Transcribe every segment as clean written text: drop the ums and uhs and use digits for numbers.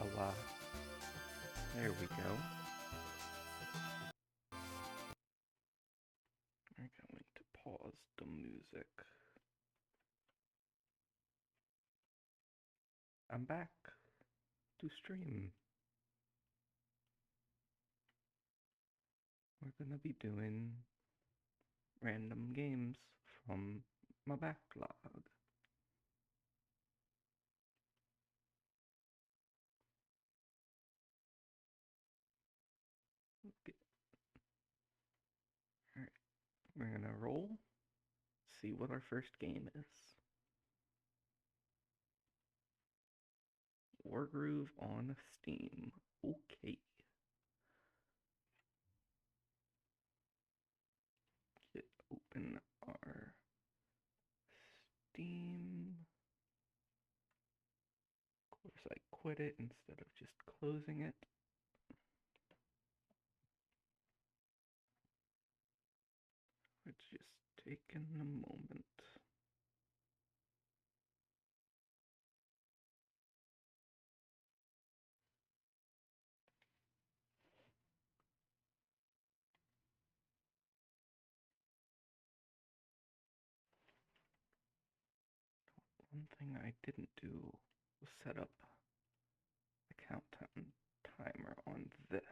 Voila. There we go. I'm going to pause the music. I'm back to stream. We're gonna be doing random games from my backlog. Okay. Alright, we're gonna roll, see what our first game is. Wargroove on Steam. Okay. Get open our Steam. Of course, I quit it instead of just closing it. It's just taking a moment. thing I didn't do was set up a countdown timer on this.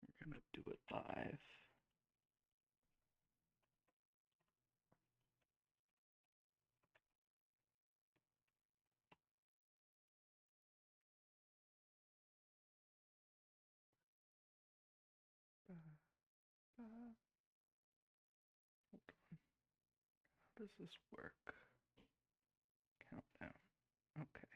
We're gonna do it live. Hold on. How does this work? Countdown. Okay.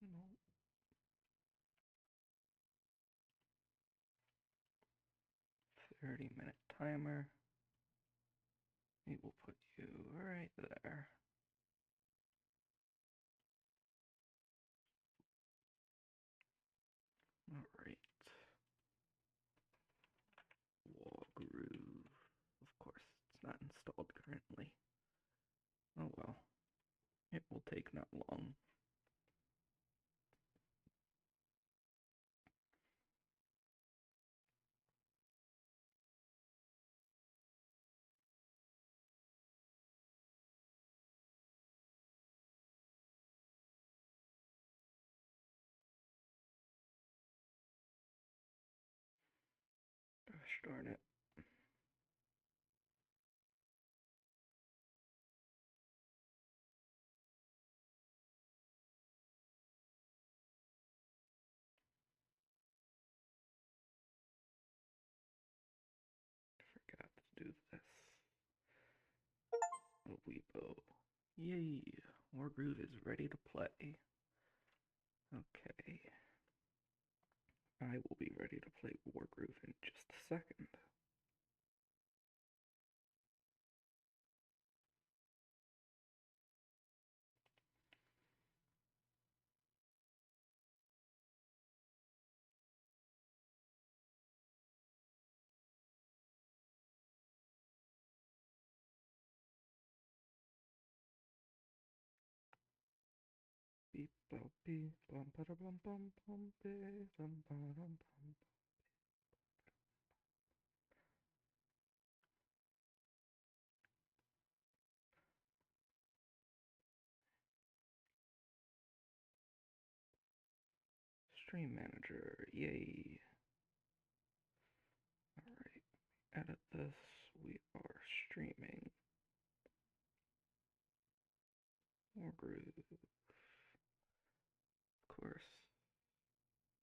No. 30-minute timer. We will put you right there. Alright. Wargroove. Of course, it's not installed currently. Oh well. It will take not long. Gosh darn it. Forgot to do this. A Weebo. Yay! Wargroove is ready to play. Okay. I will be ready to play Wargroove in just a second. Beep bop beep bum ba da bum bum bum be dum ba dum bum. Stream manager, yay. Alright, edit this. We are streaming Wargroove. Of course,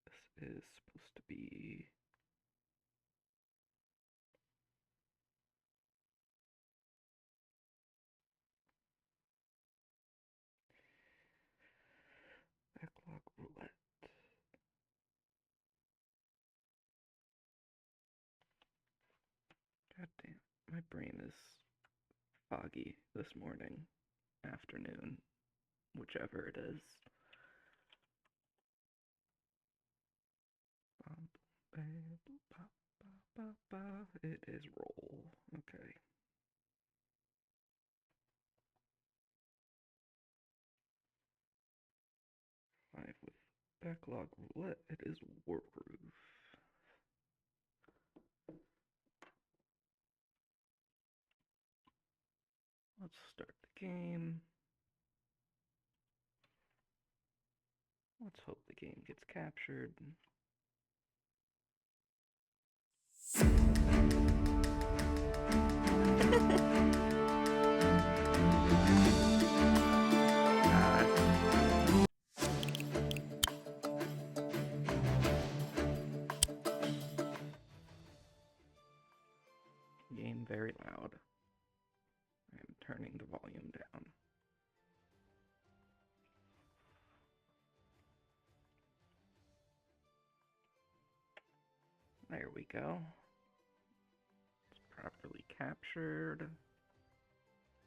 this is supposed to be backlog roulette. God damn, my brain is foggy this morning, afternoon, whichever it is. It is roll. Okay. Live with backlog roulette. It is Wargroove. Let's start the game. Let's hope the game gets captured. Game very loud. I am turning the volume down. There we go. It's properly captured.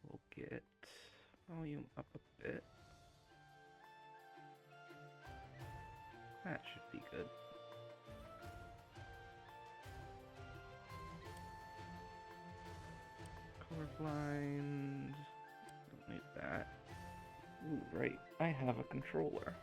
We'll get volume up a bit. That should be good. lines. Don't need that. Ooh, right. I have a controller.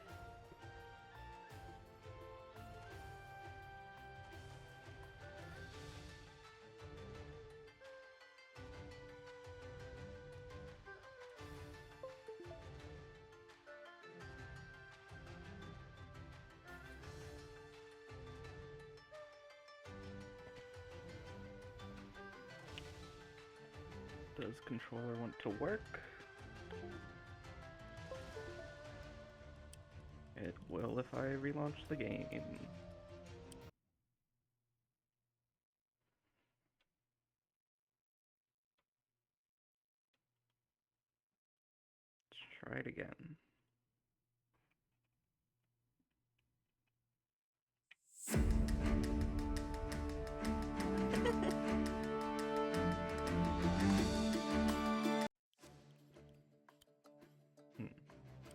Does controller want to work? It will if I relaunch the game. Let's try it again.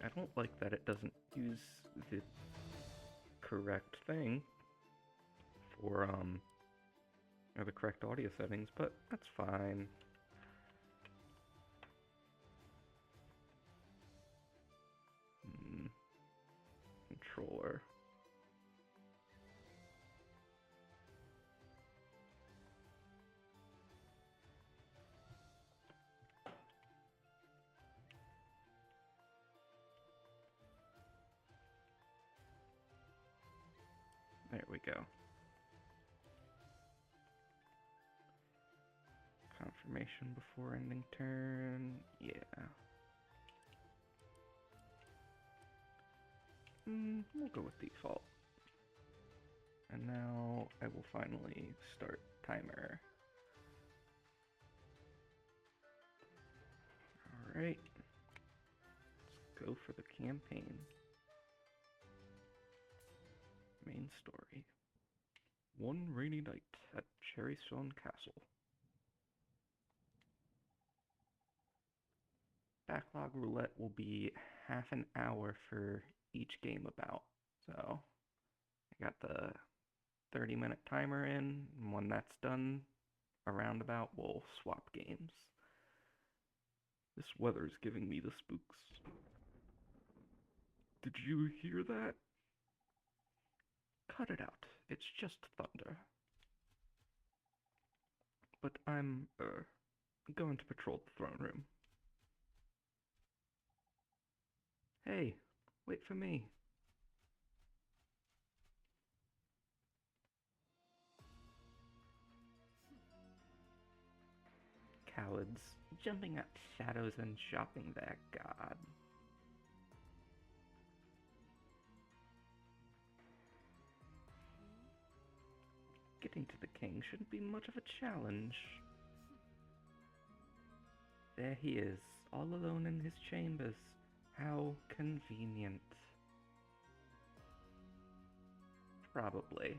I don't like that it doesn't use the correct thing for, or the correct audio settings, but that's fine. Controller. There we go. Confirmation before ending turn. Yeah. We'll go with default. And now I will finally start timer. Alright. Let's go for the campaign. Main story. One rainy night at Cherrystone Castle. Backlog roulette will be half an hour for each game about. So I got the 30-minute timer in, and when that's done, around about, we'll swap games. This weather's giving me the spooks. Did you hear that? Cut it out. It's just thunder. But I'm, going to patrol the throne room. Hey, wait for me. Cowards, jumping at shadows and shopping their god. Getting to the king shouldn't be much of a challenge. There he is, all alone in his chambers. How convenient. Probably.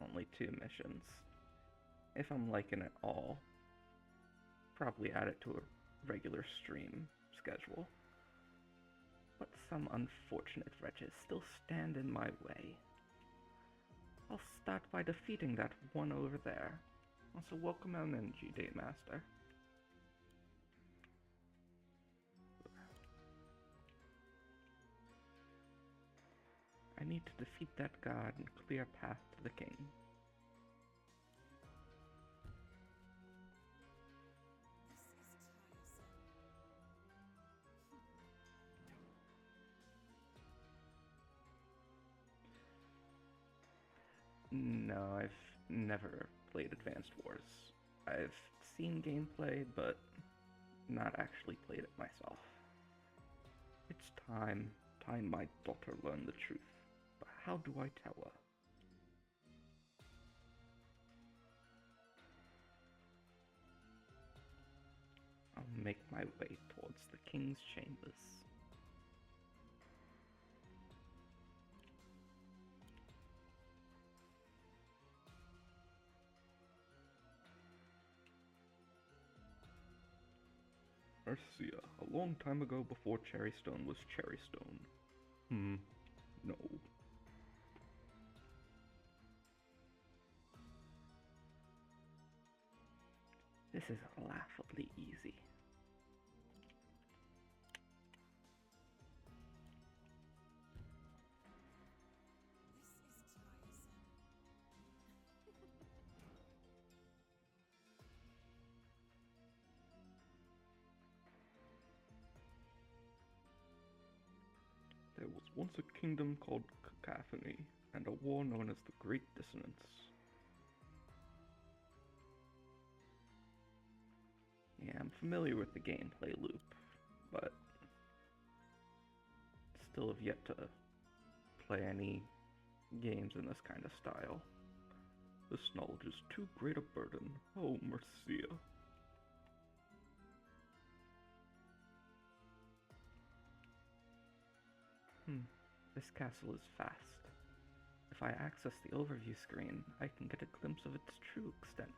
Only 2 missions. If I'm liking it all. Probably add it to a regular stream schedule. But some unfortunate wretches still stand in my way. I'll start by defeating that one over there. Also, welcome on in, G-Date Master. I need to defeat that god and clear a path to the king. No, I've never played Advanced Wars. I've seen gameplay, but not actually played it myself. It's time my daughter learned the truth. But how do I tell her? I'll make my way towards the king's chambers. Arcia, a long time ago before Cherrystone was Cherrystone. No. This is laughably easy. There was once a kingdom called Cacophony, and a war known as the Great Dissonance. Yeah, I'm familiar with the gameplay loop, but still have yet to play any games in this kind of style. This knowledge is too great a burden. Oh, Mercia. This castle is vast. If I access the overview screen, I can get a glimpse of its true extent.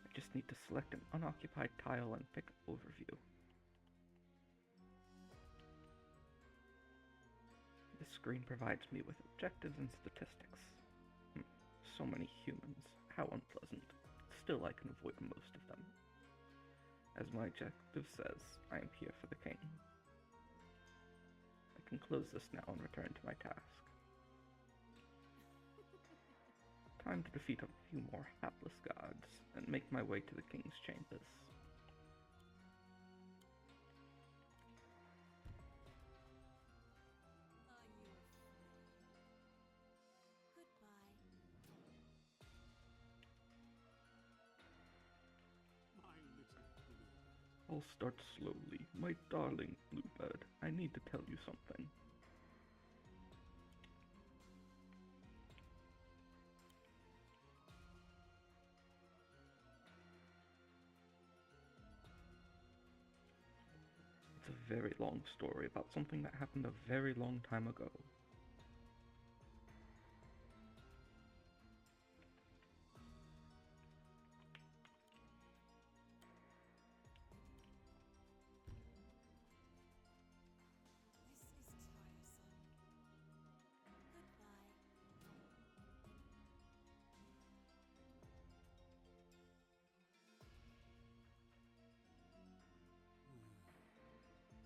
I just need to select an unoccupied tile and pick Overview. This screen provides me with objectives and statistics. So many humans. How unpleasant. Still, I can avoid most of them. As my objective says, I am here for the king. I can close this now and return to my task. Time to defeat a few more hapless gods and make my way to the king's chambers. I'll start slowly. My darling Bluebird, I need to tell you something. It's a very long story about something that happened a very long time ago.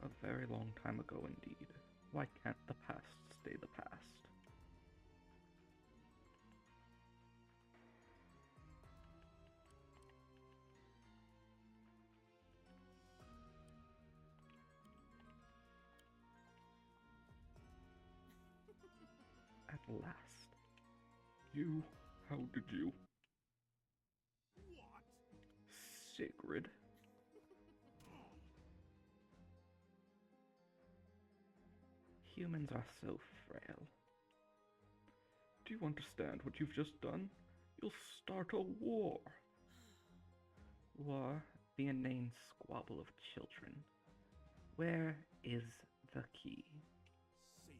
A very long time ago indeed. Why can't the past stay the past? At last. You? How did you? What? Sacred. Humans are so frail. Do you understand what you've just done? You'll start a war. War, the inane squabble of children. Where is the key? Safe.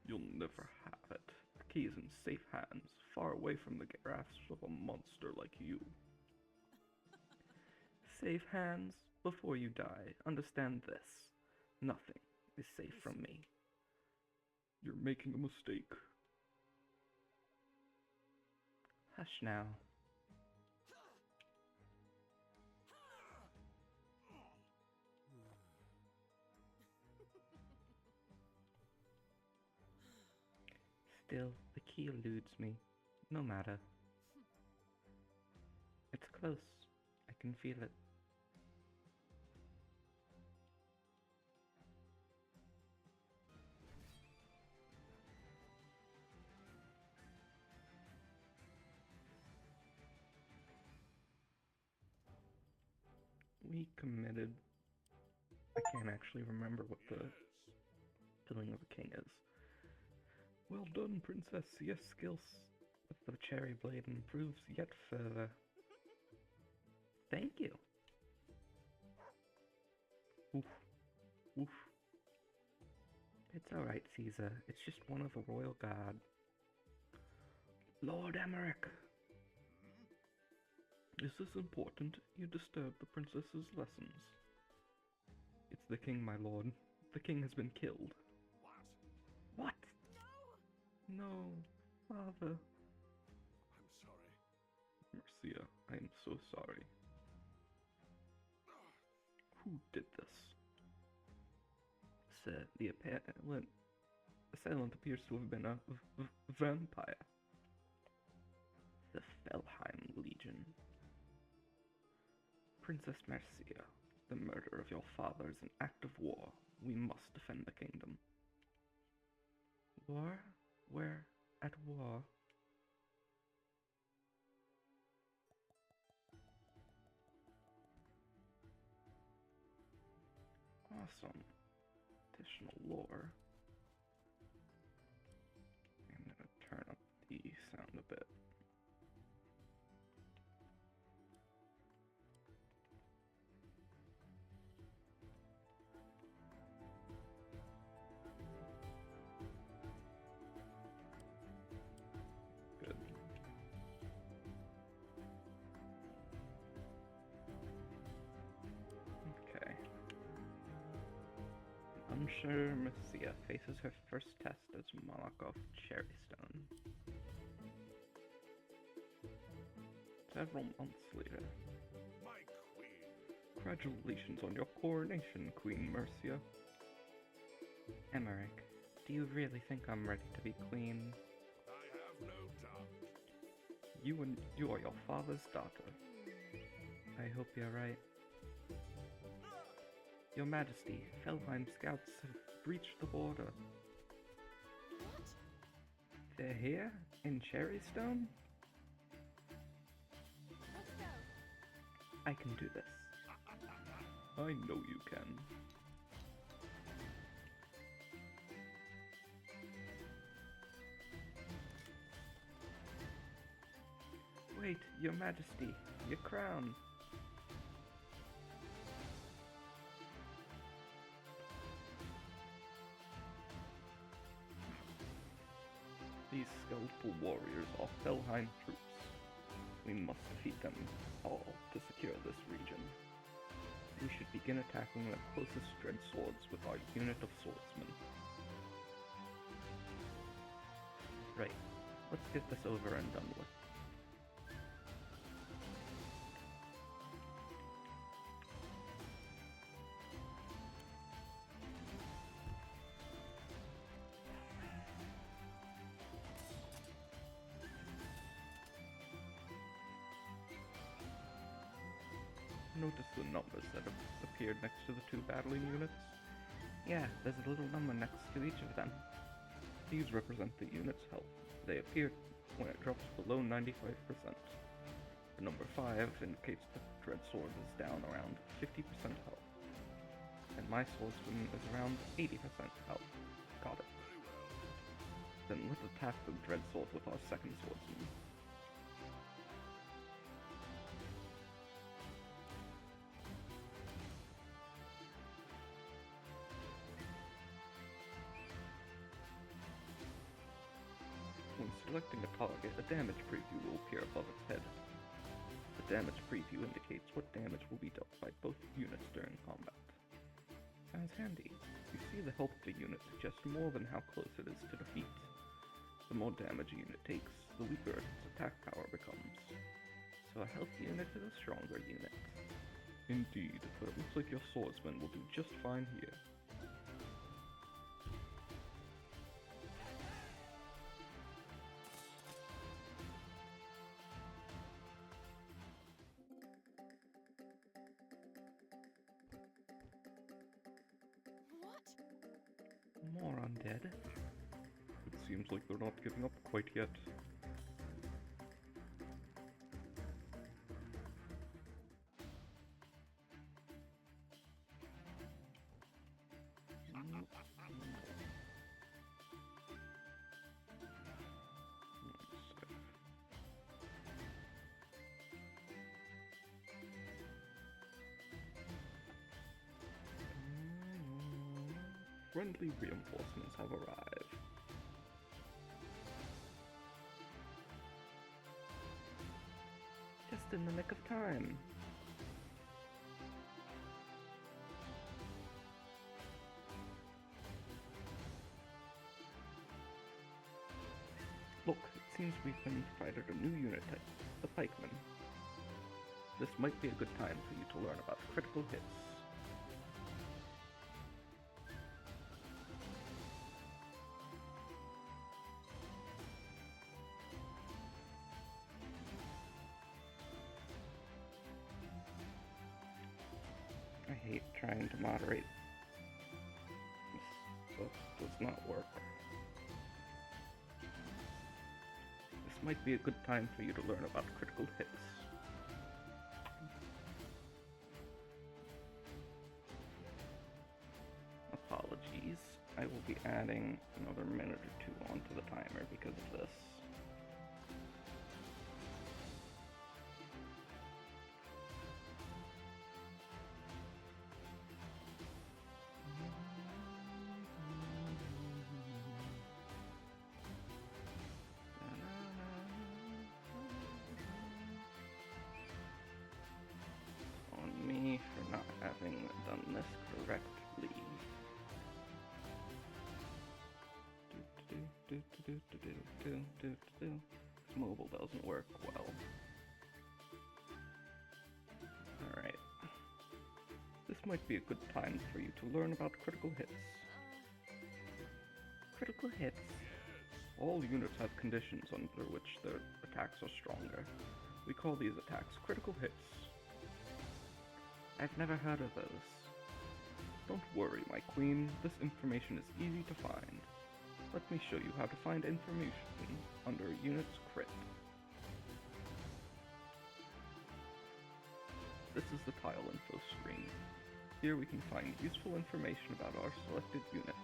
You'll never have it. The key is in safe hands, far away from the grasp of a monster like you. Safe hands? Before you die, understand this. Nothing is safe from me. You're making a mistake. Hush now. Still, the key eludes me. No matter. It's close. I can feel it. We committed. I can't actually remember what the killing of a king is. Well done, princess. Your skills with the cherry blade improves yet further. Thank you. Oof. Oof. It's alright, Caesar. It's just one of the royal guard. Lord Emmerich! Is this important? You disturbed the princess's lessons. It's the king, my lord. The king has been killed. What? No! No, father. I'm sorry. Mercia, I am so sorry. Who did this? Sir, the assailant appears to have been a vampire. The Felheim Legion. Princess Mercia, the murder of your father is an act of war. We must defend the kingdom. War? We're at war. Awesome. Additional lore. I'm gonna turn up the sound a bit. Good. Okay. Unsure Mercia faces her first test as monarch of Cherrystone. Several months later. My queen. Congratulations on your coronation, Queen Mercia. Emmerich, do you really think I'm ready to be queen? I have no doubt. You are your father's daughter. I hope you're right. Your Majesty, Felheim scouts have breached the border. What? They're here? In Cherrystone? Let's go. I can do this. I know you can. Wait, Your Majesty, your crown. These skeletal warriors are Felheim troops. We must defeat them all to secure this region. We should begin attacking the closest dread swords with our unit of swordsmen. Right, let's get this over and done with. Notice the numbers that have appeared next to the two battling units? Yeah, there's a little number next to each of them. These represent the unit's health. They appear when it drops below 95%. The number 5 indicates the dread sword is down around 50% health. And my swordsman is around 80% health. Got it. Then let's attack the dread sword with our second swordsman. When selecting a target, a damage preview will appear above its head. The damage preview indicates what damage will be dealt by both units during combat. Sounds handy. You see the health of a unit suggests more than how close it is to defeat. The more damage a unit takes, the weaker its attack power becomes. So a healthy unit is a stronger unit. Indeed, but it looks like your swordsman will do just fine here. What? More undead. It seems like they're not giving up quite yet. Friendly reinforcements have arrived. Just in the nick of time. Look, it seems we've been provided a new unit type, the pikemen. might be a good time for you to learn about critical hits. I hate trying to moderate. This does not work. This might be a good time for you to learn about critical hits. Apologies. I will be adding another minute or two onto the timer because of this. On me for not having done this correctly. This mobile doesn't work well. Alright. This might be a good time for you to learn about critical hits. Critical hits. All units have conditions under which their attacks are stronger. We call these attacks critical hits. I've never heard of those. Don't worry, my queen. This information is easy to find. Let me show you how to find information under a unit's crit. This is the tile info screen. Here we can find useful information about our selected unit.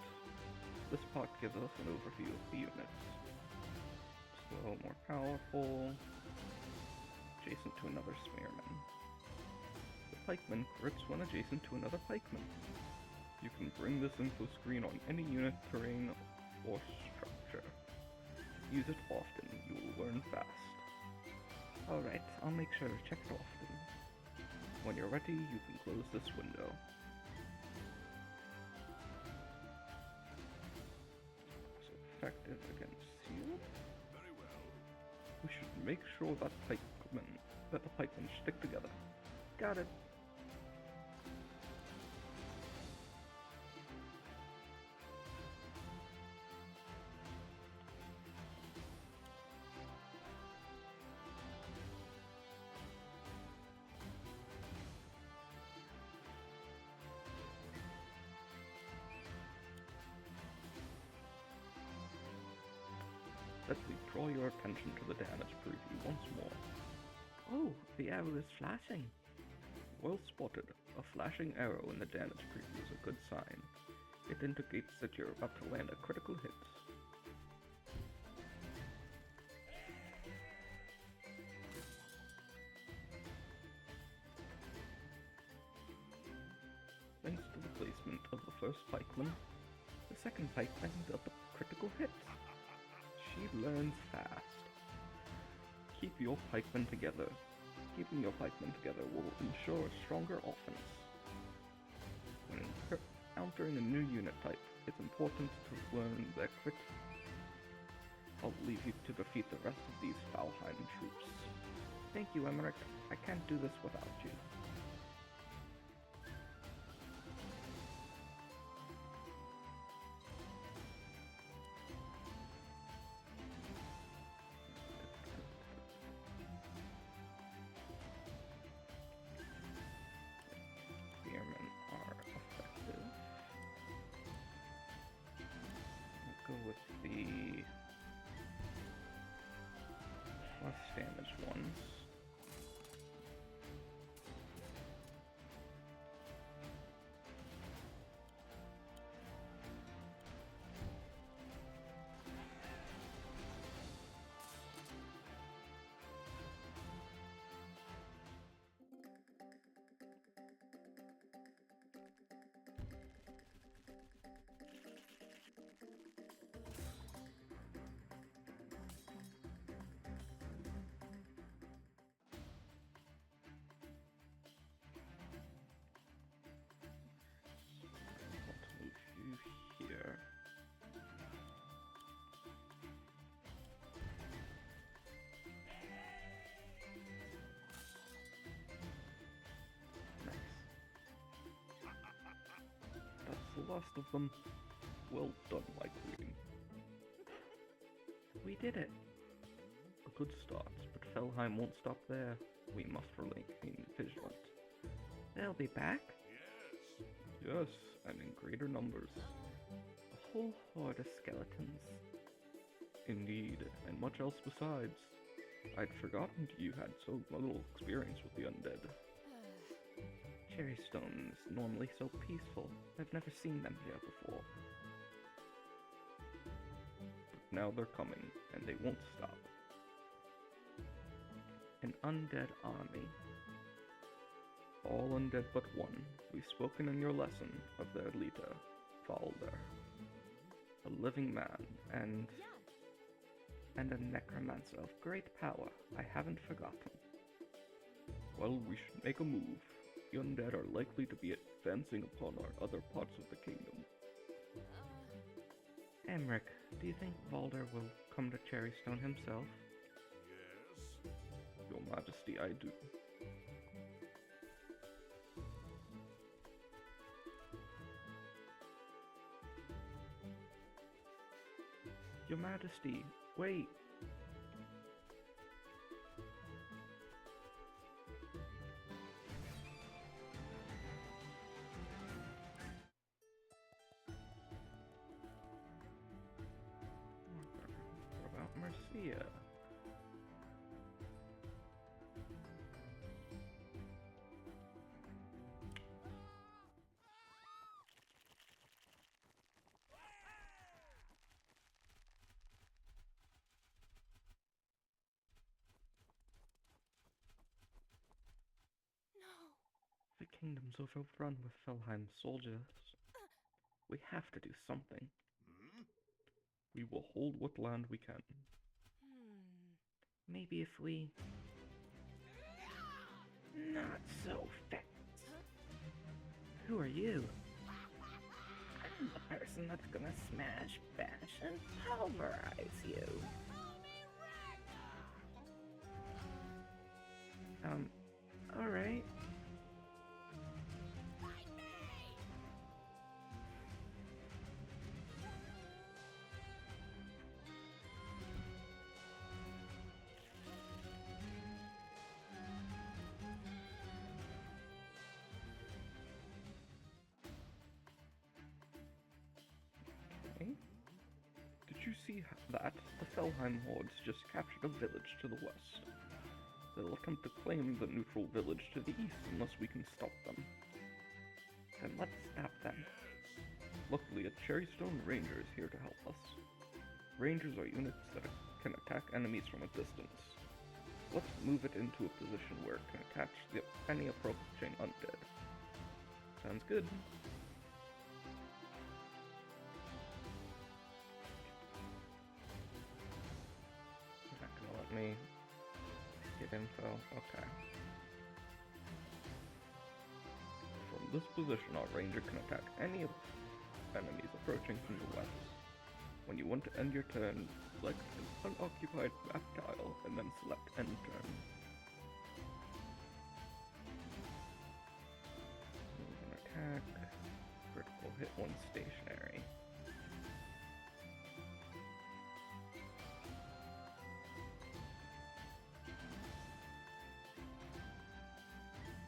This part gives us an overview of the units. So, more powerful, adjacent to another spearman. The pikeman crits when adjacent to another pikeman. You can bring this info screen on any unit, terrain, or structure. Use it often, you will learn fast. Alright, I'll make sure to check it often. When you're ready, you can close this window. So effective against shield. Very well. We should make sure that the pikemen stick together. Got it. Let me draw your attention to the damage preview once more. Oh, the arrow is flashing. Well spotted. A flashing arrow in the damage preview is a good sign. It indicates that you're about to land a critical hit. Thanks to the placement of the first pikeman, the second pikeman dealt a critical hit. She learns fast. Keep your pikemen together. Keeping your pikemen together will ensure a stronger offense. When encountering a new unit type, it's important to learn their crit. I'll leave you to defeat the rest of these Valheim troops. Thank you, Emmerich. I can't do this without you. Go with the less damaged ones. last of them. Well done, my queen. We did it. A good start, but Felheim won't stop there. We must remain vigilant. They'll be back? Yes, and in greater numbers. A whole horde of skeletons. Indeed, and much else besides. I'd forgotten you had so little experience with the undead. Cherrystone is normally so peaceful. I've never seen them here before. But now they're coming, and they won't stop. An undead army. All undead but one. We've spoken in your lesson of their leader, Valder. A living man, and a necromancer of great power. I haven't forgotten. Well, we should make a move. The undead are likely to be advancing upon our other parts of the kingdom. Emric, do you think Valder will come to Cherrystone himself? Yes. Your Majesty, I do. Your Majesty, wait! What about Mercia? The kingdom's overrun with Felheim soldiers. We have to do something. We will hold what land we can. Maybe if we... Not so fast. Who are you? I'm the person that's gonna smash, bash, and pulverize you. Alright. Did you see that? The Felheim hordes just captured a village to the west. They'll attempt to claim the neutral village to the east unless we can stop them. Then let's stop them. Luckily, a Cherrystone Ranger is here to help us. Rangers are units that can attack enemies from a distance. Let's move it into a position where it can attach any approaching undead. Sounds good. Me get info. Okay. From this position, our ranger can attack any of enemies approaching from the west. When you want to end your turn, select an unoccupied map tile and then select end turn. Move and attack. Critical hit one stationary.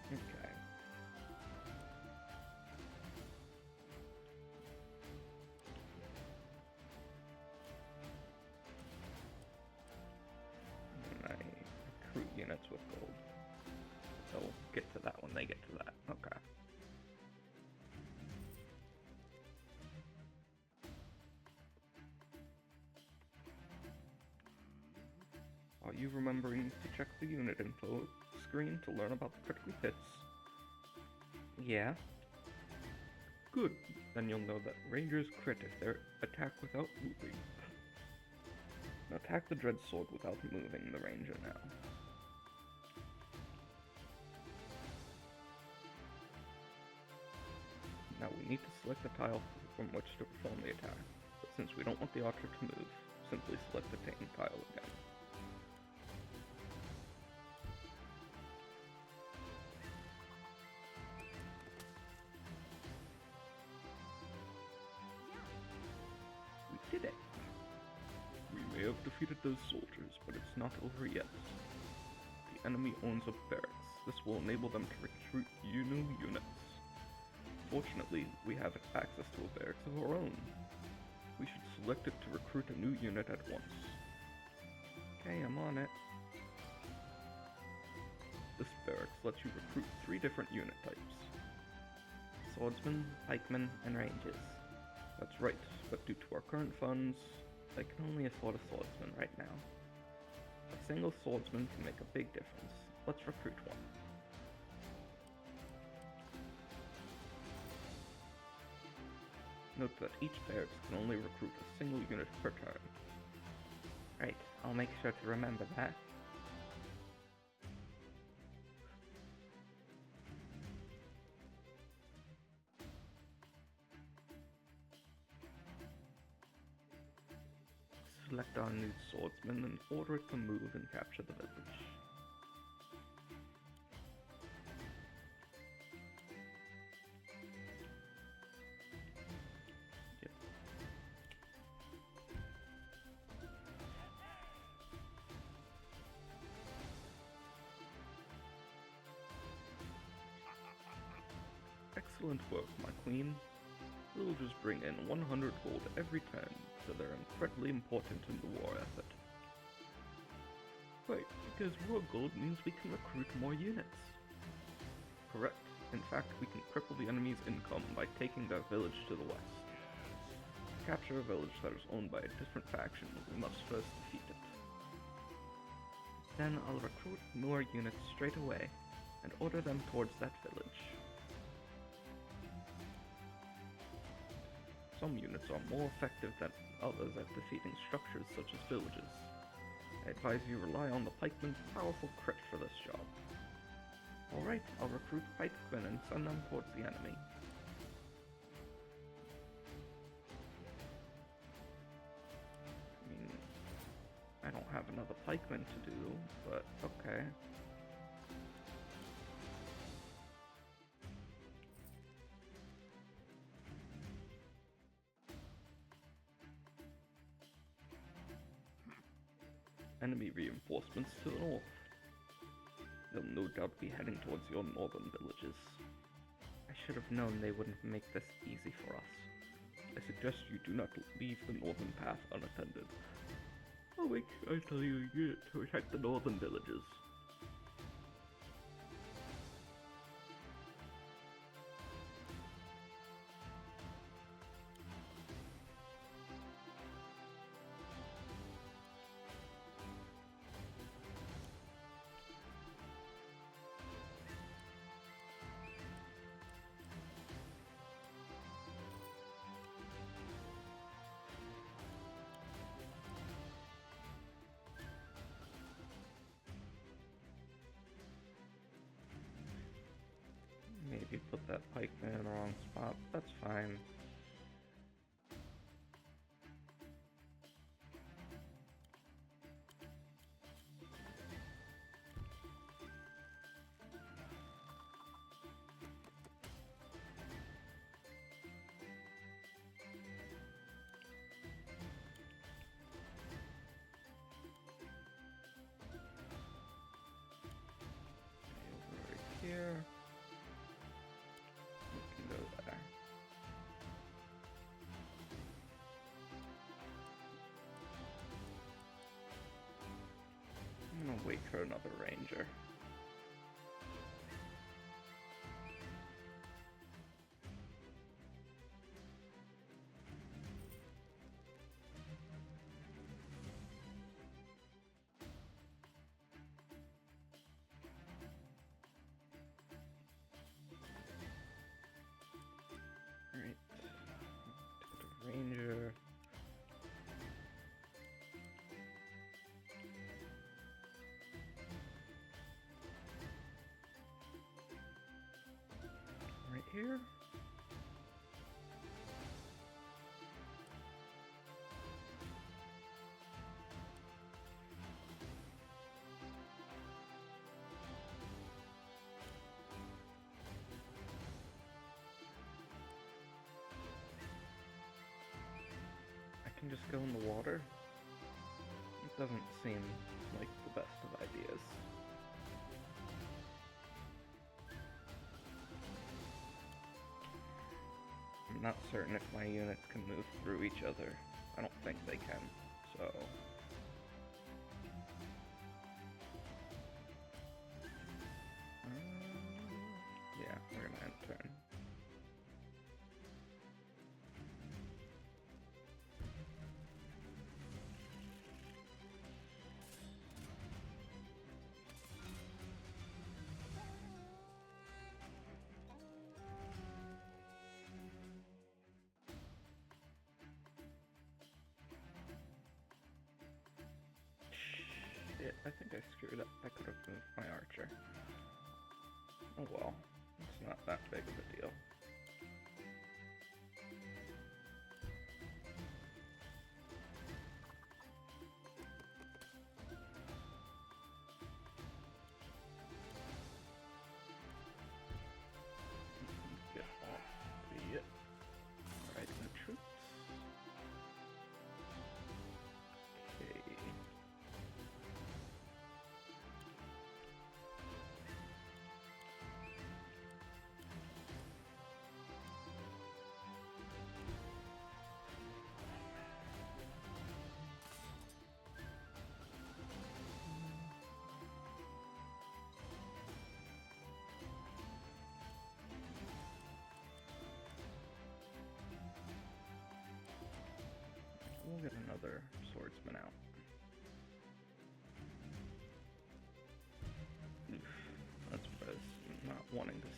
Okay. And I recruit units with gold. So we'll get to that when they get to that. Okay. Are you remembering to check the unit info screen to learn about the critical hits? Yeah. Good. Then you'll know that Rangers crit if they attack without moving. Now attack the Dread Sword without moving the Ranger now. Now we need to select the tile from which to perform the attack, but since we don't want the archer to move, simply select the same tile again. have defeated those soldiers, but it's not over yet. The enemy owns a barracks. This will enable them to recruit new units. Fortunately, we have access to a barracks of our own. We should select it to recruit a new unit at once. Okay, I'm on it. This barracks lets you recruit 3 different unit types. Swordsmen, pikemen, and rangers. That's right, but due to our current funds, I can only afford a swordsman right now. A single swordsman can make a big difference. Let's recruit one. Note that each barracks can only recruit a single unit per turn. Right, I'll make sure to remember that. Select our new swordsman and order it to move and capture the village. Yep. Excellent work, my queen. Villagers bring in 100 gold every turn, so they're incredibly important in the war effort. Right, because more gold means we can recruit more units. Correct. In fact, we can cripple the enemy's income by taking their village to the west. To capture a village that is owned by a different faction, we must first defeat it. Then I'll recruit more units straight away, and order them towards that village. Some units are more effective than others at defeating structures such as villages. I advise you rely on the pikemen's powerful crit for this job. Alright, I'll recruit pikemen and send them towards the enemy. I mean, I don't have another pikeman to do, but okay. Enemy reinforcements to the north. They'll no doubt be heading towards your northern villages. I should have known they wouldn't make this easy for us. I suggest you do not leave the northern path unattended. I'll make sure I tell you a unit to attack the northern villages. Maybe put that pikeman in the wrong spot. That's fine. Over right here. I'm gonna wait for another ranger. Alright. Take the ranger. Right here. I can just go in the water. doesn't seem like the best of ideas. I'm not certain if my units can move through each other. I don't think they can, so... yeah, we're gonna end turn. Shit, I think I screwed up. I could have moved my archer. Oh well, it's not that big of a deal. Get off the right troops. Okay. We'll get another swordsman out. Oof, that's what I was not wanting to see.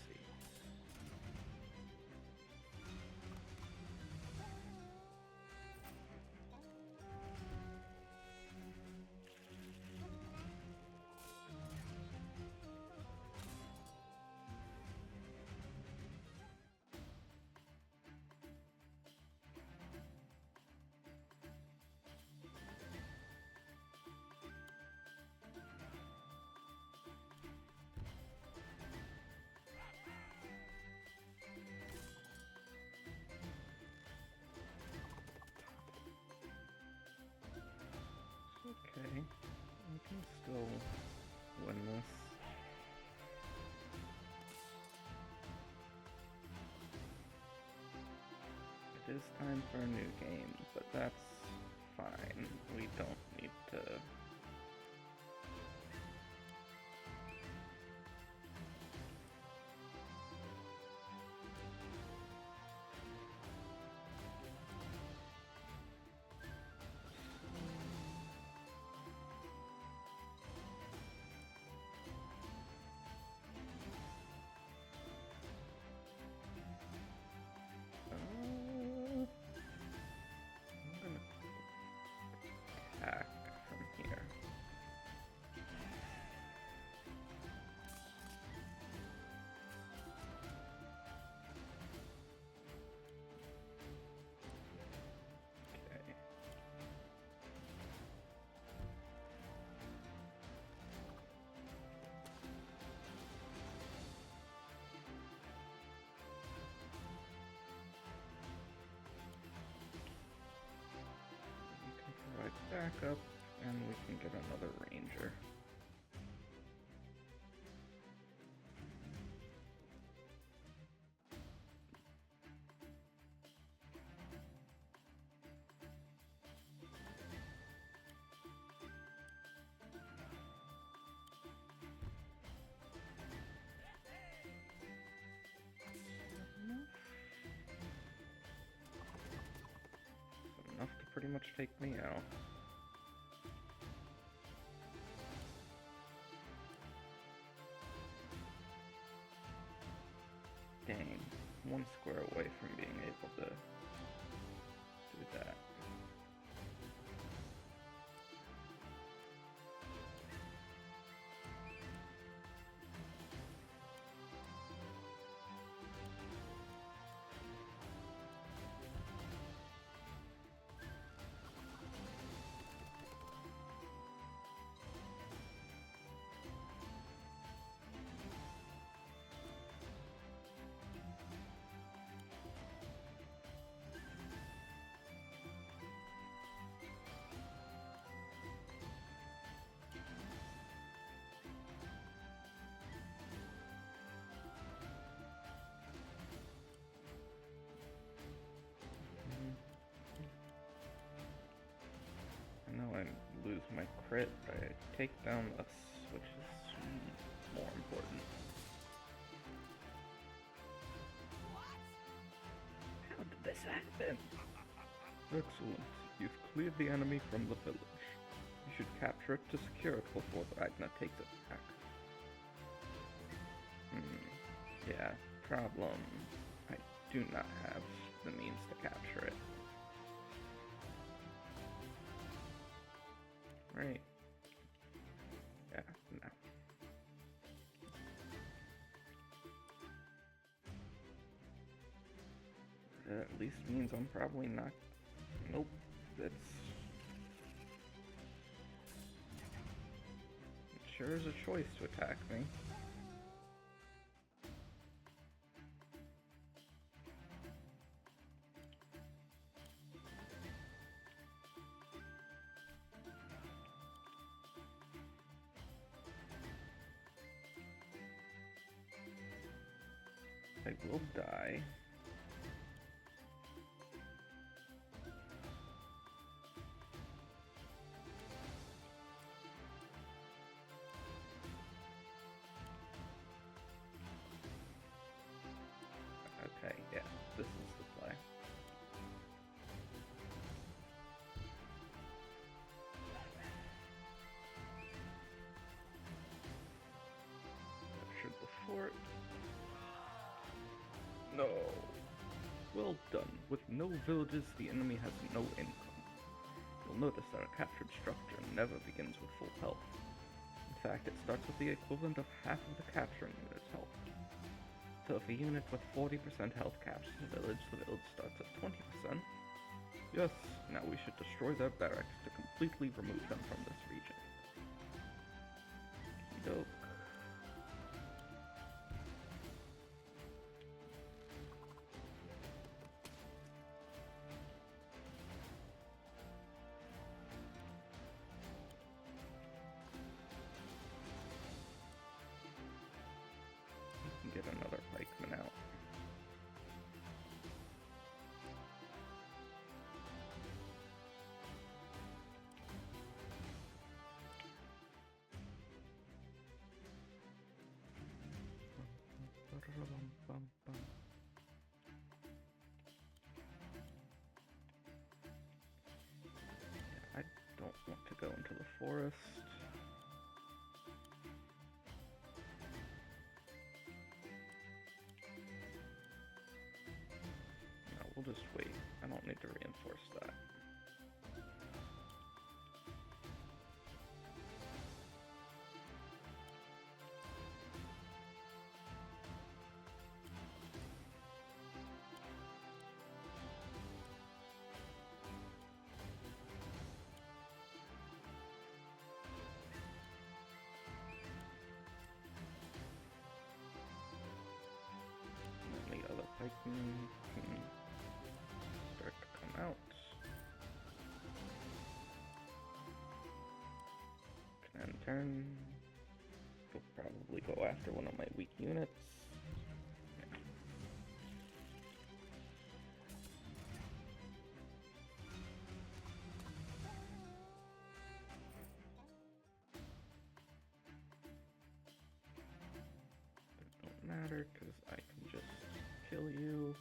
Okay, we can still win this. It is time for a new game, but that's fine. We don't need to... I'm gonna attack from here. Okay. We can provide backup, and we can get another ranger. Enough to pretty much take me out. Dang, one square away from being able to do that. crit, but I take down this, which is more important. How did this happen? Excellent. You've cleared the enemy from the village. You should capture it to secure it before Ragnar takes it back. Yeah, problem. I do not have the means to capture it. Right. Yeah, no. That at least means I'm probably not... Nope. That's... It sure is a choice to attack me. I will die. Okay, yeah, this is the play. Captured the fort. No. Well done. With no villages, the enemy has no income. You'll notice that a captured structure never begins with full health. In fact, it starts with the equivalent of half of the capturing unit's health. So if a unit with 40% health captures the village starts at 20%. Yes, now we should destroy their barracks to completely remove them from this region. Okey-doke. Get another pikeman out. I don't want to go into the forest. We'll just wait. I don't need to reinforce that. And the other pikemen can start to come out. Can end turn. He'll probably go after one of my weak units. It don't matter because I can just kill you.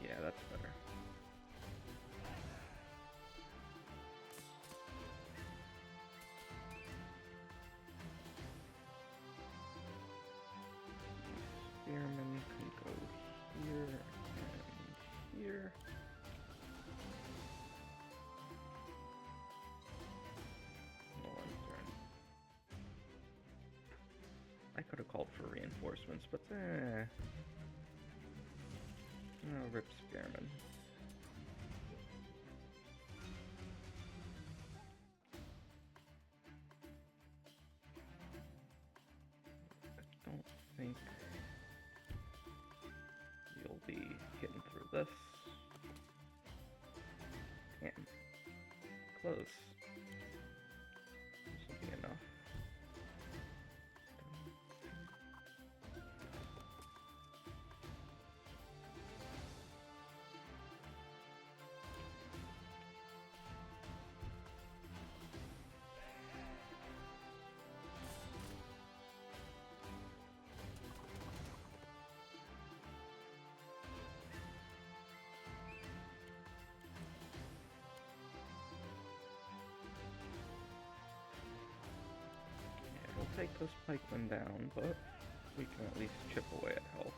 Yeah, that's better. Spearmen can go here and here. No one's turn. I could have called for reinforcements, but oh, rip Spearman. I don't this. Damn. Close. This will be enough. We'll take this pikeman down, but we can at least chip away at health.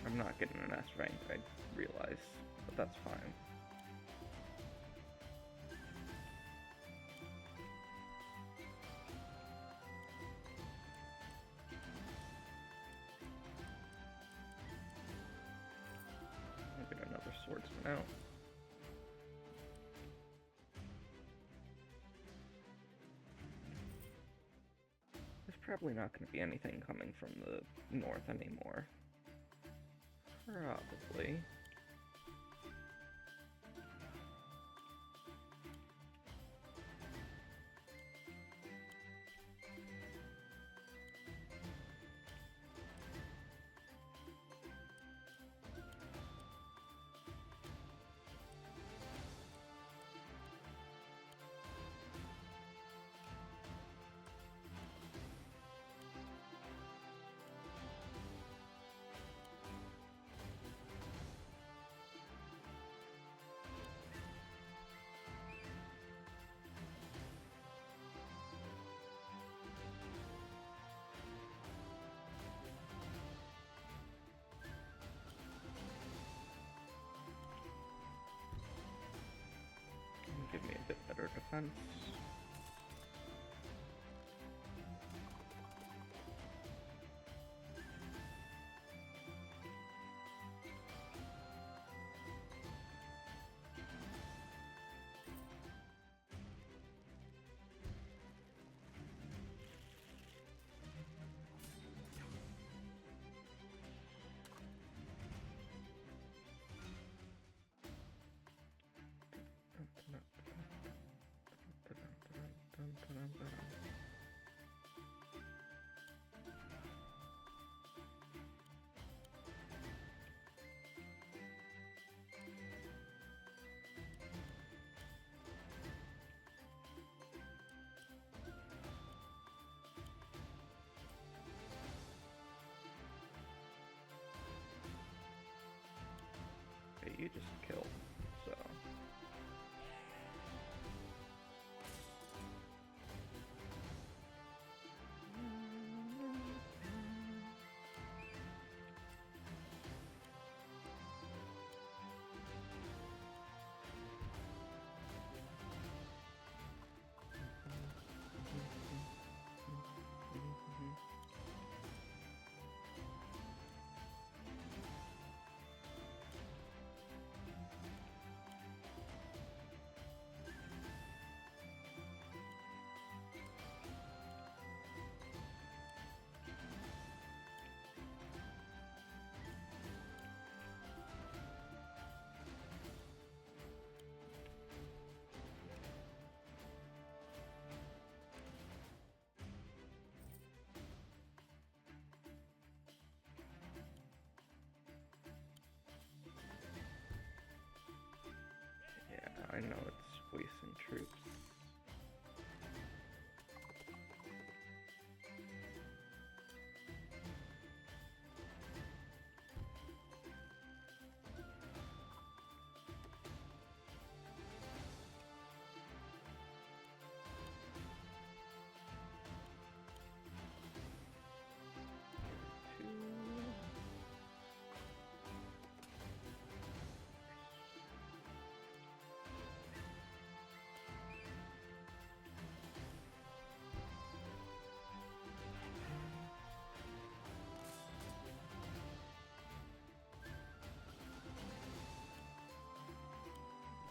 I'm not getting an S rank, I realize, but that's fine. I'll get another swordsman out. Probably not going to be anything coming from the north anymore. Probably. Give me a bit better defense. You just killed, so. I know it's wasting troops.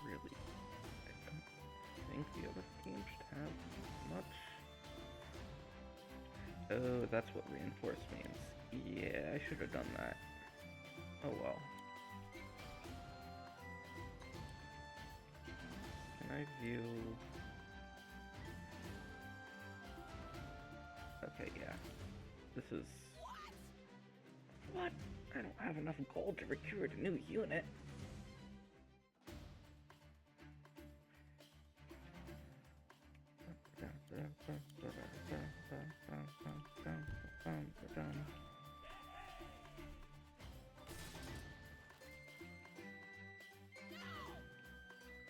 Really, I don't think the other team should have much. Oh, that's what reinforce means. Yeah, I should have done that. Oh well. Can I view... Okay, yeah. This is... What? I don't have enough gold to recruit a new unit.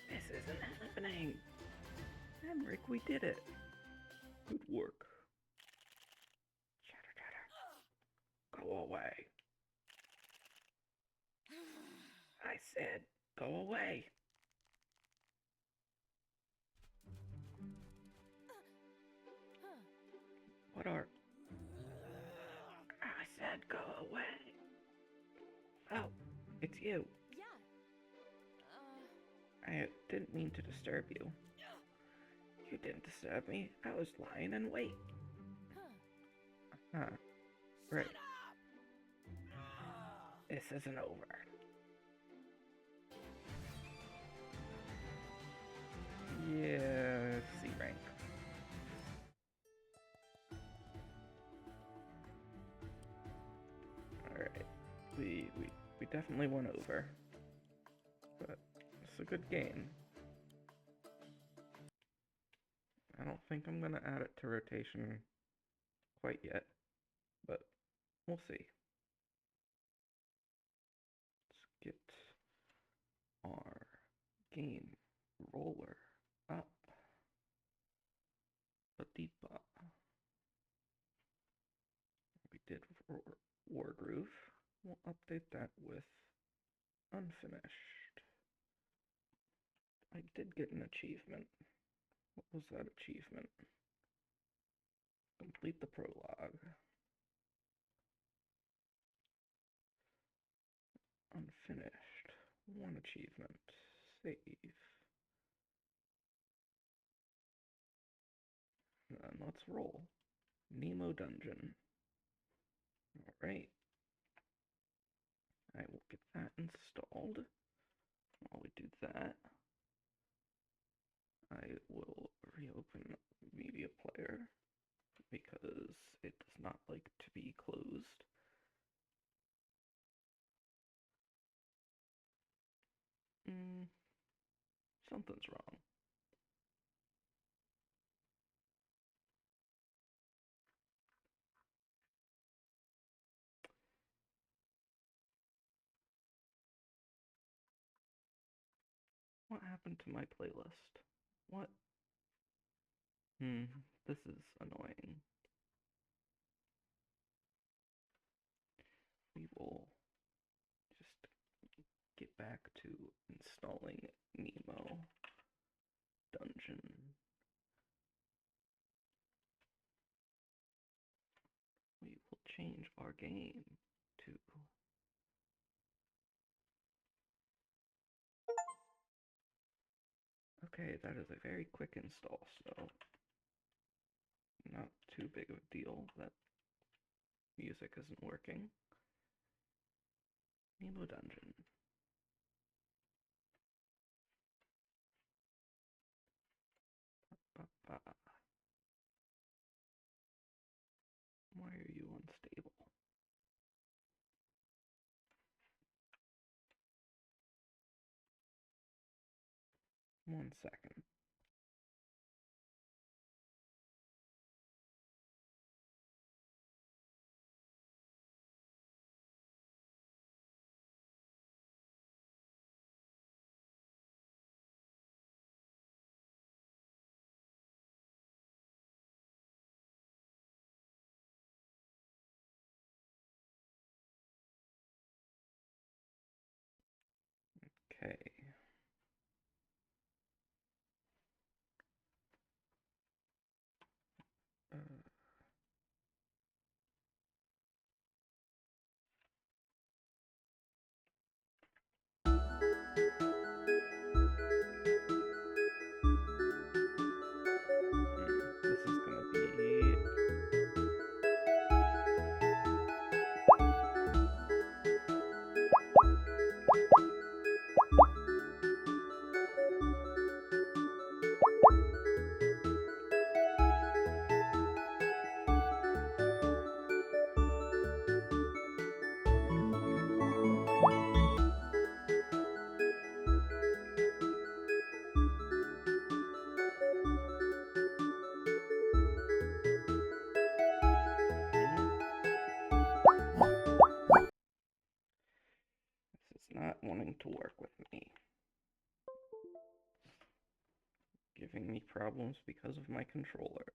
This isn't happening. Emric, we did it. Good work. Chatter, chatter. Go away. I said, go away. What are... I said, go away. Oh, it's you. Yeah. I didn't mean to disturb you. You didn't disturb me. I was lying in wait. Huh. Right. This isn't over. Yeah, C rank. Alright. We definitely went over. But it's a good game. I don't think I'm gonna add it to rotation quite yet, but we'll see. Let's get our game roller up. Ba-dee-ba. We did Wargroove. We'll update that with unfinished. I did get an achievement. What was that achievement? Complete the prologue. Unfinished. One achievement. Save. And then let's roll. Nemo Dungeon. Alright. I will get that installed. While we do that, I will reopen Media Player because it does not like to be closed. Something's wrong. What happened to my playlist? What? This is annoying. We will just get back to installing Nemo Dungeon. We will change our game to okay, that is a very quick install, so not too big of a deal that music isn't working. Nemo Dungeon. Why are you unstable? One second. Okay. This is gonna be to work with me. Giving me problems because of my controller.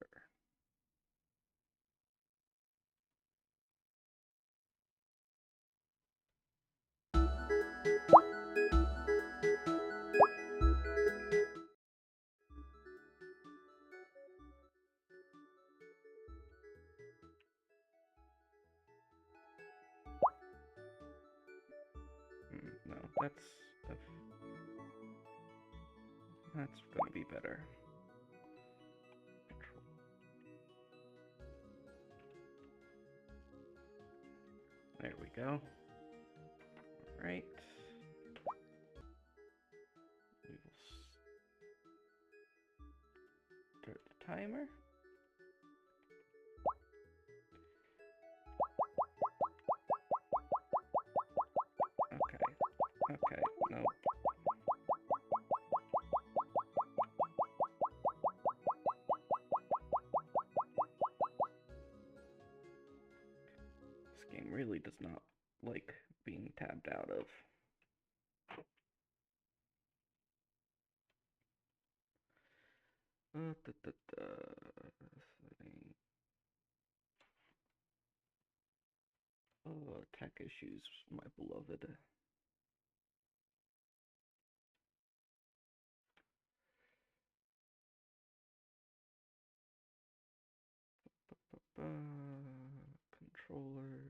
No, that's gonna be better. There we go. Alright. We will start the timer. Okay, no. This game really does not like being tabbed out of. Setting. Oh, tech issues, my beloved. Controller.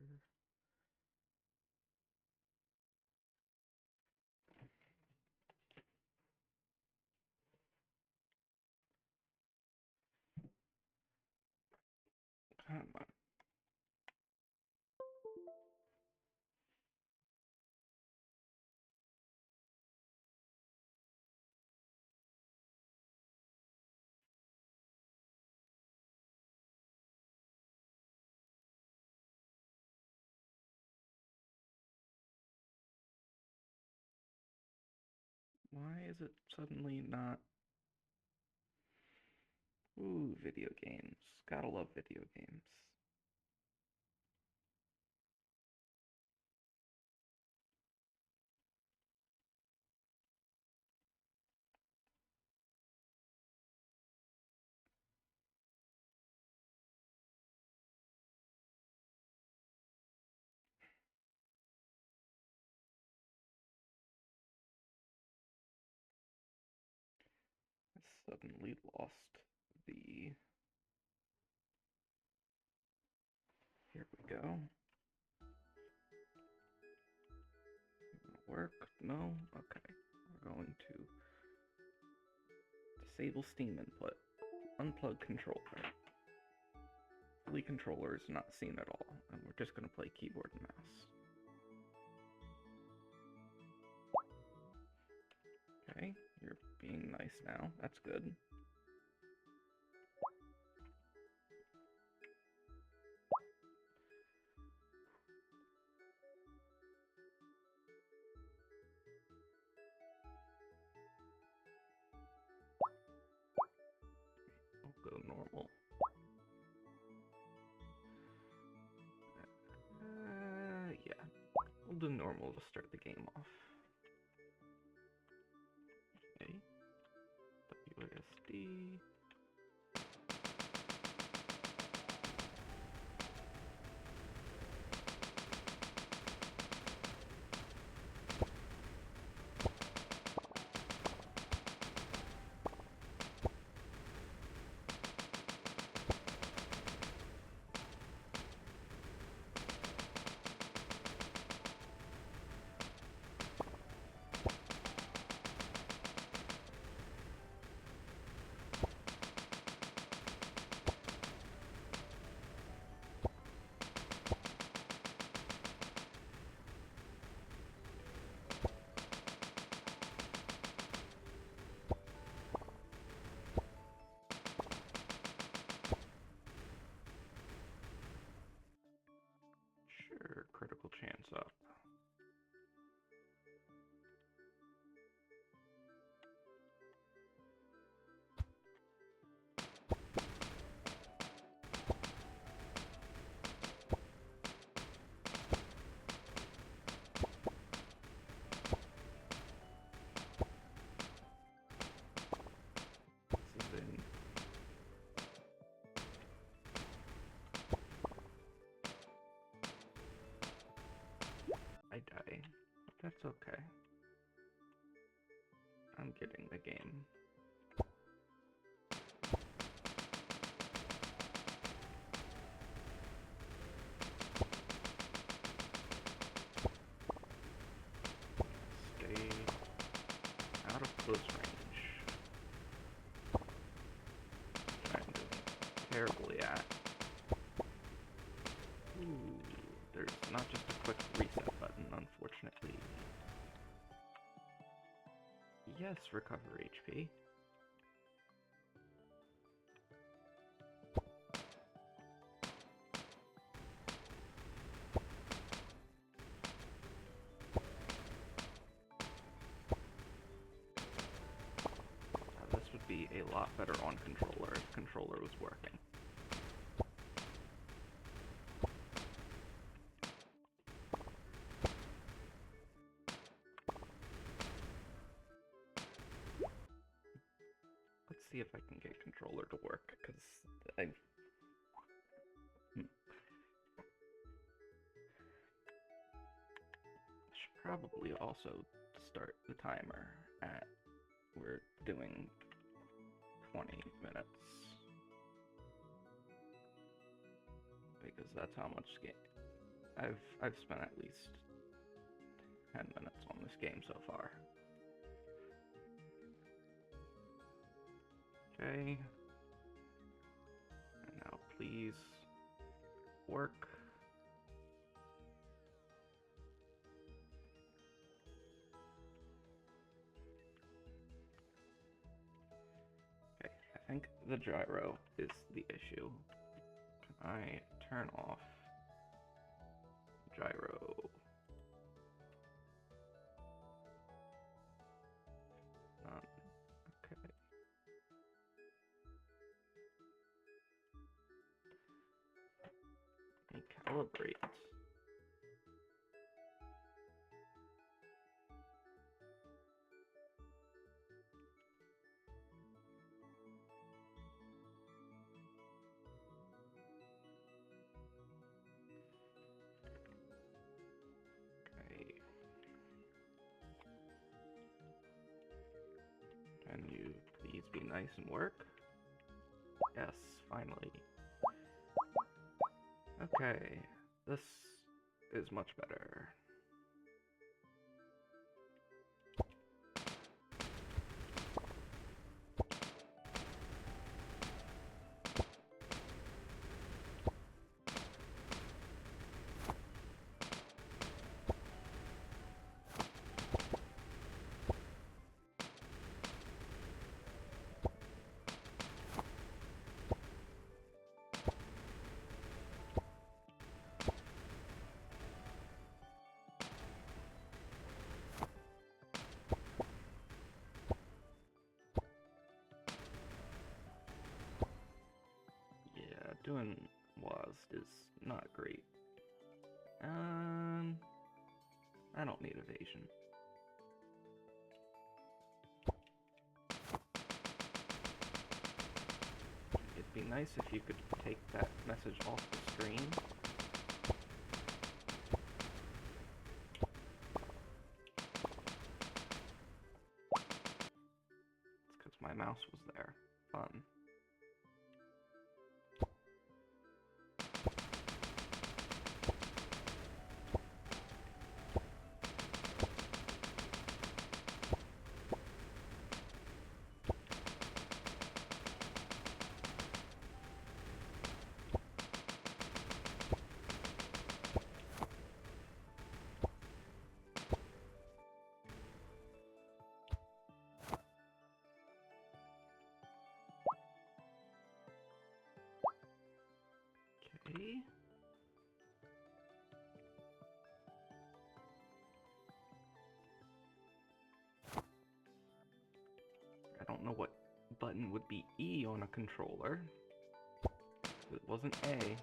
Come on. Why is it suddenly not? Ooh, video games. Gotta love video games. I suddenly lost the... Here we go. Work? No? Okay. We're going to disable Steam input. Unplug controller. The controller is not seen at all, and we're just going to play keyboard and mouse. Okay, you're being nice now. That's good. I'll go normal. Yeah. We'll do normal to start the game off. Okay. WASD. Sure, critical chance up. That's okay. I'm getting the game. Stay out of close range. I'm doing terribly at. Ooh, there's not just a quick reset button, unfortunately. Yes, recover HP. This would be a lot better on controller if controller was working. Let's see if I can get controller to work, because I... should probably also start the timer at... we're doing 20 minutes. Because that's how much game... I've spent at least 10 minutes on this game so far. Okay. And now please work. Okay, I think the gyro is the issue. Can I turn off gyro? Okay. Recalibrate. Okay. Can you please be nice and work? Yes, finally. Okay, this is much better. Doing WASD is not great. I don't need evasion. It'd be nice if you could take that message off the screen. It's because my mouse was there. Fun. Okay. I don't know what button would be E on a controller. It wasn't A.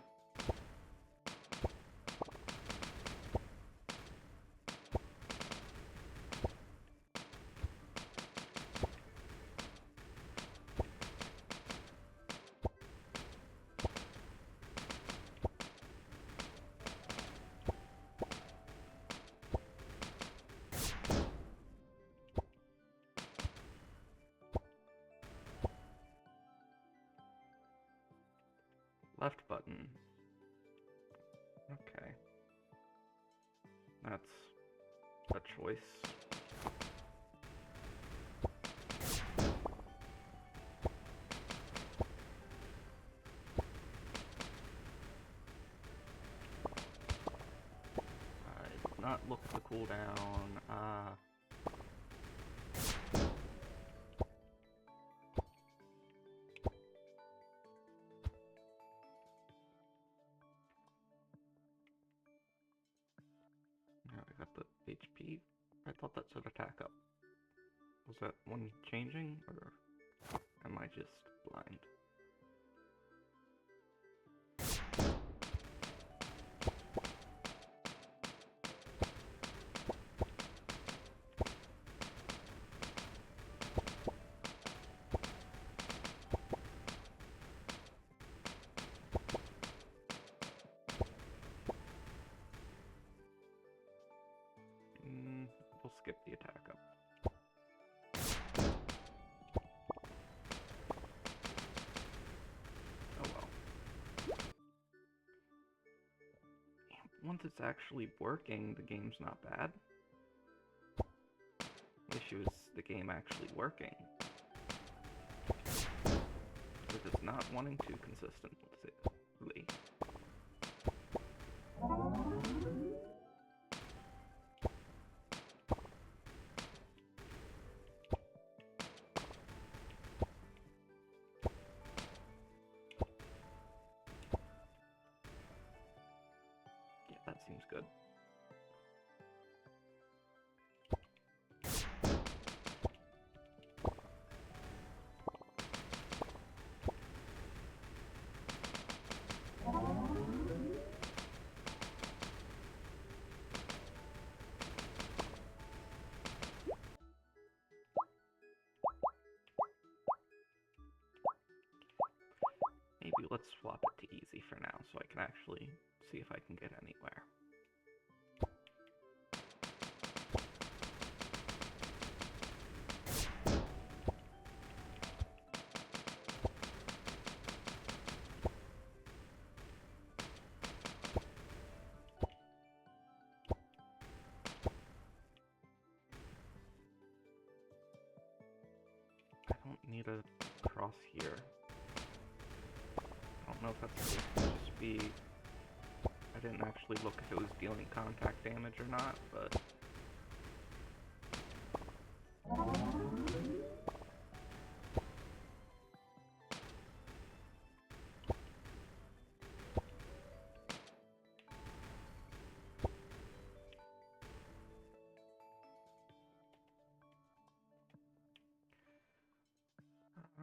left button. Okay. That's a choice. I did not look at the cooldown. Now I got the HP. I thought that said attack up. Was that one changing, or am I just blind? We'll skip the attack up. Oh well. Once it's actually working, the game's not bad. The issue is the game actually working. We're just not wanting to consistently. Yeah, that seems good. Maybe let's swap it to easy for now so I can actually see if I can get anywhere. I don't need a cross here. I don't know if that's supposed to just be... I didn't actually look if it was dealing contact damage or not, but...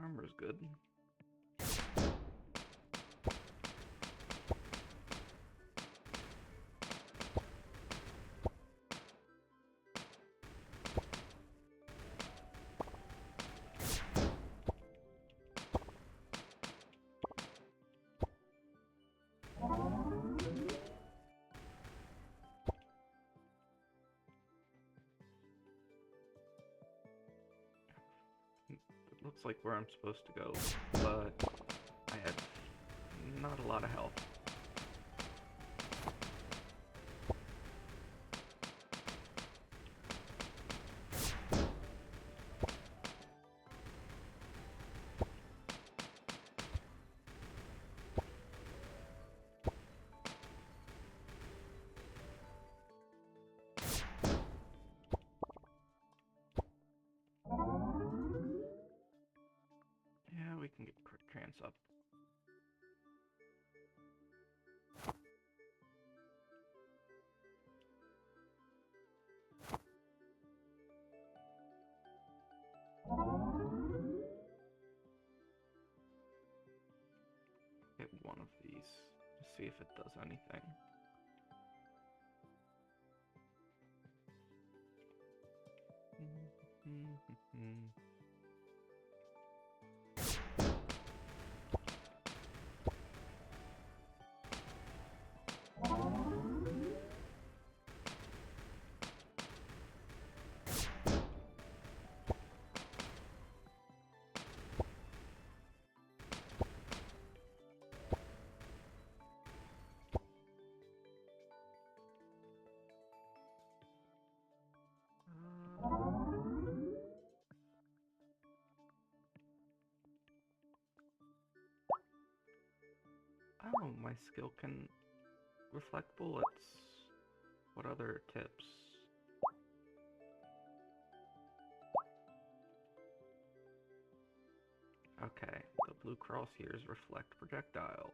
Armor's good. Looks like where I'm supposed to go, but I have not a lot of health. Yeah, we can get quick trans up. Get one of these to see if it does anything. Oh, my skill can reflect bullets. What other tips? Okay, the blue crosshairs reflect projectiles.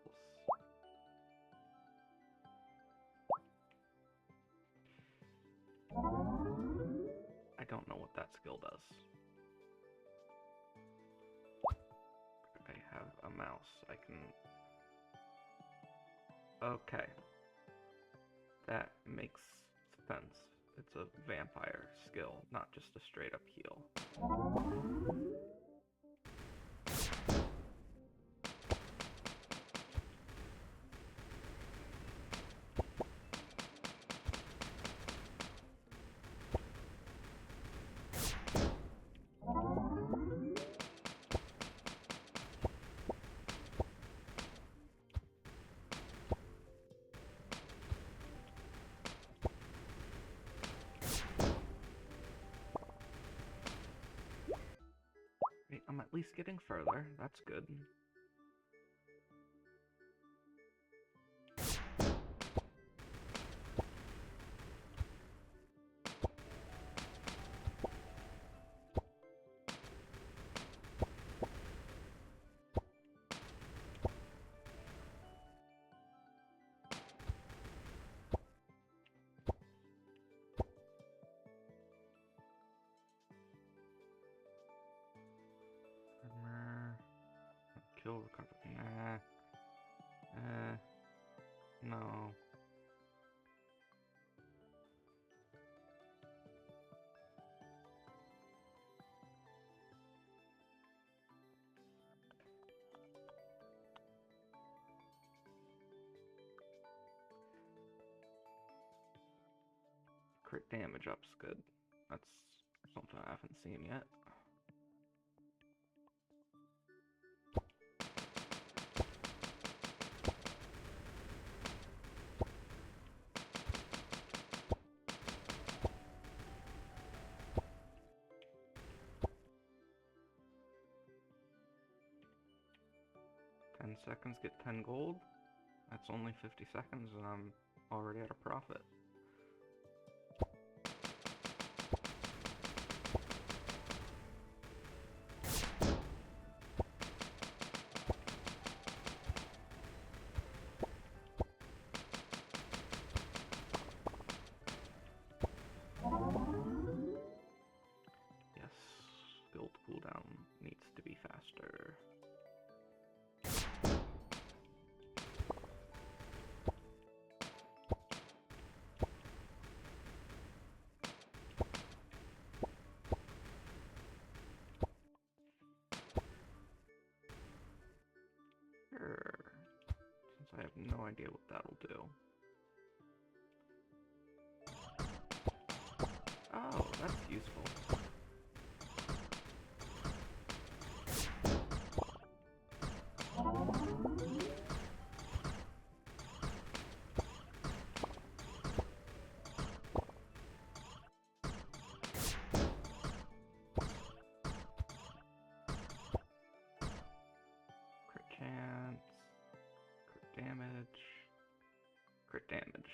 I don't know what that skill does. I have a mouse. I can... Okay. That makes sense. It's a vampire skill, not just a straight up heal. I'm at least getting further. That's good. Kill recover. No. Crit damage up's good. That's something I haven't seen yet. 10 seconds, get 10 gold. That's only 50 seconds and I'm already at a profit. Yes, build cooldown needs to be faster. Since I have no idea what that'll do. Oh, that's useful. Crit chance. Crit damage. Crit damage.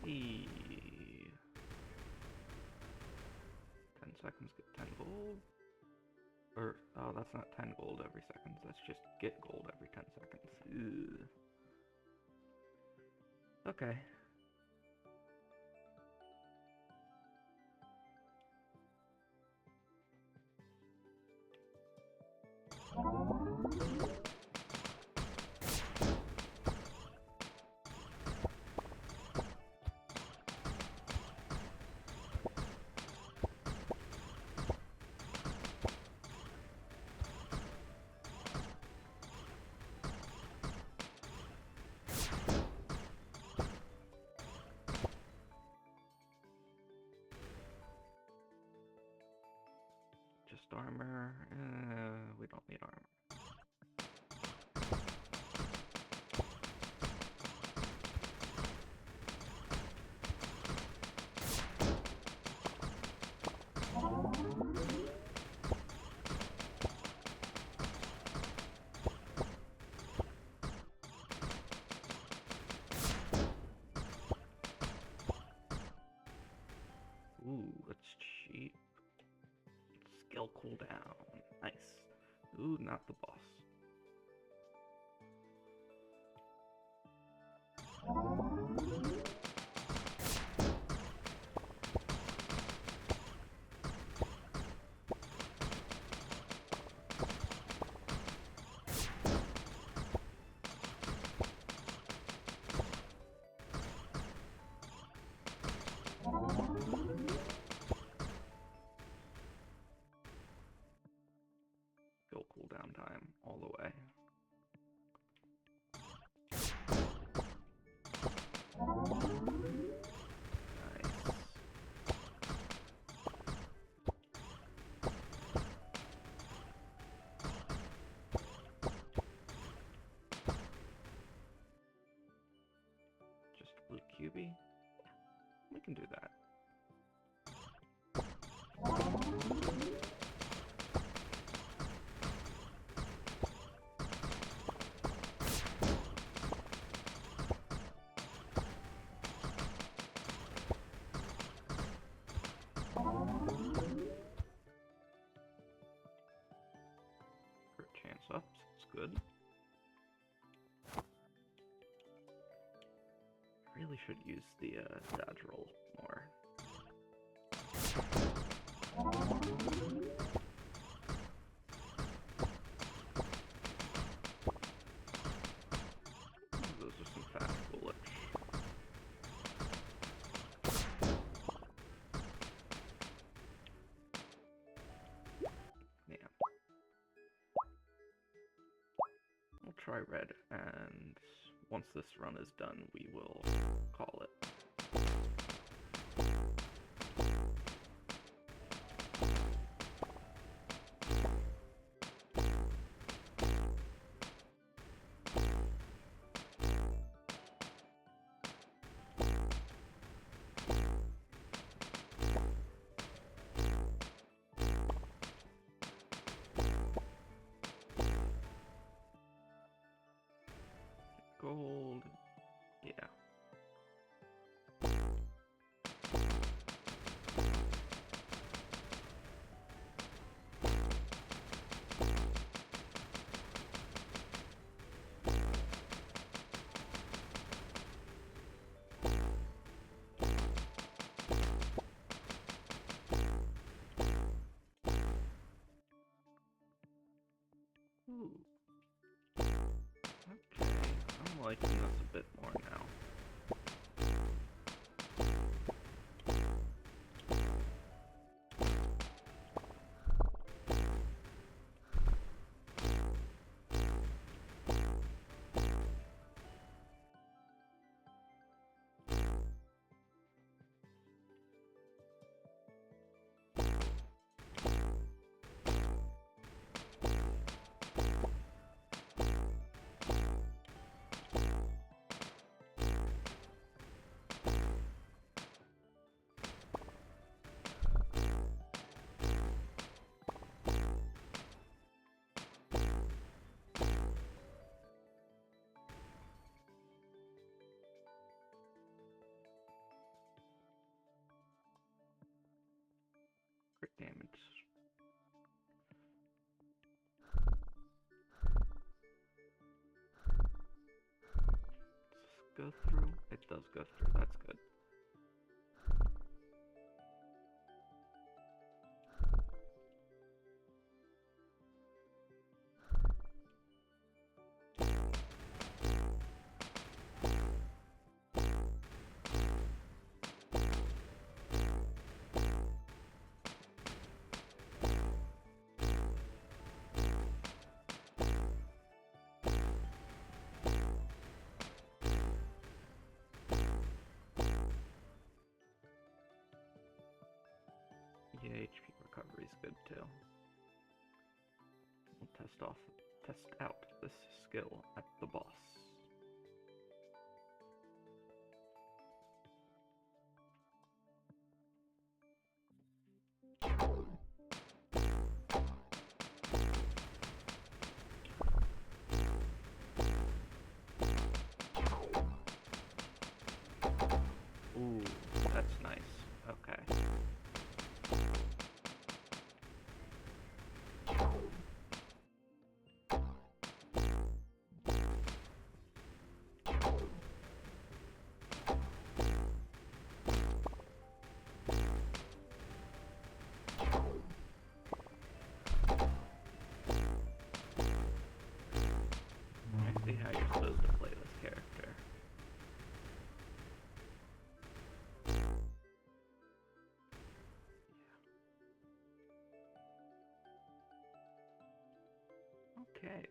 Eee. 10 seconds, get 10 gold. Or, oh, that's not 10 gold every second. That's just get gold every 10 seconds. Ew. Okay. Chest armor. We don't need armor. Ooh, that's cheap. Skill cooldown. Nice. Ooh, not the boss. Skill cooldown time all the way. Nice. Just blue cubey? We can do that. Crit chance up, that's good. Really should use the dodge roll more. Those are some fast bullets. Yeah. We'll try red, and once this run is done, we will call it. Gold. Yeah. Ooh. Okay, I'm liking this a bit more now. Crit damage. Does this go through? It does go through, that's good. Yeah, HP recovery is good too. test out this skill at the boss. Ooh, that's nice. Okay. I see how you're supposed to play this character. Okay.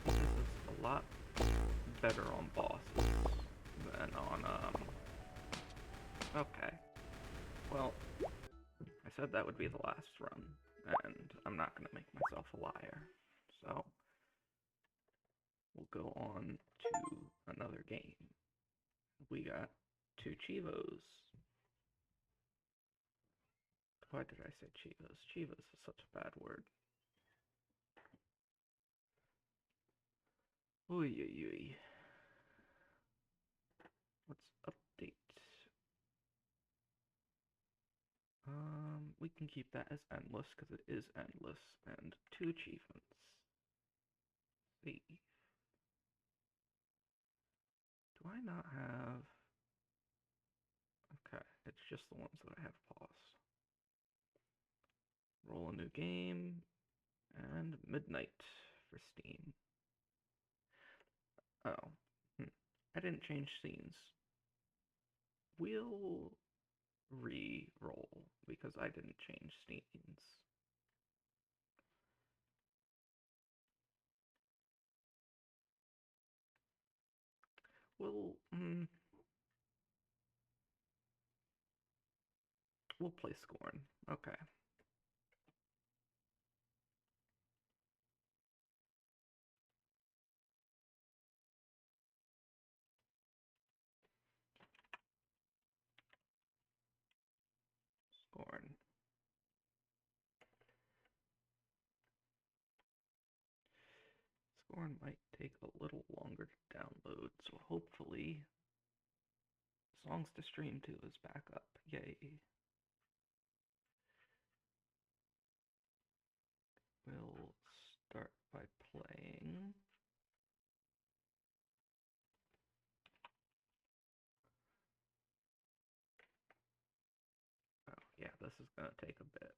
This is a lot better on bosses than on, Okay. Well, I said that would be the last run, and I'm not gonna make myself a liar. So, we'll go on to another game. We got 2 Chivos. Why did I say Chivos? Chivos is such a bad word. Oy oy oy. Let's update. We can keep that as endless because it is endless, and 2 achievements. See. Do I not have? Okay, it's just the ones that I have paused. Roll a new game, and Midnight for Steam. Oh, I didn't change scenes. We'll re-roll because I didn't change scenes. We'll play Scorn. Okay. Scorn. Scorn might take a little longer to download, so hopefully Songs to Stream 2 is back up. Yay. We'll start by playing. Oh, yeah, this is gonna take a bit.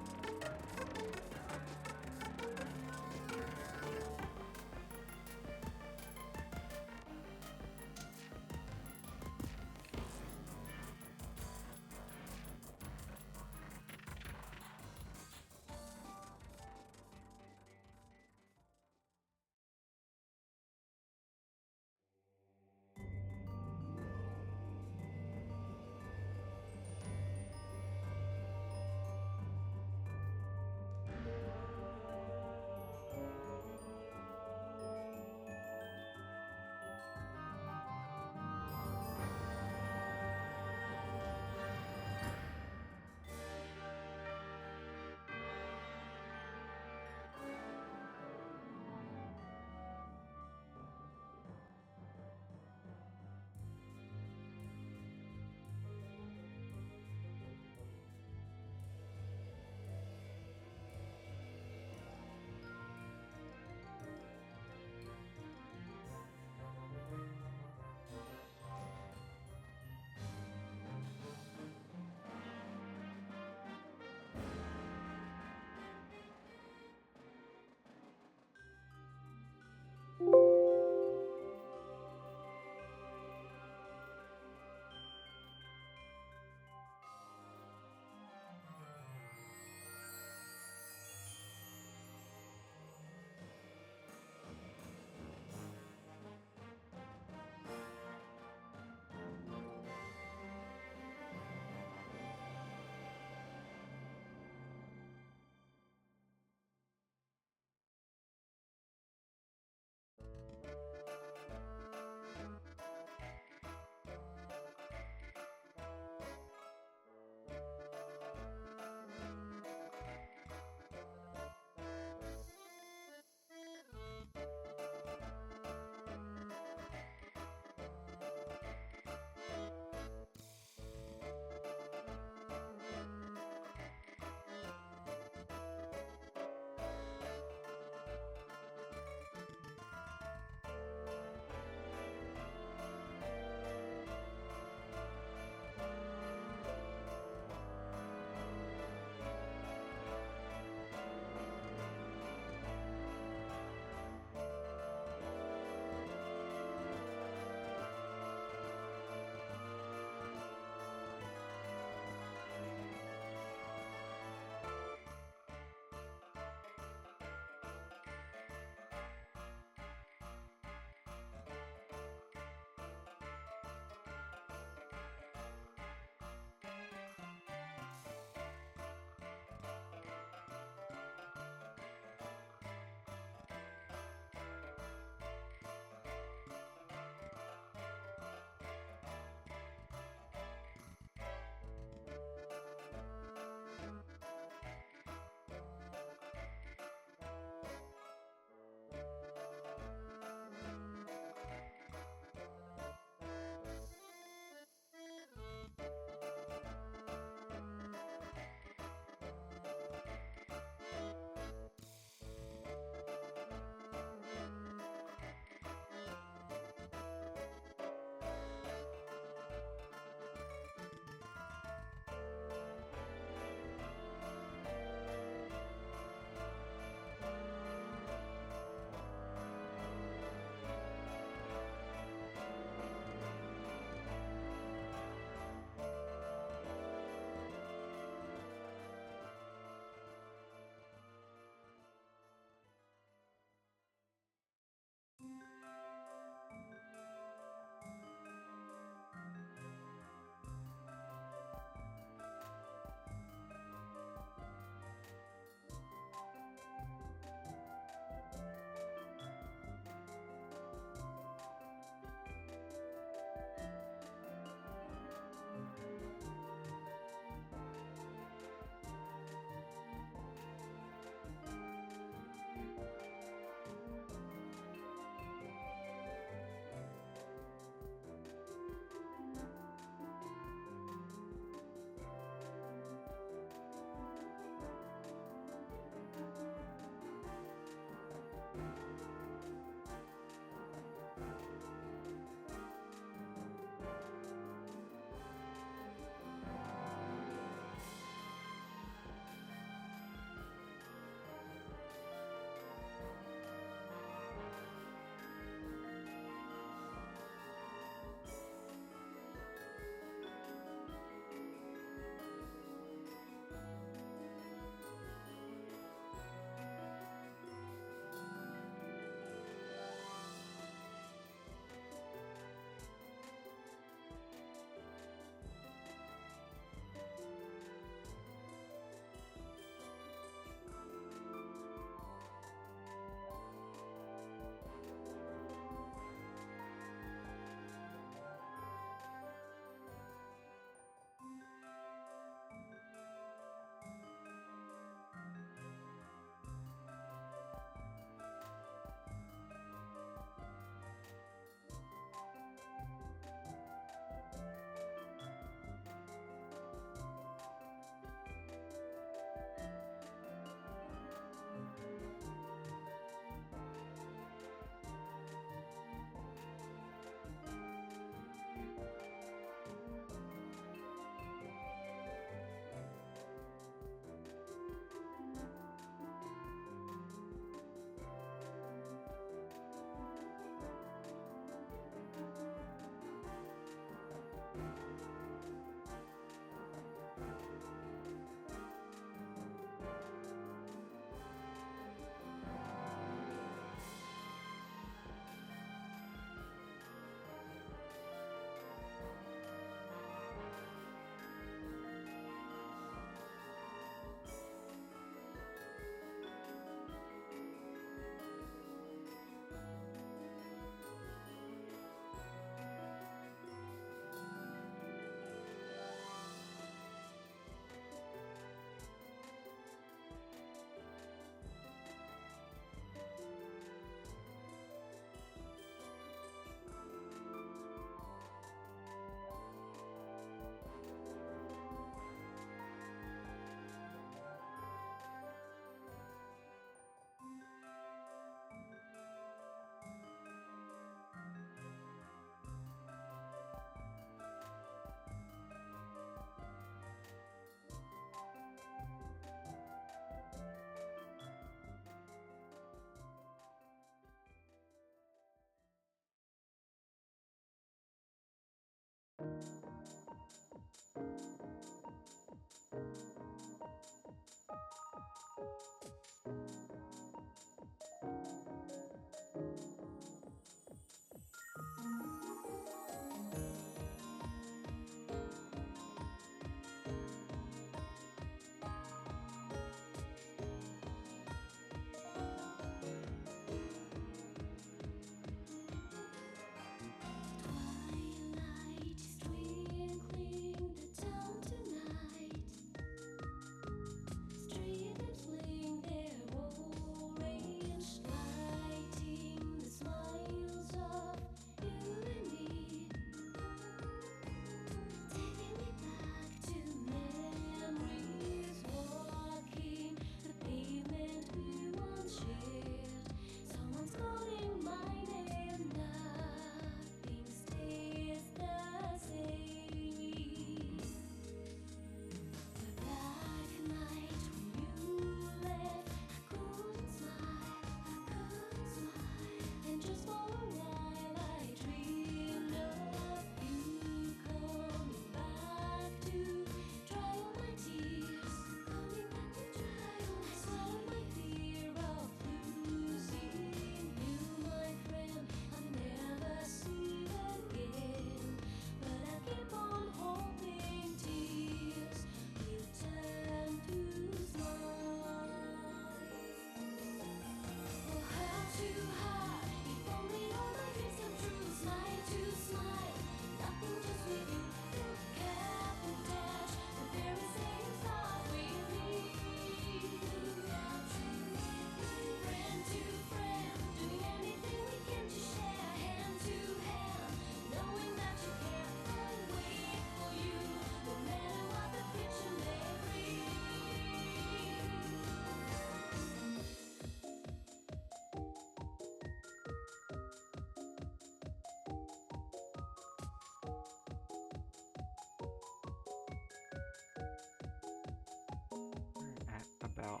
about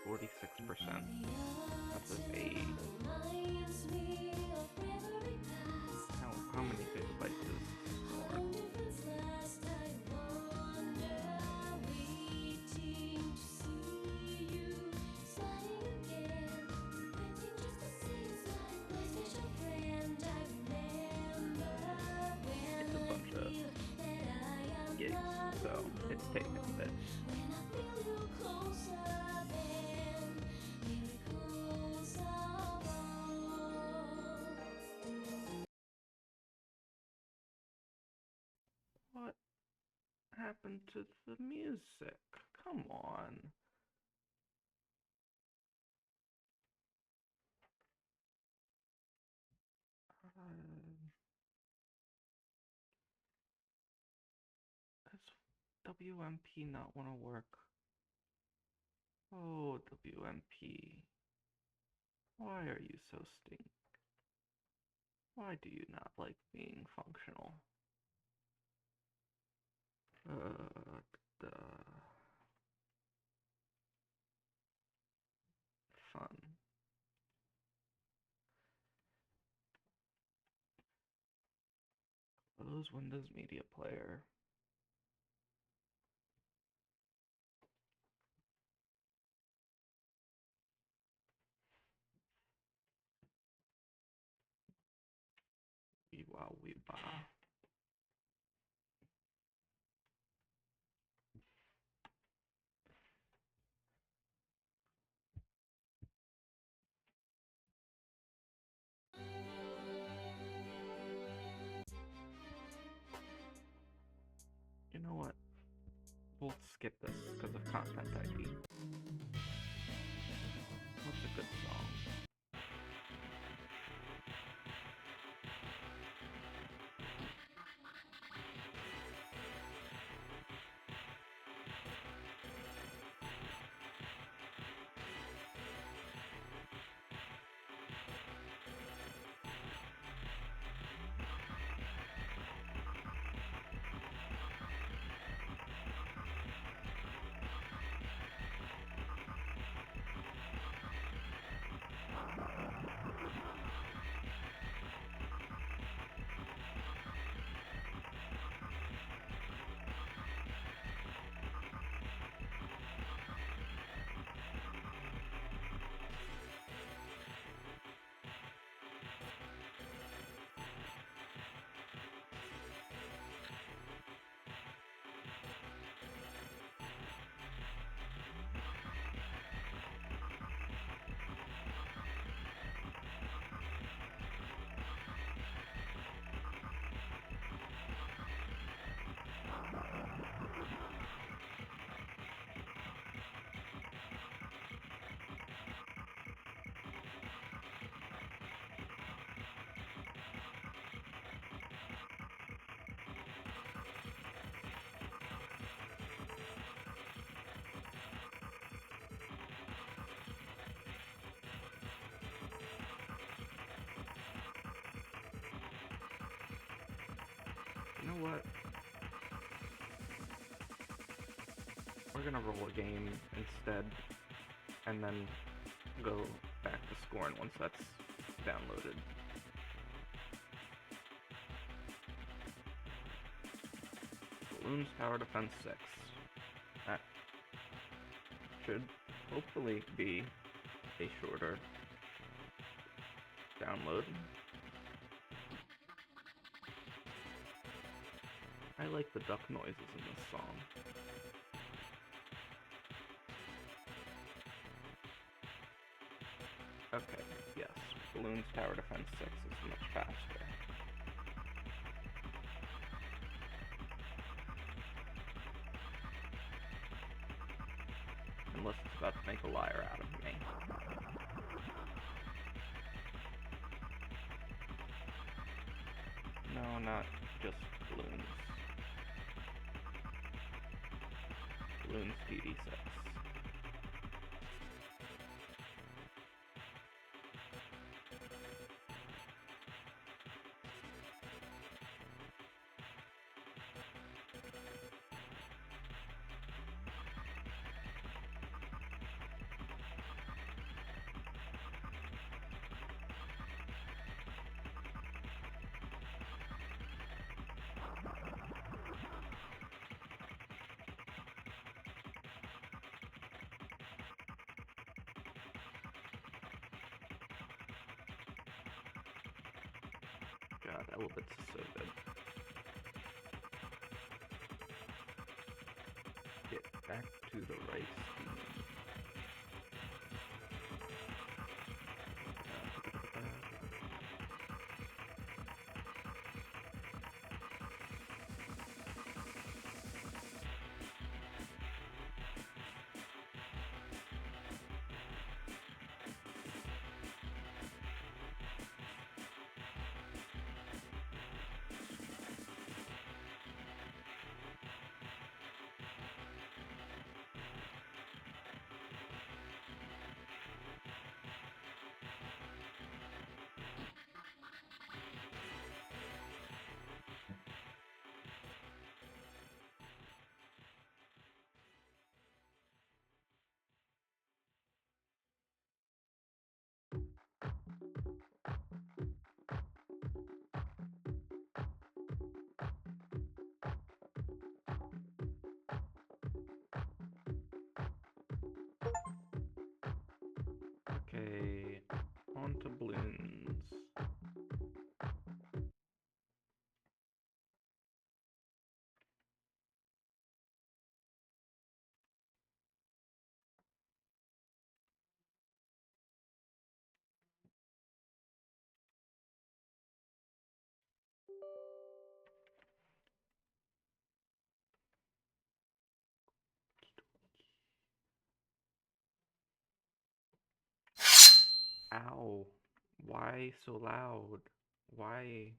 46%. That's an 8. How many gigabytes is Scorn? It's a bunch of gigs, so it's taking a bit. What happened to the music? Come on. Does WMP not want to work? Oh, WMP. Why are you so stink? Why do you not like being functional? Fun. Close Windows Media Player. Wee wow wee bah. You know what? We'll skip this because of content ID. What's a good song? You know what? We're gonna roll a game instead, and then go back to Scorn once that's downloaded. Bloons Tower Defense 6. That should hopefully be a shorter download. I like the duck noises in this song. Okay, yes, Bloons Tower Defense 6 is much faster. Unless it's about to make a liar out of me. No, not just Bloons. Bloons DD6. God, Elephants is so good. Get back to the rice team. Okay, on to Bloons. Ow. Why so loud? Why?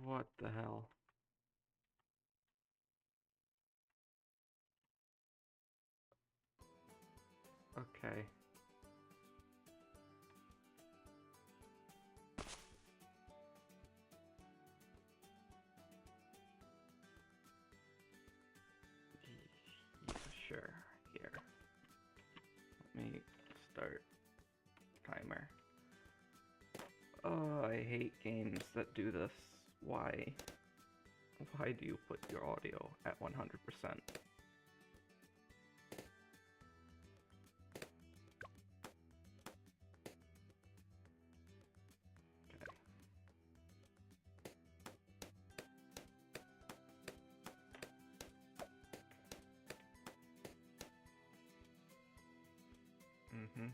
What the hell? Okay. Yeah, sure. Here. Let me start timer. Oh, I hate games that do this. Why? Why do you put your audio at 100%? Okay. Mm-hmm.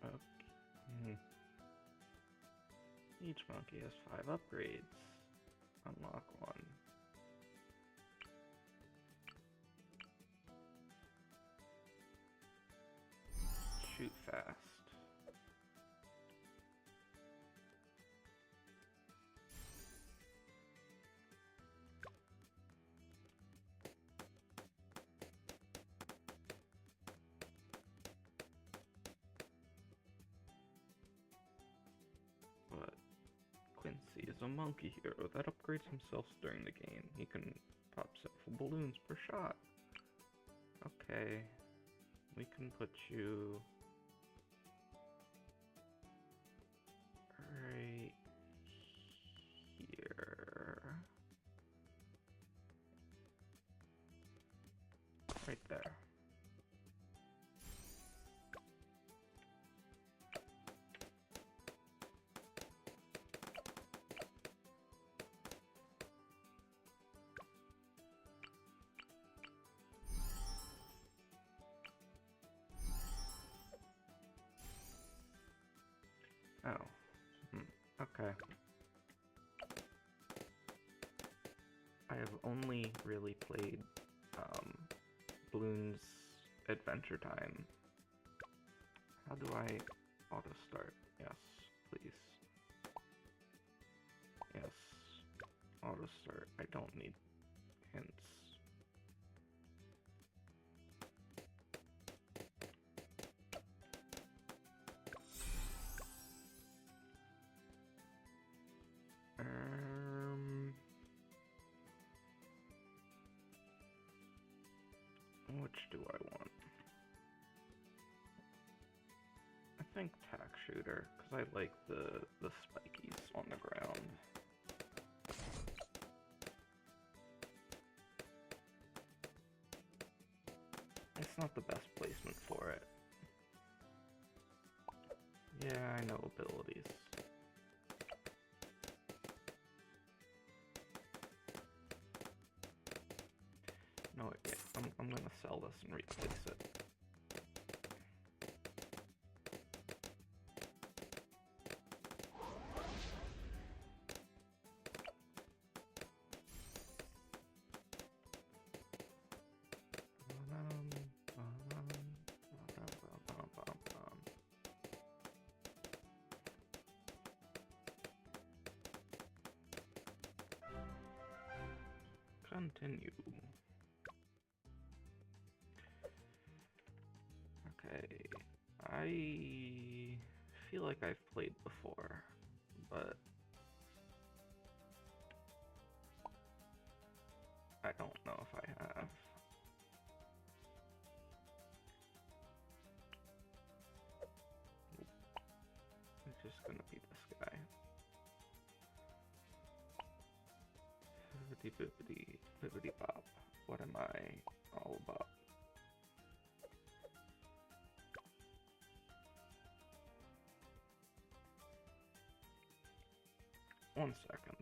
Okay. Each monkey has 5 upgrades. Unlock 1. Shoot fast. But Quincy is a monkey hero that upgrades himself during the game. He can pop several balloons per shot. Okay, we can put you right here. Right there. Oh. Okay. I have only really played Bloons Adventure Time. How do I auto start? Yes, please. Yes. auto start. I don't need hints. Which do I want? I think tack shooter, because I like the spikies on the ground. It's not the best placement for it. Yeah, I know abilities. No, yeah, I'm gonna sell this and replace it. Continue. Okay, I feel like I've played before, but I don't know if I have. It's just gonna be this guy. Bibbidi bibbidi bibbidi bop. What am I all about? One second.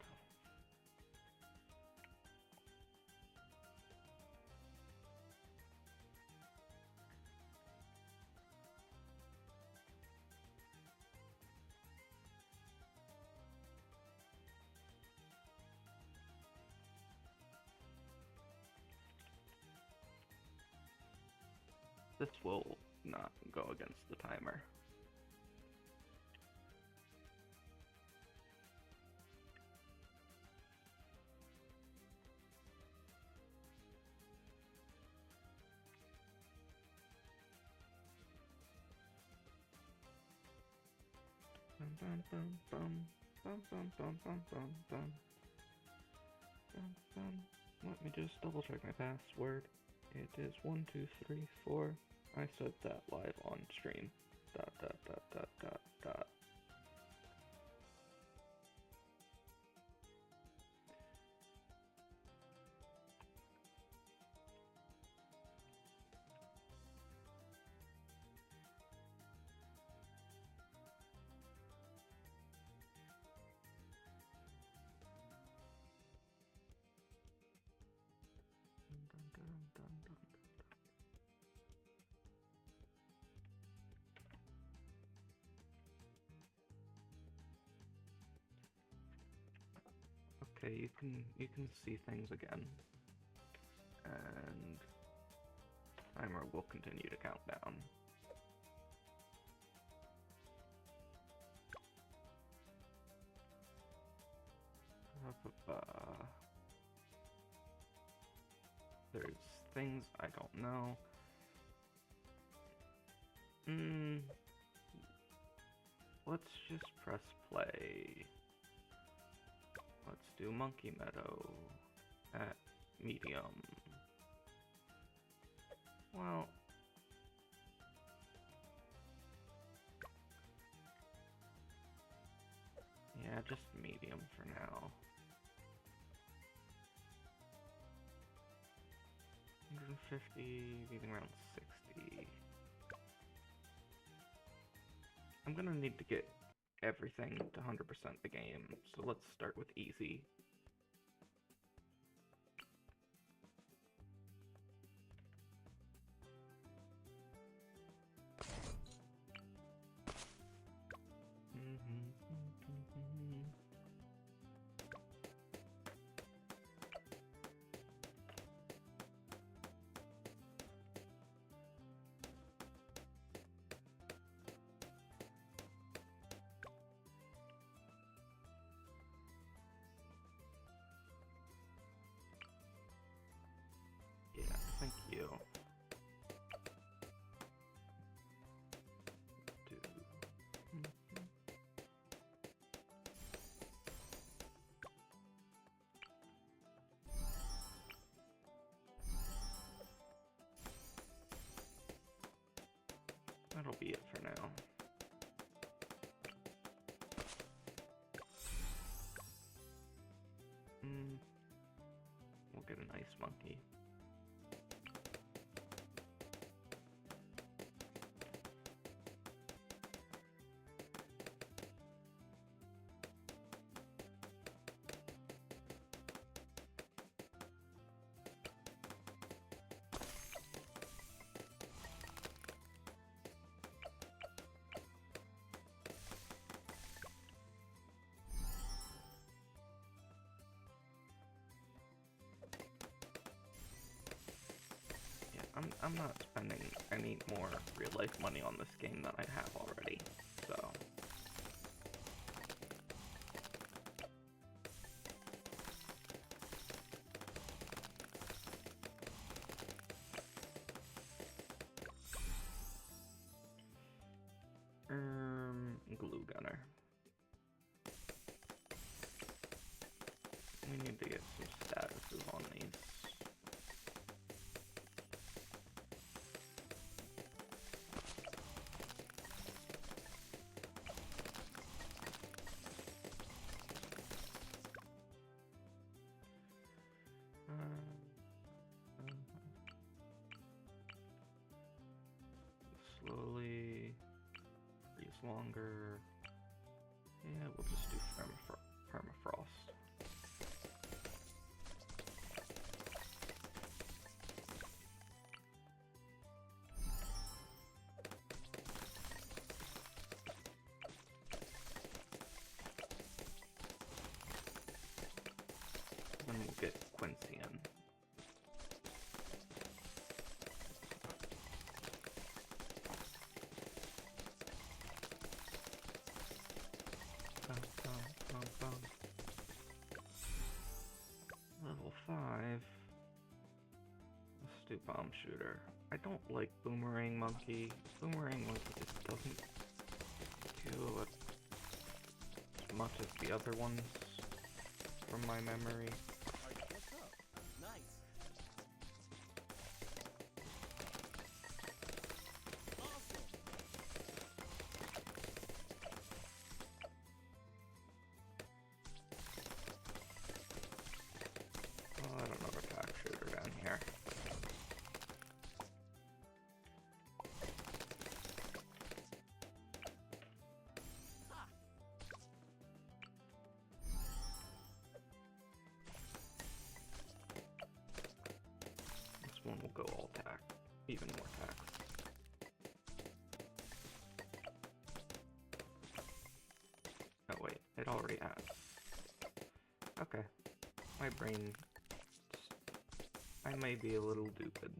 This will not go against the timer. Bum, bum, bum, bum, bum, bum, bum, bum, bum. Bum, bum. Let me just double check my password. It is 1234. I said that live on stream. ... Okay, you can see things again, and timer will continue to count down. There's things I don't know. Let's just press play. Let's do Monkey Meadow at medium. Well, yeah, just medium for now. 150, beating around 60. I'm gonna need to get everything to 100% the game, so let's start with easy. that'll be it for now. We'll get an ice monkey. I'm not spending any more real-life money on this game than I have already, so... glue gunner. We need to get some statuses on these. Slowly freeze longer. Yeah, we'll just do permafrost. Then we'll get Quincy in. Level 5. Let's do bomb shooter. I don't like boomerang monkey. Boomerang monkey just doesn't do it as much as the other ones from my memory. What's up? Nice. Awesome. Oh, I don't know the attack shooter down here. This one will go all tack, even more tax. Oh wait, it already has. Okay, my brain. I may be a little stupid.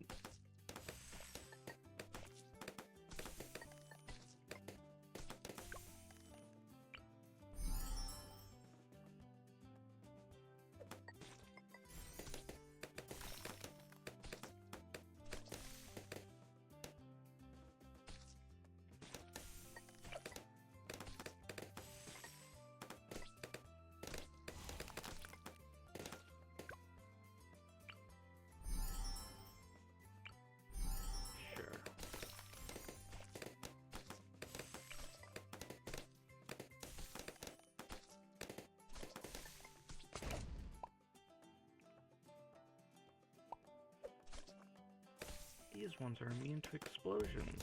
These ones are immune to explosions,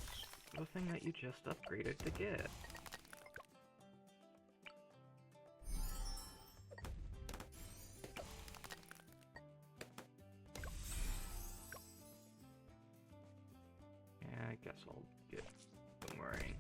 the thing that you just upgraded to get. Yeah, I guess I'll get boomerang.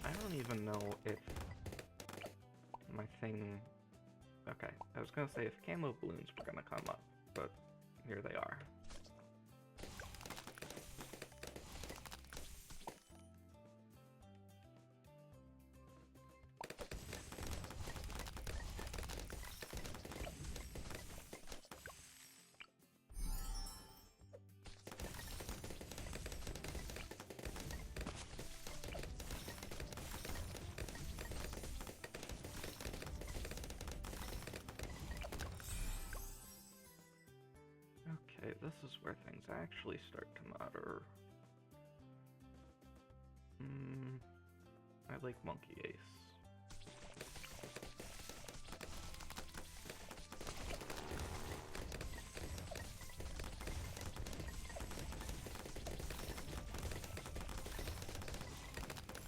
I don't even know if my thing... Okay, I was gonna say if camo balloons were gonna come up, but here they are. start to matter. I like Monkey Ace.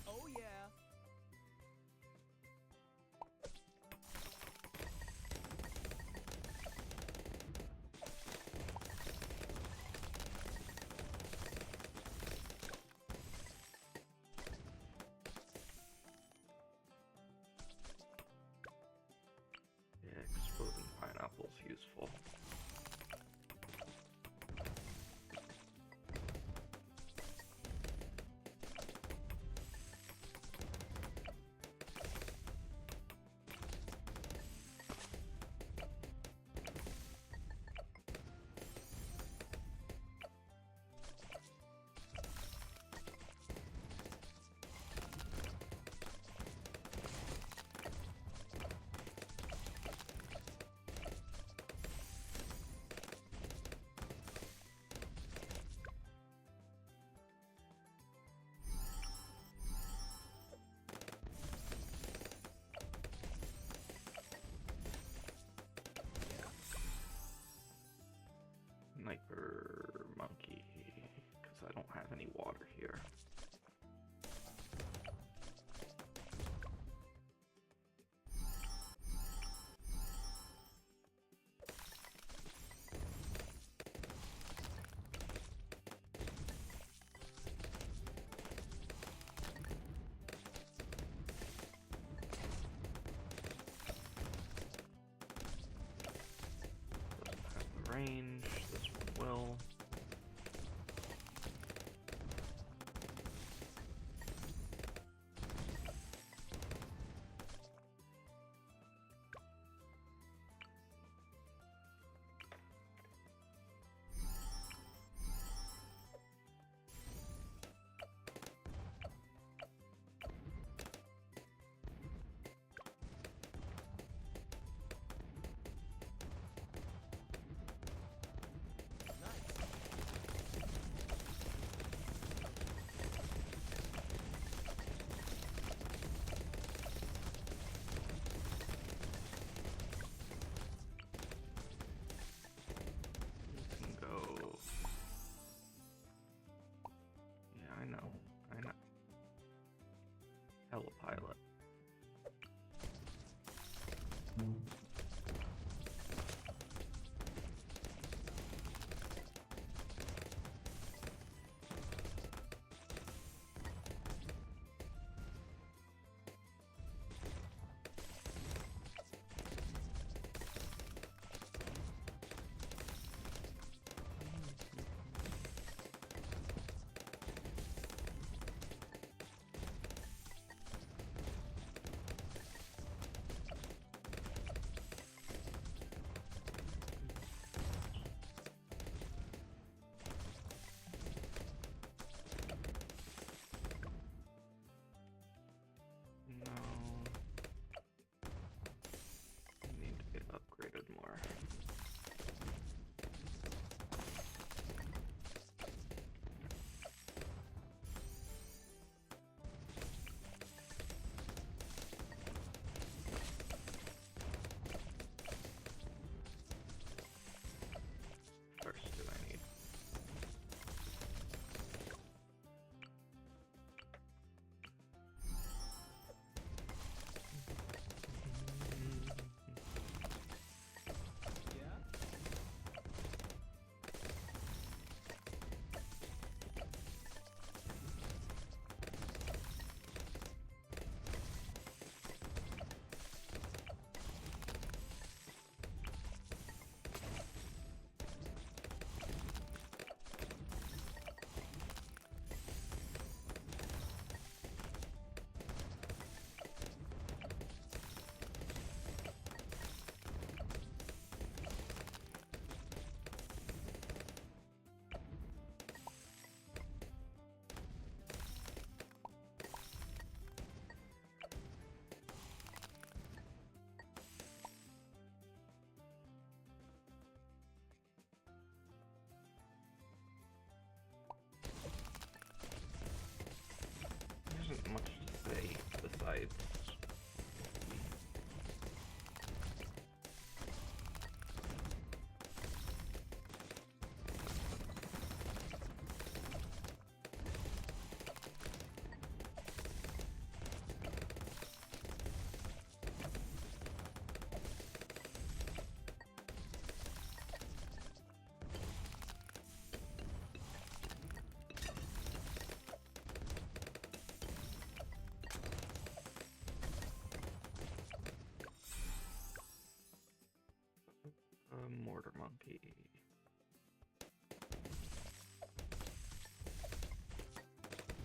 Oh yeah. Yeah, exploding pineapple's useful. Sniper monkey, because I don't have any water here. Doesn't have the range. This one will. You can go. Yeah, I know. Helipilot.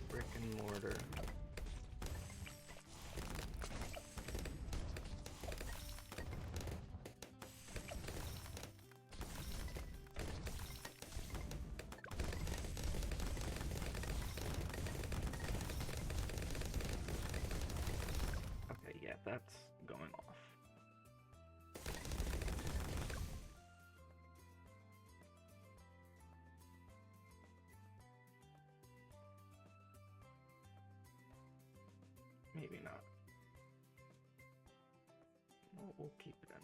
Brick and mortar. Okay, yeah, that's going off. Maybe not. We'll keep it in.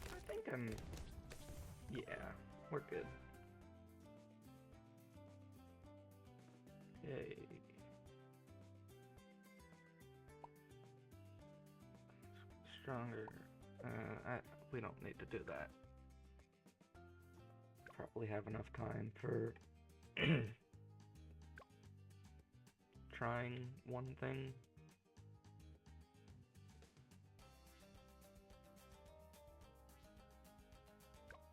I think yeah, we're good. Okay. Stronger. We don't need to do that. Probably have enough time for trying one thing.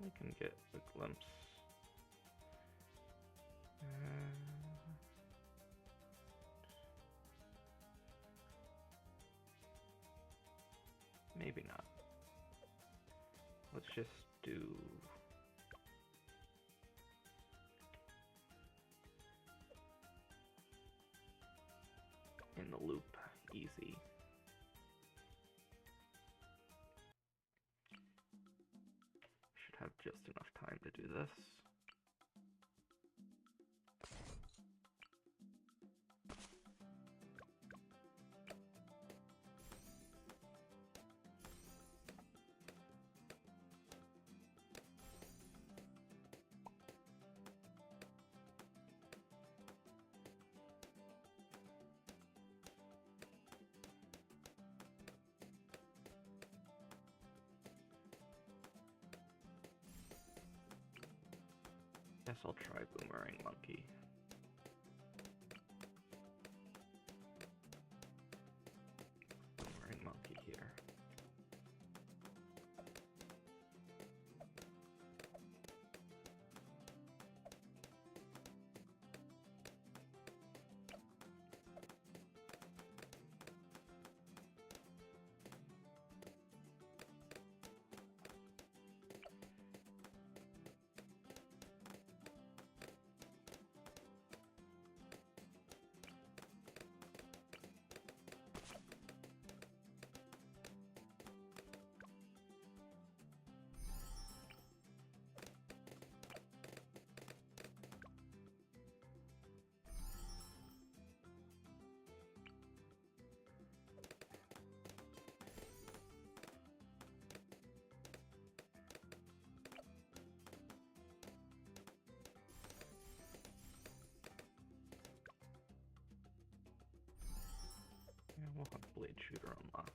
We can get a glimpse. Maybe not. Let's just do in the loop, easy. Should have just enough time to do this. Guess I'll try Boomerang Monkey. Boomerang Monkey here. Yeah, we'll have Blade Shooter unlocked.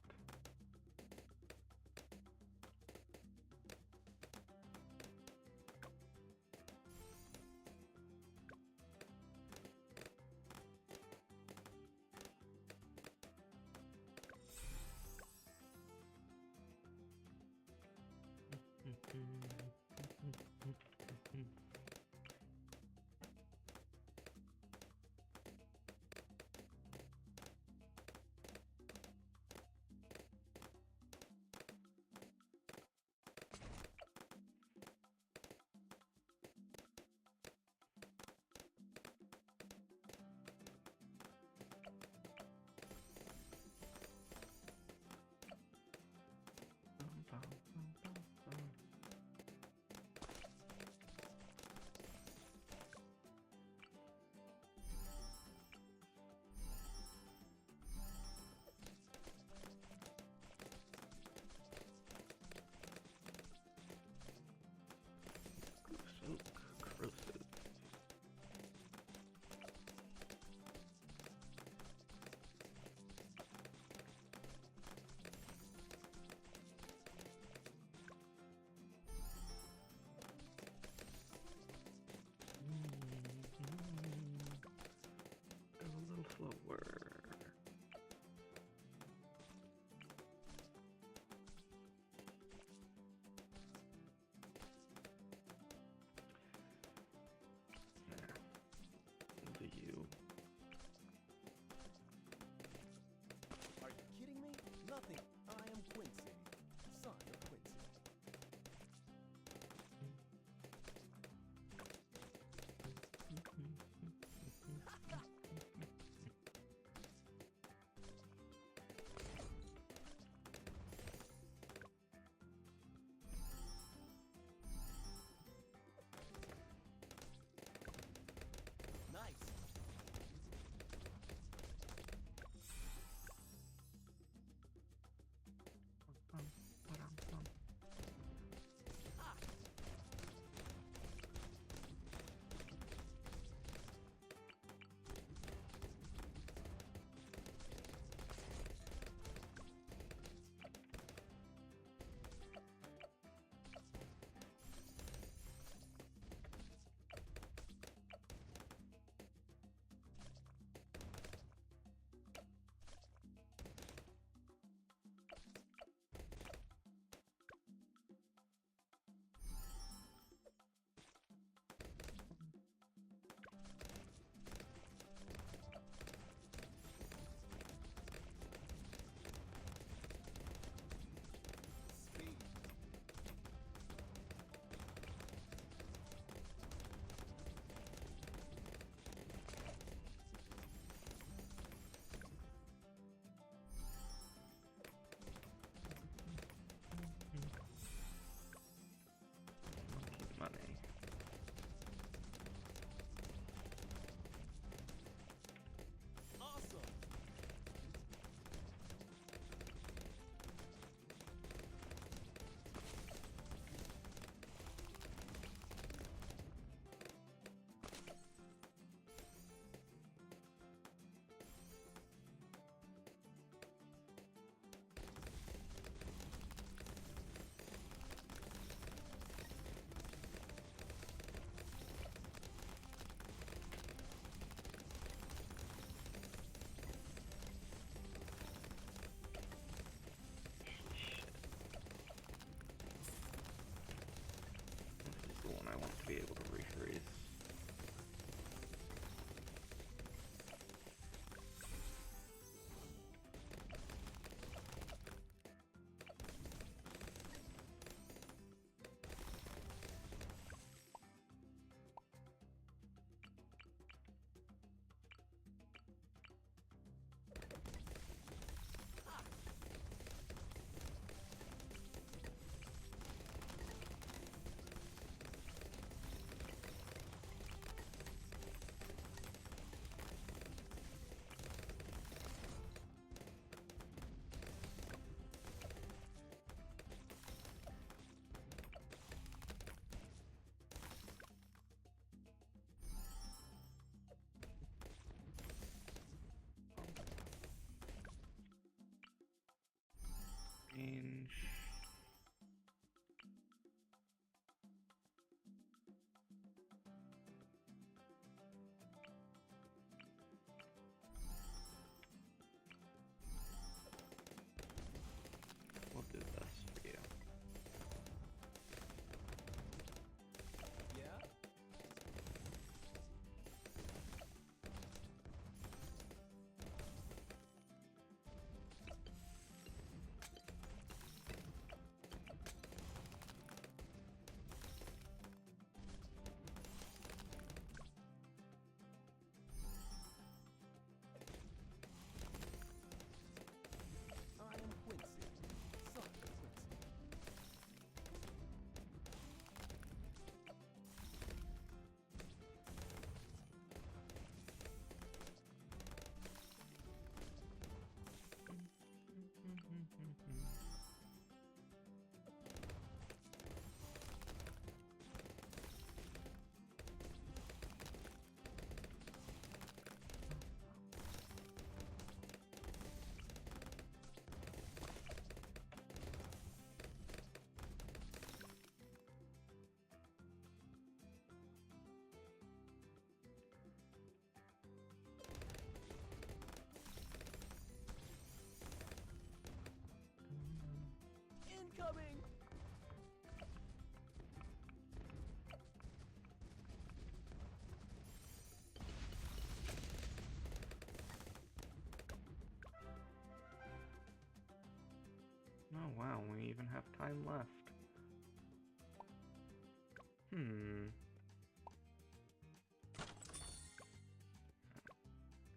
Oh wow, we even have time left.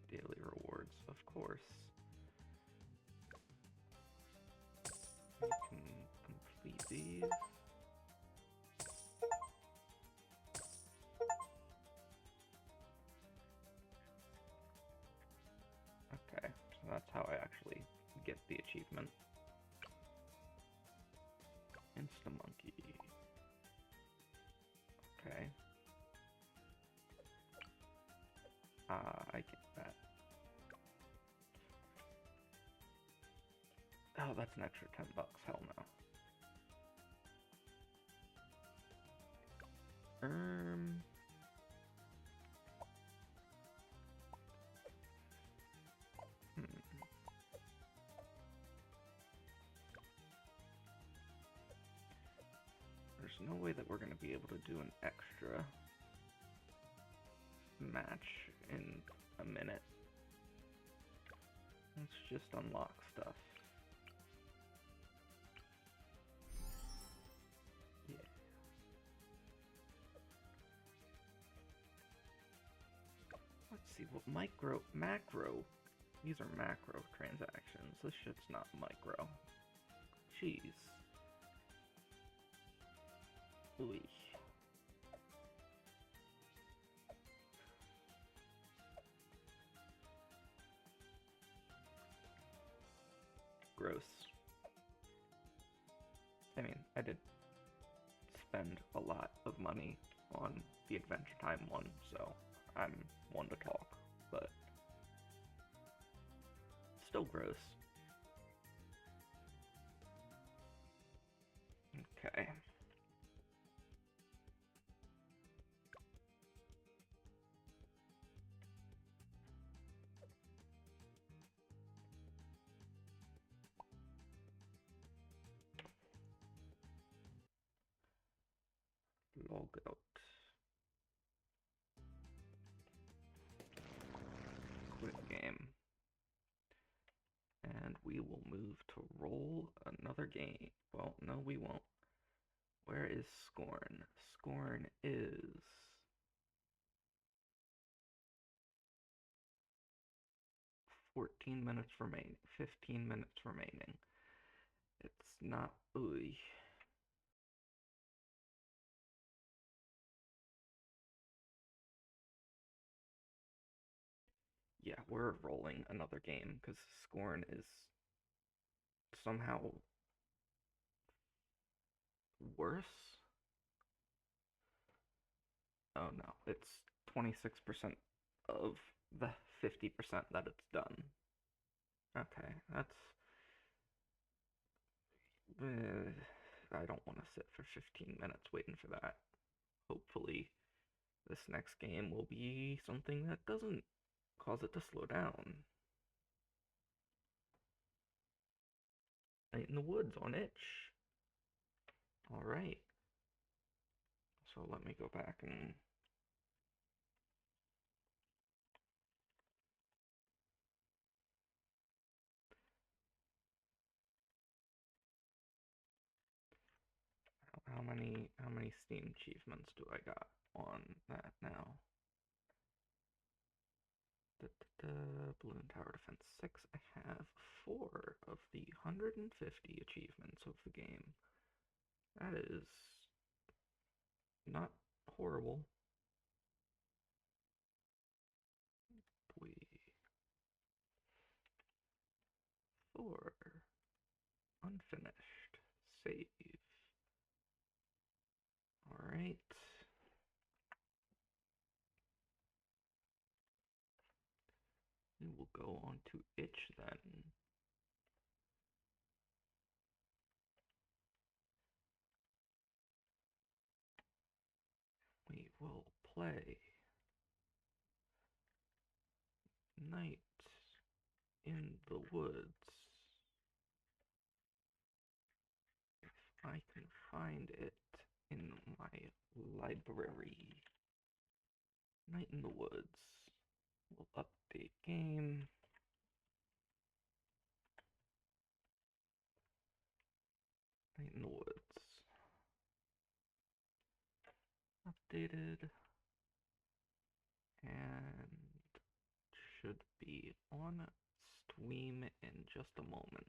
Daily rewards, of course. We can complete these. Okay, so that's how I actually get the achievement. Insta-monkey. Okay. I get that. Oh, that's an extra $10. Hell no. There's no way that we're going to be able to do an extra match in a minute. Let's just unlock stuff. Yeah. Let's see what macro. These are macro transactions. This shit's not micro. Jeez. Ooh. Gross. I mean, I did spend a lot of money on the Adventure Time one, so I'm one to talk, but still gross. Okay. Log out. Quit game. And we will move to roll another game. Well, no, we won't. Where is Scorn? Scorn is... $14 minutes remaining. 15 minutes remaining. It's not... Ooh. Yeah, we're rolling another game because Scorn is somehow worse. Oh no, it's 26% of the 50% that it's done. Okay, that's... I don't want to sit for 15 minutes waiting for that. Hopefully, this next game will be something that doesn't cause it to slow down. Night in the Woods on itch. Alright. So let me go back and... How many Steam achievements do I got on that now? Bloons Tower Defense 6. I have 4 of the 150 achievements of the game. That is not horrible. 4 unfinished. Save. Alright. We will go on to itch then. We will play Night in the Woods. If I can find it in my library. Night in the Woods. We'll update game. Night in the Woods. Updated. And should be on stream in just a moment.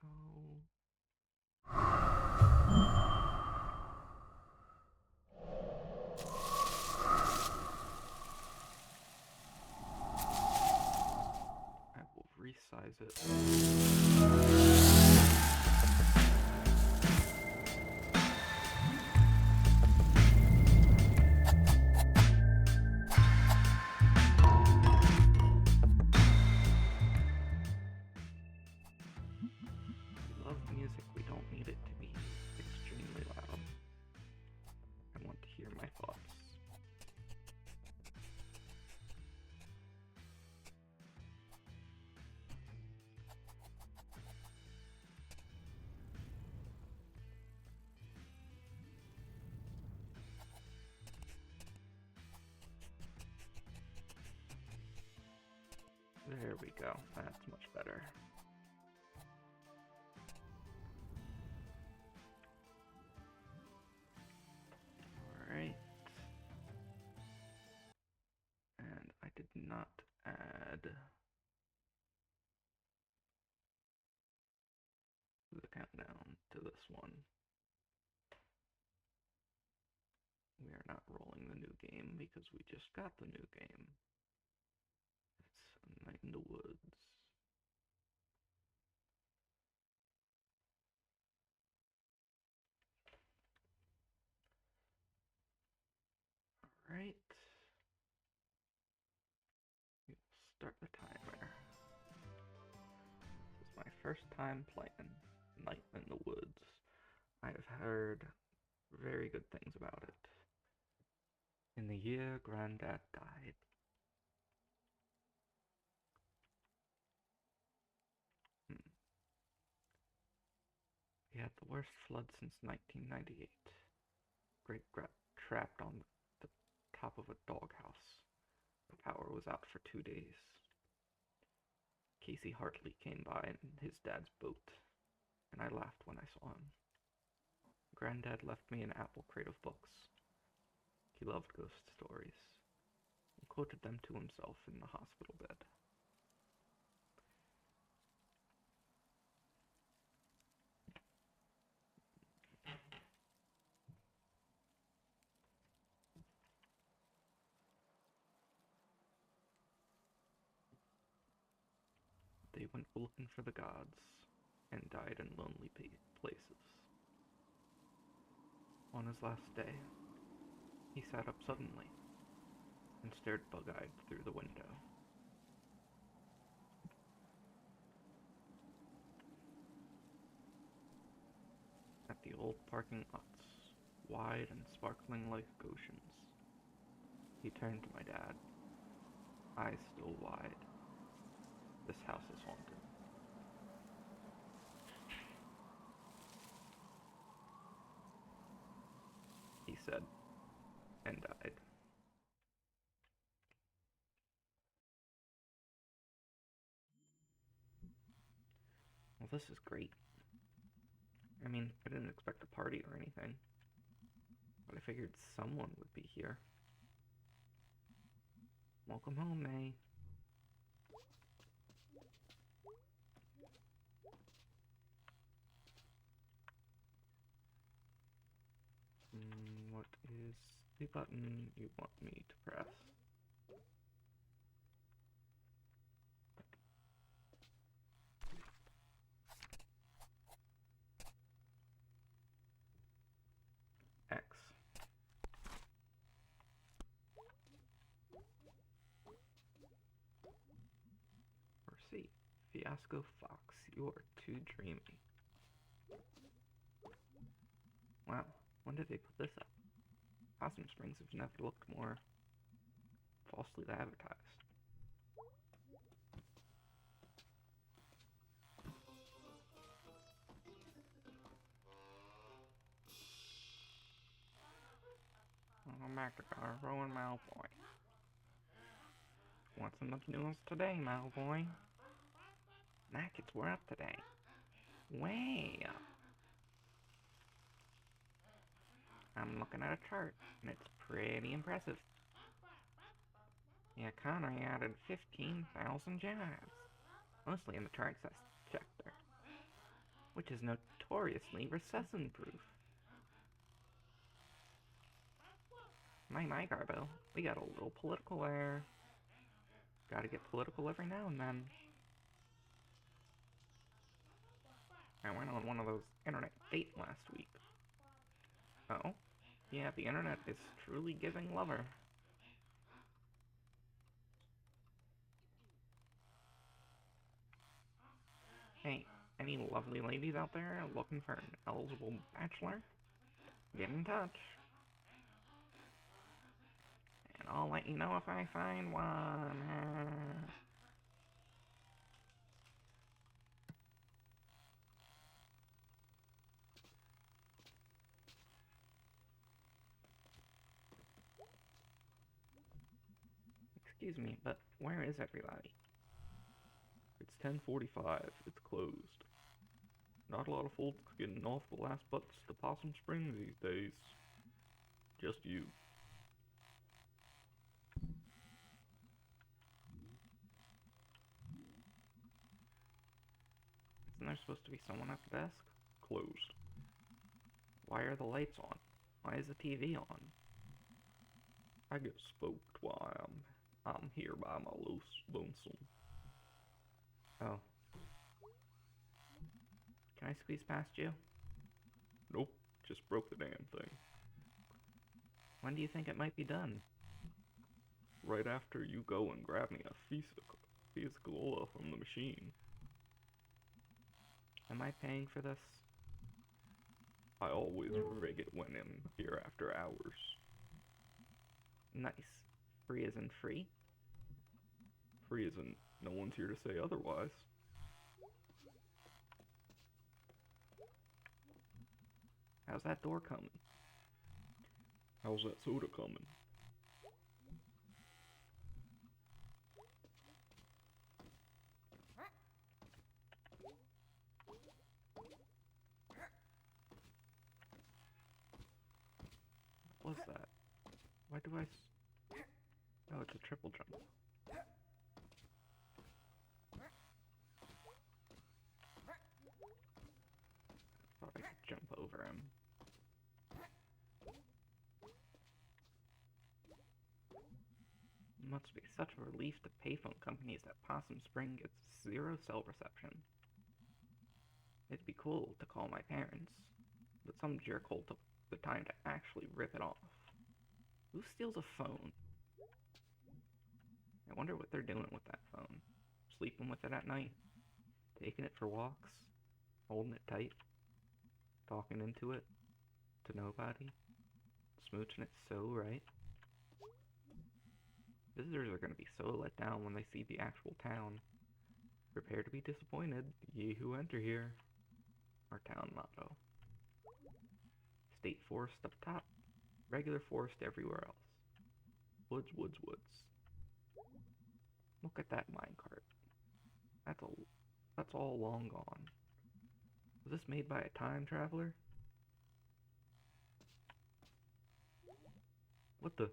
Go. I will resize it. We love music, we don't need it to be extremely loud. I want to hear my thoughts. There we go, that's much better. Alright. And I did not add the countdown to this one. We are not rolling the new game because we just got the new game. It's Night in the Woods. Alright. We'll start the timer. This is my first time playing Night in the Woods. I have heard very good things about it. In the year Granddad died. We had the worst flood since 1998. Great trapped on the top of a doghouse. The power was out for 2 days. Casey Hartley came by in his dad's boat, and I laughed when I saw him. Granddad left me an apple crate of books. He loved ghost stories. He quoted them to himself in the hospital bed. They went looking for the gods and died in lonely places. On his last day, he sat up suddenly and stared bug-eyed through the window. At the old parking lots, wide and sparkling like oceans, he turned to my dad, eyes still wide. This house is haunted. He said, and died. Well, this is great. I mean, I didn't expect a party or anything, but I figured someone would be here. Welcome home, May. What is the button you want me to press? X. Or C. Fiasco Fox, you're too dreamy. Wow, when did they put this up? Possum Springs have never looked more falsely advertised. Welcome back to Grugspro and Malfoy. What's in the news today, Malfoy? Kids, we're up today. Way up. I'm looking at a chart, and it's pretty impressive. The economy added 15,000 jobs, mostly in the chart sector, which is notoriously recession-proof. My Garbo, we got a little political there. Gotta get political every now and then. I went on one of those internet dates last week. Oh? Yeah, the internet is truly giving lover. Hey, any lovely ladies out there looking for an eligible bachelor? Get in touch. And I'll let you know if I find one. Excuse me, but where is everybody? It's 10:45. It's closed. Not a lot of folks getting off the last bus to Possum Springs these days. Just you. Isn't there supposed to be someone at the desk? Closed. Why are the lights on? Why is the TV on? I get spooked while I'm here by my lonesome. Oh. Can I squeeze past you? Nope, just broke the damn thing. When do you think it might be done? Right after you go and grab me a physical from the machine. Am I paying for this? I always rig it when I'm here after hours. Nice. Free isn't free? Free isn't. No one's here to say otherwise. How's that door coming? How's that soda coming? What's that? Why do I Oh, it's a triple jump. Thought I could jump over him. It must be such a relief to payphone companies that Possum Spring gets 0 cell reception. It'd be cool to call my parents, but some jerkhole took the time to actually rip it off. Who steals a phone? I wonder what they're doing with that phone. Sleeping with it at night? Taking it for walks? Holding it tight? Talking into it? To nobody? Smooching it so right? Visitors are going to be so let down when they see the actual town. Prepare to be disappointed, ye who enter here. Our town motto. State forest up top, regular forest everywhere else. Woods, woods, woods. Look at that minecart. That's all long gone. Was this made by a time traveler? What the?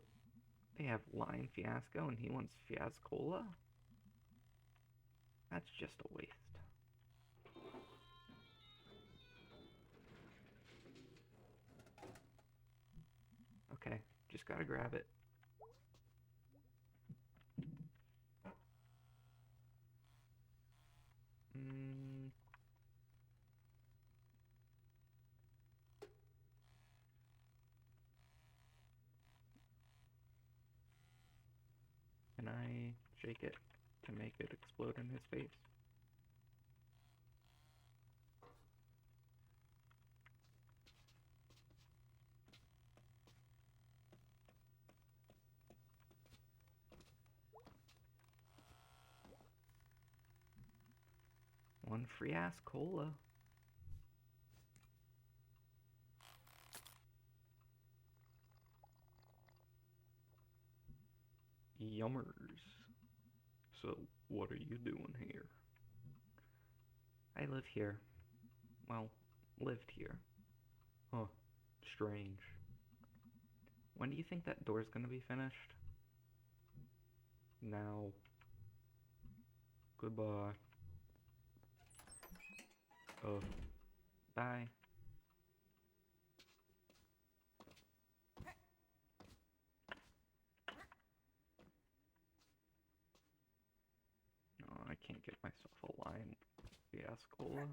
They have Lion Fiasco and he wants Fiascola? That's just a waste. Okay, just gotta grab it. Can I shake it to make it explode in his face? One free ass cola. Yummers. So, what are you doing here? I live here. Well, lived here. Huh. Strange. When do you think that door's gonna be finished? Now. Goodbye. Bye. Oh, I can't get myself a line. Fiascola.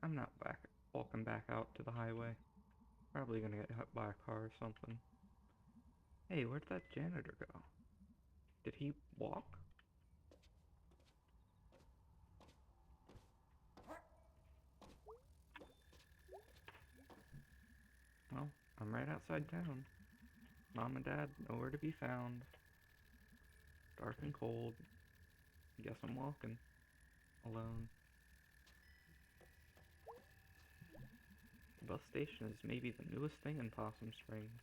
I'm not walking back out to the highway. Probably gonna get hit by a car or something. Hey, where'd that janitor go? Did he walk? Well, I'm right outside town. Mom and Dad nowhere to be found. Dark and cold. Guess I'm walking. Alone. The bus station is maybe the newest thing in Possum Springs.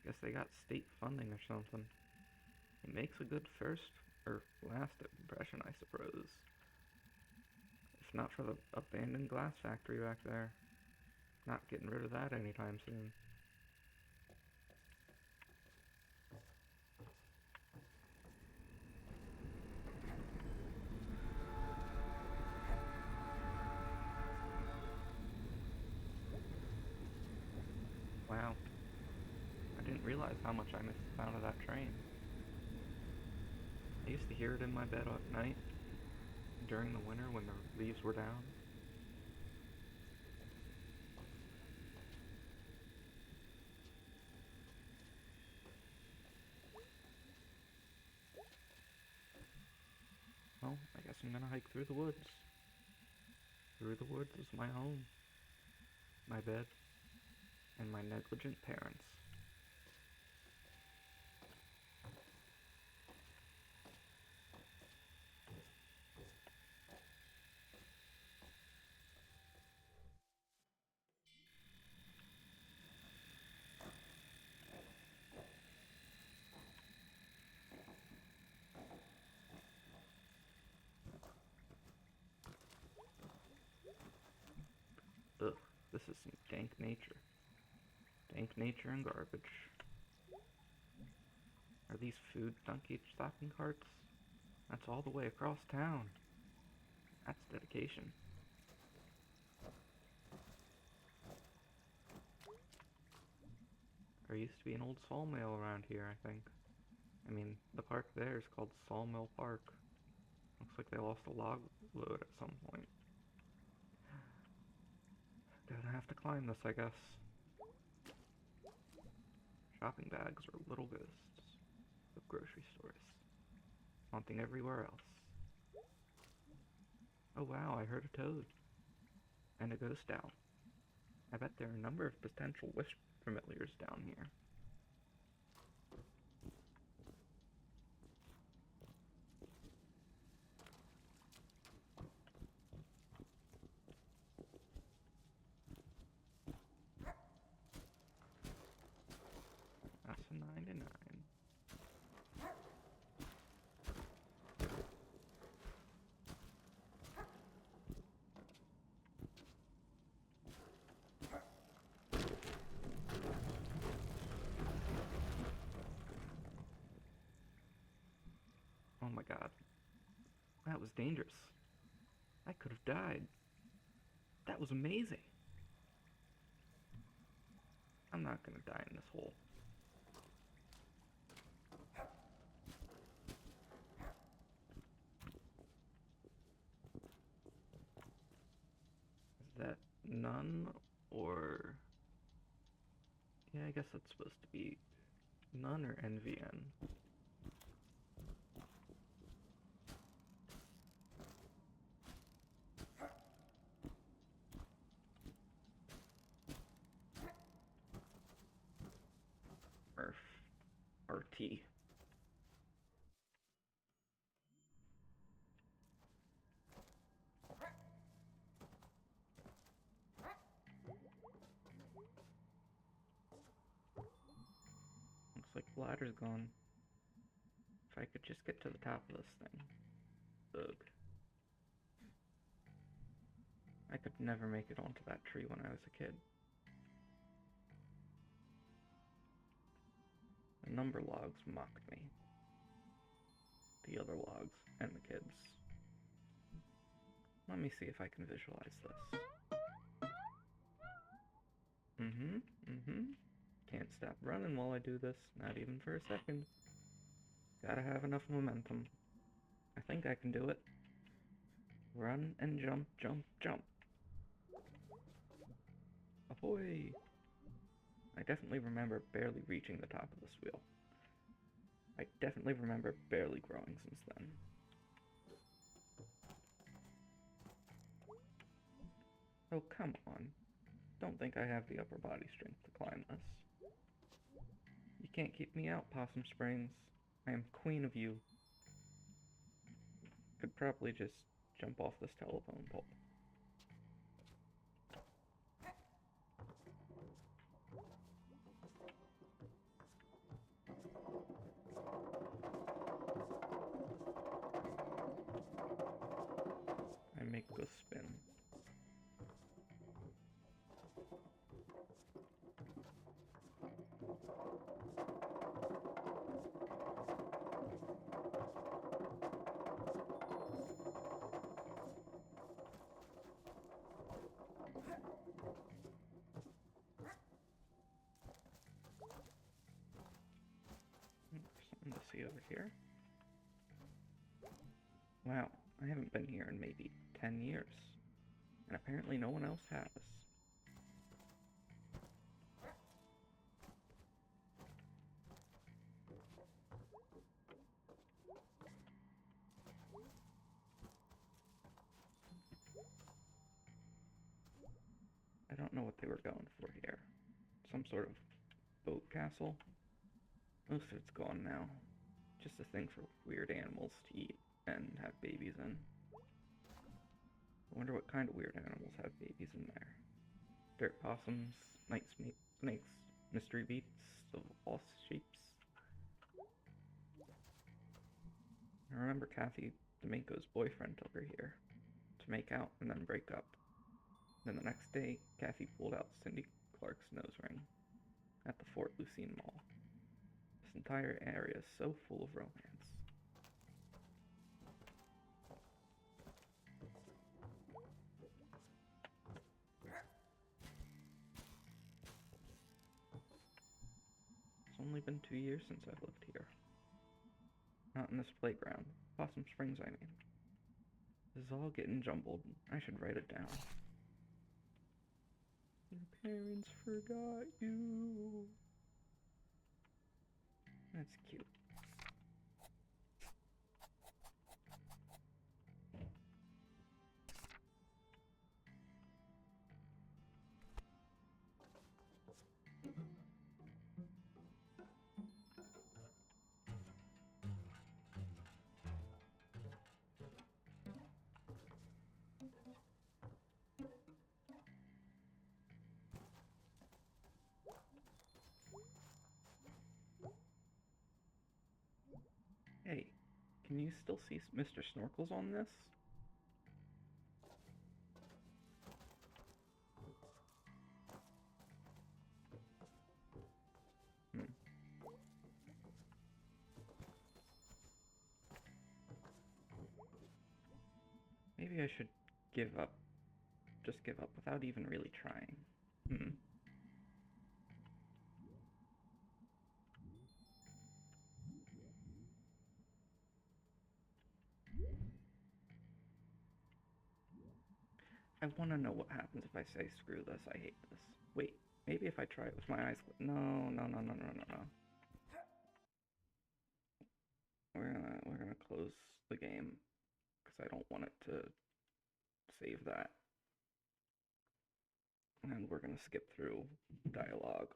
Guess they got state funding or something. It makes a good first, or last impression, I suppose. If not for the abandoned glass factory back there. Not getting rid of that anytime soon. Wow. I didn't realize how much I missed the sound of that train. I used to hear it in my bed at night, during the winter when the leaves were down. Well, I guess I'm gonna hike through the woods. Through the woods is my home, my bed, and my negligent parents. Ugh, this is some dank nature. Dank nature and garbage. Are these food donkey stocking carts? That's all the way across town. That's dedication. There used to be an old sawmill around here, I think. I mean, the park there is called Sawmill Park. Looks like they lost a log load at some point. Gonna have to climb this, I guess. Shopping bags are little ghosts of grocery stores, haunting everywhere else. Oh wow, I heard a toad. And a ghost owl. I bet there are a number of potential wish familiars down here. That's a 99. Oh my god. That was dangerous. I could have died. That was amazing. I'm not gonna die in this hole. Is that none or... Yeah, I guess that's supposed to be none or NVN. RT. ladder's gone. If I could just get to the top of this thing. Ugh. I could never make it onto that tree when I was a kid. The number logs mocked me. The other logs and the kids. Let me see if I can visualize this. Can't stop running while I do this, not even for a second. Gotta have enough momentum. I think I can do it. Run and jump, jump, jump. Ahoy! I definitely remember barely reaching the top of this wheel. I definitely remember barely growing since then. Oh, come on. Don't think I have the upper body strength to climb this. You can't keep me out, Possum Springs. I am queen of you. Could probably just jump off this telephone pole. I make a spin. Something to see over here. Wow, I haven't been here in maybe 10 years. And apparently no one else has. I don't know what they were going for here. Some sort of boat castle? Most of it's gone now. Just a thing for weird animals to eat and have babies in. I wonder what kind of weird animals have babies in there. Dirt possums, night snakes, mystery beasts of all shapes. I remember Kathy D'Amico's boyfriend took her here to make out and then break up. Then the next day, Kathy pulled out Cindy Clark's nose ring at the Fort Lucine Mall. This entire area is so full of romance. It's only been 2 years since I've lived here. Not in this playground. Possum Springs, I mean. This is all getting jumbled. I should write it down. Your parents forgot you. That's cute. Hey, can you still see Mr. Snorkels on this? Maybe I should give up. Just give up without even really trying. I want to know what happens if I say, screw this, I hate this. Wait, maybe if I try it with my eyes closed. No. We're gonna close the game, because I don't want it to save that. And we're gonna skip through dialogue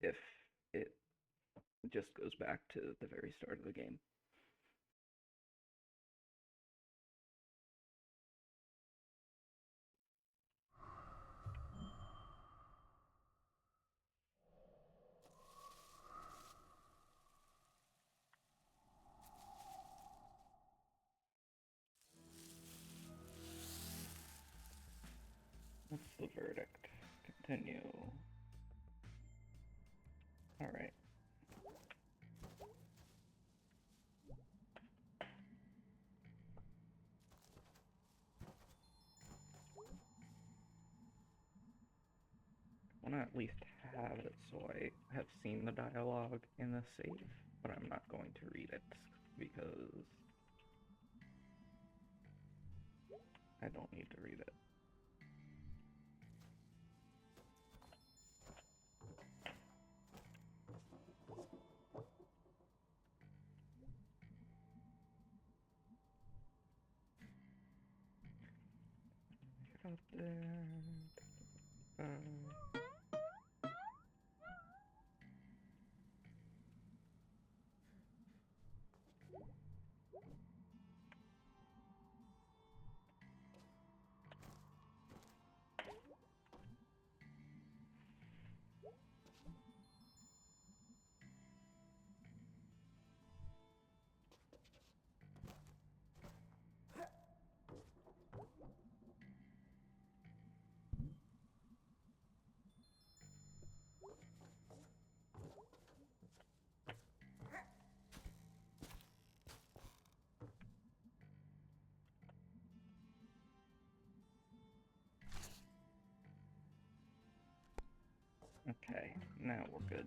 if it just goes back to the very start of the game. the verdict? Continue. Alright. I want to at least have it so I have seen the dialogue in the save, but I'm not going to read it because I don't need to read it. Get out there. Okay, now we're good.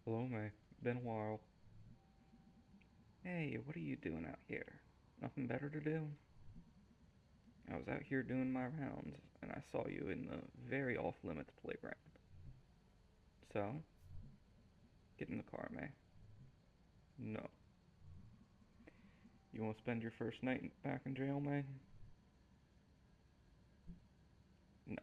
Hello, May. Been a while. Hey, what are you doing out here? Nothing better to do? I was out here doing my rounds, and I saw you in the very off-limits playground. So? Get in the car, May. No. You want to spend your first night back in jail, May? No.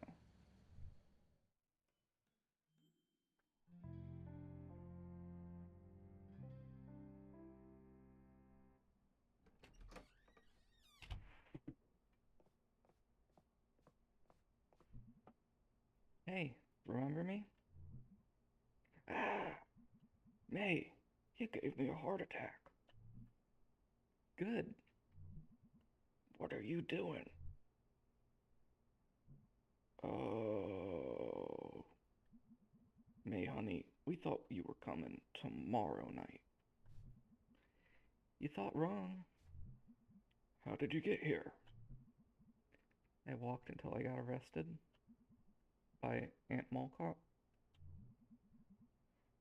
Hey, remember me? Ah! May, you gave me a heart attack. Good. What are you doing? Oh. May, honey, we thought you were coming tomorrow night. You thought wrong. How did you get here? I walked until I got arrested by Aunt Malcott.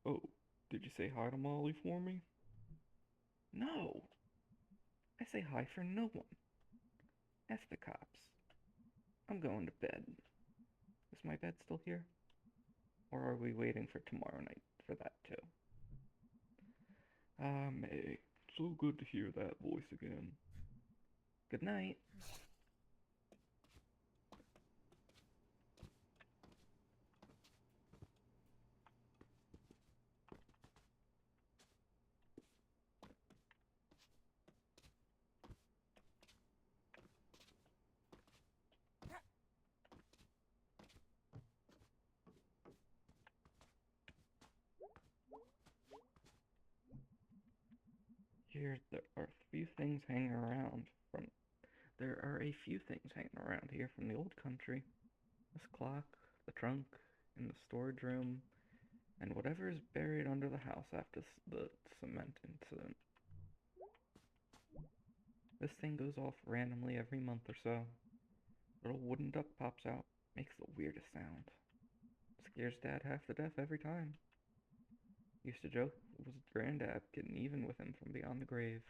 Oh, did you say hi to Molly for me? No. I say hi for no one. F the cops. I'm going to bed. Is my bed still here? Or are we waiting for tomorrow night for that too? Ah, May. So good to hear that voice again. Good night. Here, there are a few things hanging around from... There are a few things hanging around here from the old country. This clock, the trunk, in the storage room, and whatever is buried under the house after the cement incident. This thing goes off randomly every month or so. Little wooden duck pops out, makes the weirdest sound. Scares Dad half to death every time. Used to joke it was Granddad getting even with him from beyond the grave.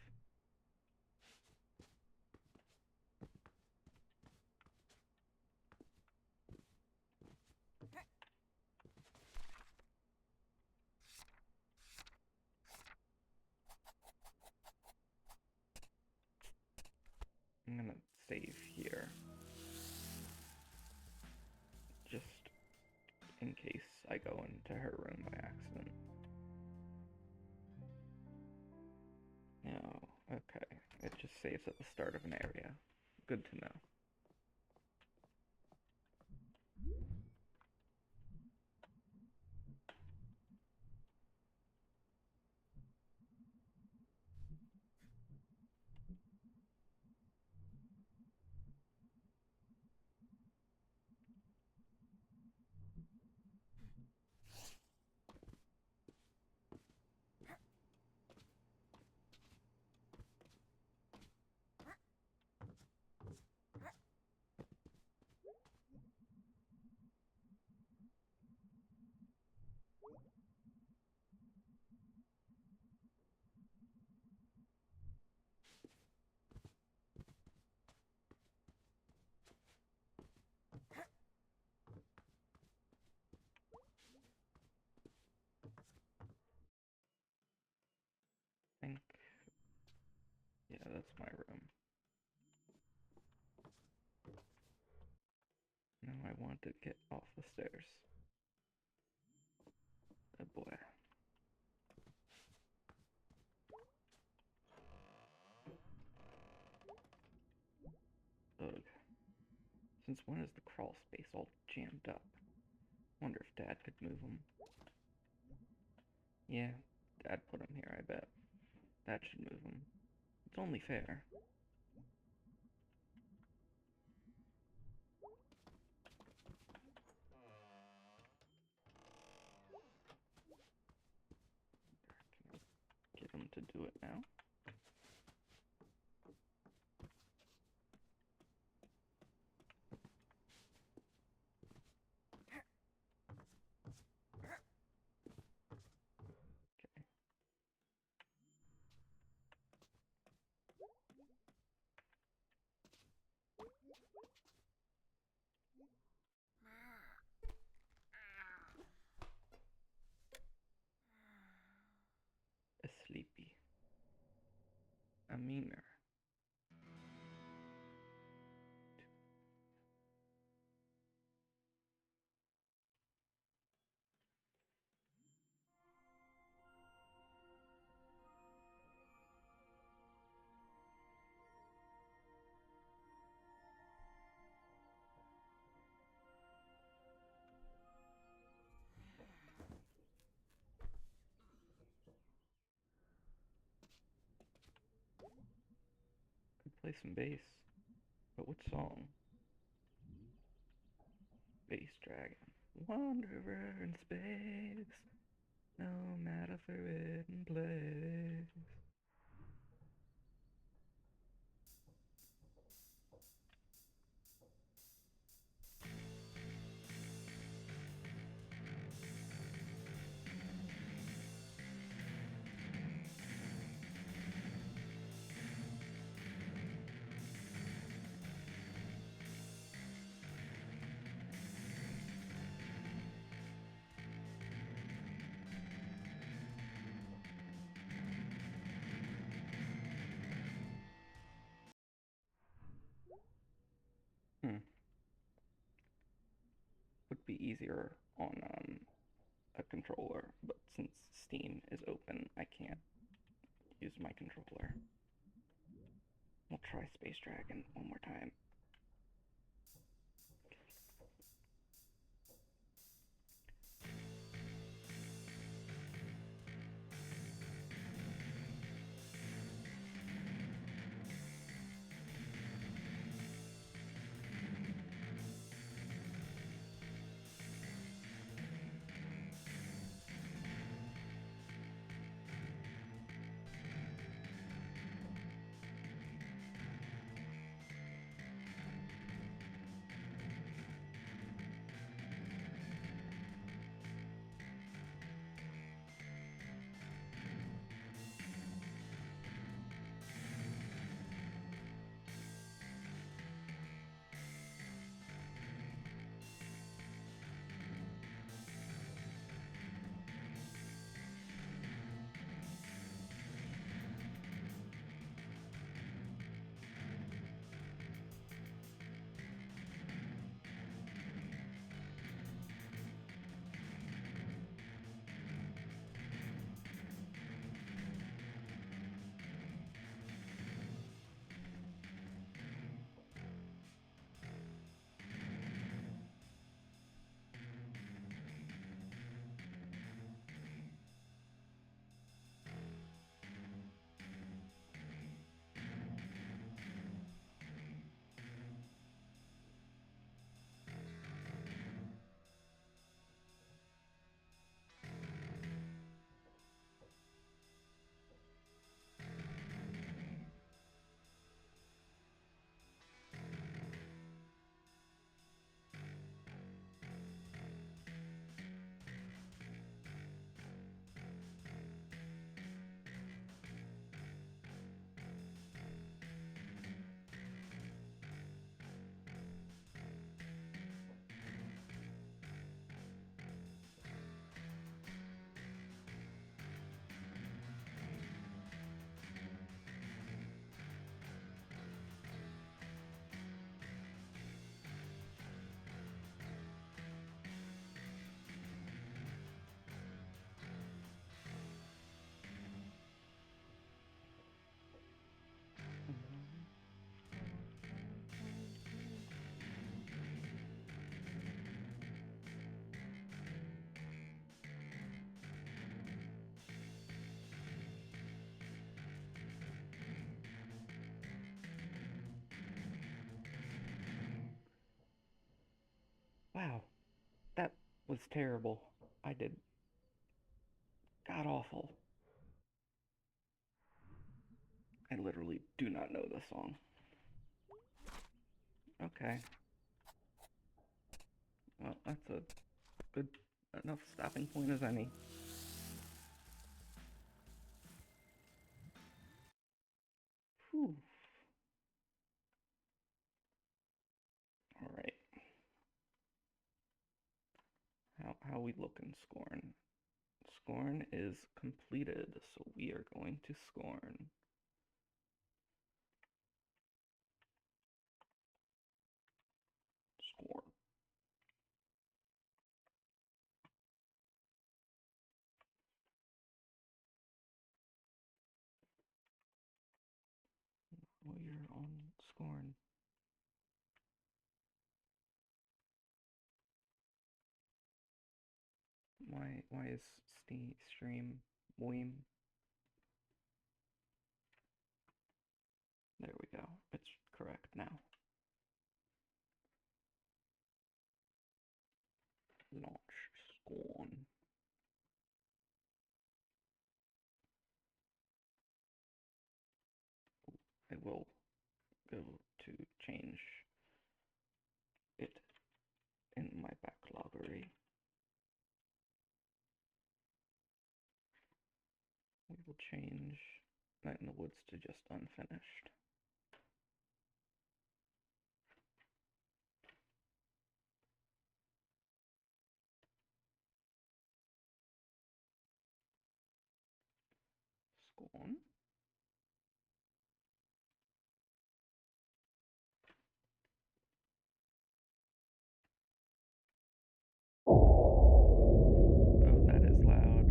I'm gonna save here. Just in case I go into her room by accident. No, okay. It just saves at the start of an area. Good to know. that's my room. Now I want to get off the stairs. Oh boy. Ugh. Since when is the crawl space all jammed up? Wonder if Dad could move them. Yeah, Dad put them here, I bet. That should move them. It's only fair. Can I get him to do it now? Okay. A sleepy. A meaner. Could play some bass. But what song? Bass Dragon. Wanderer in space, no matter forbidden place. Would be easier on a controller, but since Steam is open, I can't use my controller. We'll try Space Dragon one more time. was terrible. I did god awful. I literally do not know this song. Okay. Well, that's a good enough stopping point as any. Whew. Alright. How we looking, Scorn? Scorn is completed, so we are going to Scorn. Scorn. We're on Scorn. Why is stream Weem? There we go. It's correct now. Launch Scorn. I will go to change it in my backloggery. We will change Night in the Woods to just unfinished. Scorn. Oh, that is loud.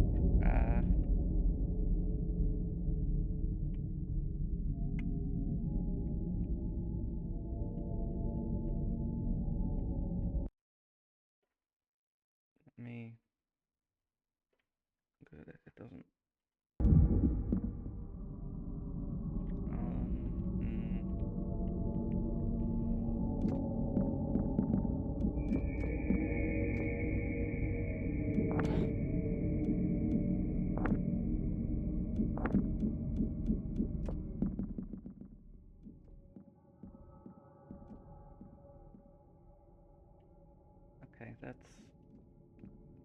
Me. Good, it doesn't. Okay,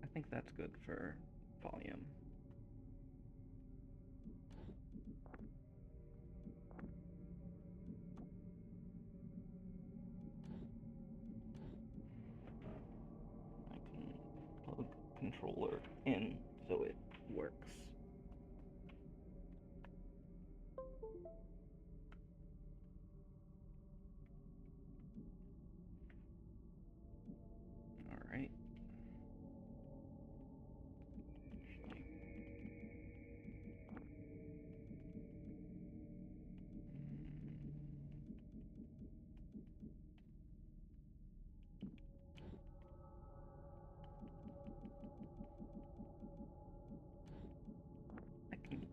I think that's good for volume. I can plug controller in so it works. Alright.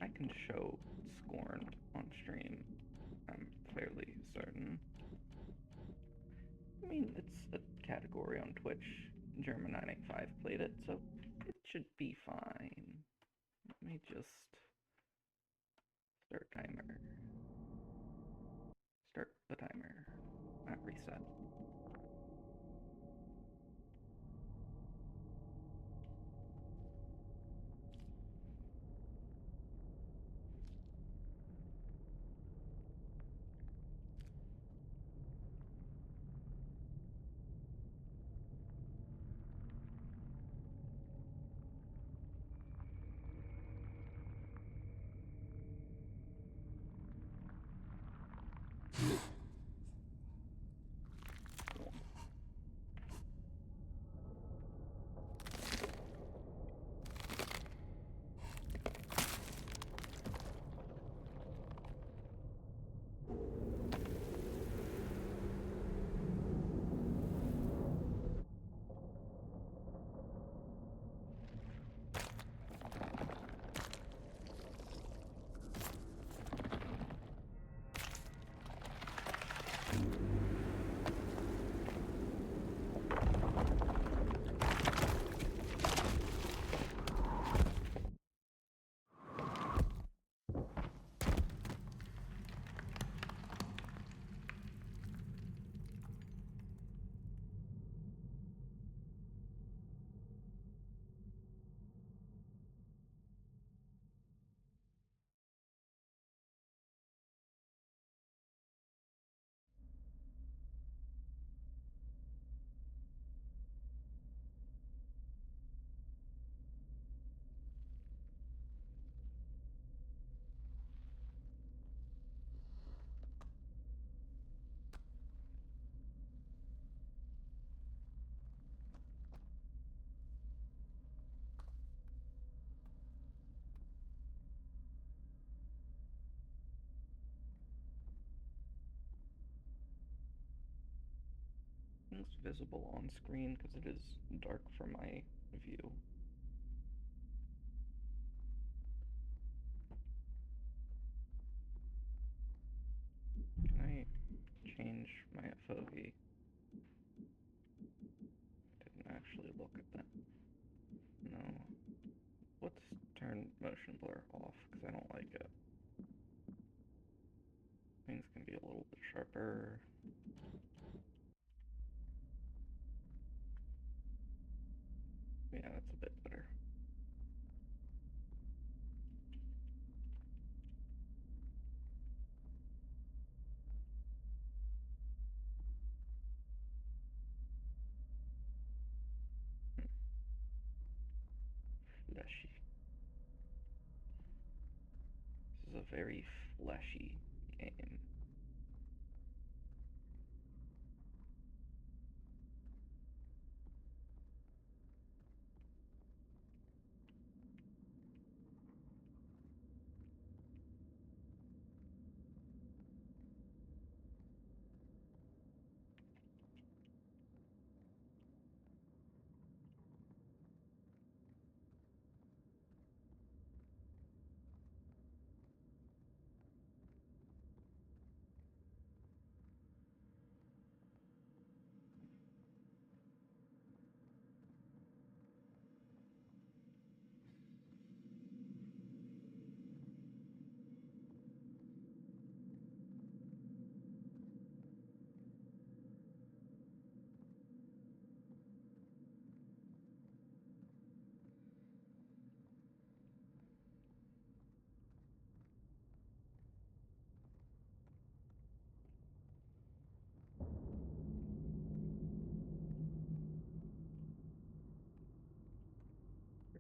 I can show Scorn on stream. I'm fairly certain. I mean, it's a category on Twitch. German985 played it, so it should be fine. Let me just start timer. Start the timer. Not reset. nothing's visible on screen because it is dark for my view. Can I change my FOV? Didn't actually look at that. No. Let's turn motion blur off because I don't like it. Things can be a little bit sharper. Yeah, that's a bit better. Fleshy. This is a very fleshy game.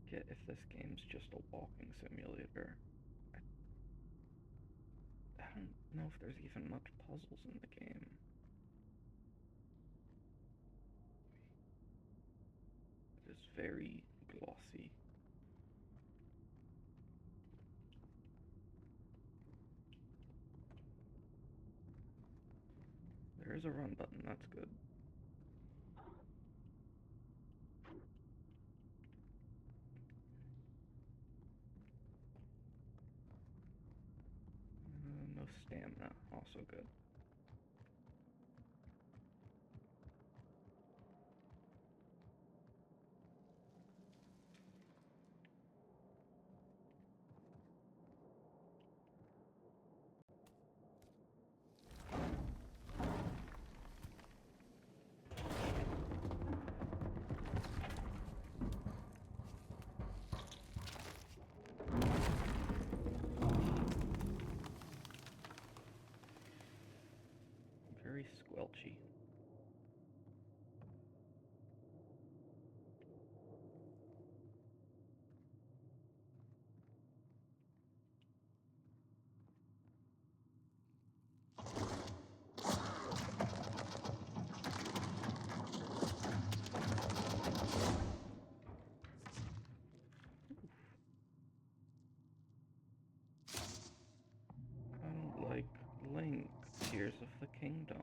Forget if this game's just a walking simulator. I don't know if there's even much puzzles in the game. It is very glossy. There is a run button, that's good. No stamina, also good. Very squelchy. I don't like Link, Tears of the Kingdom.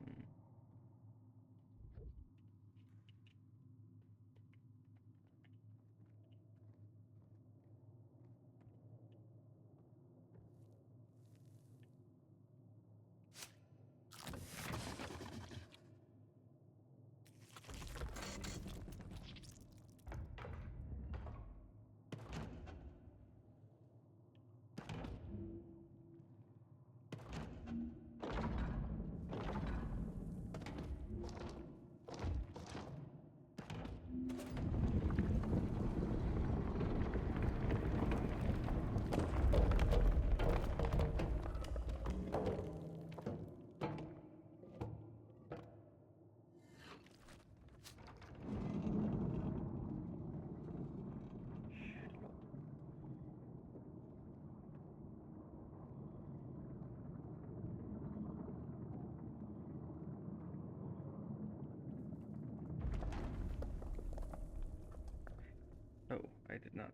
Oh, I did not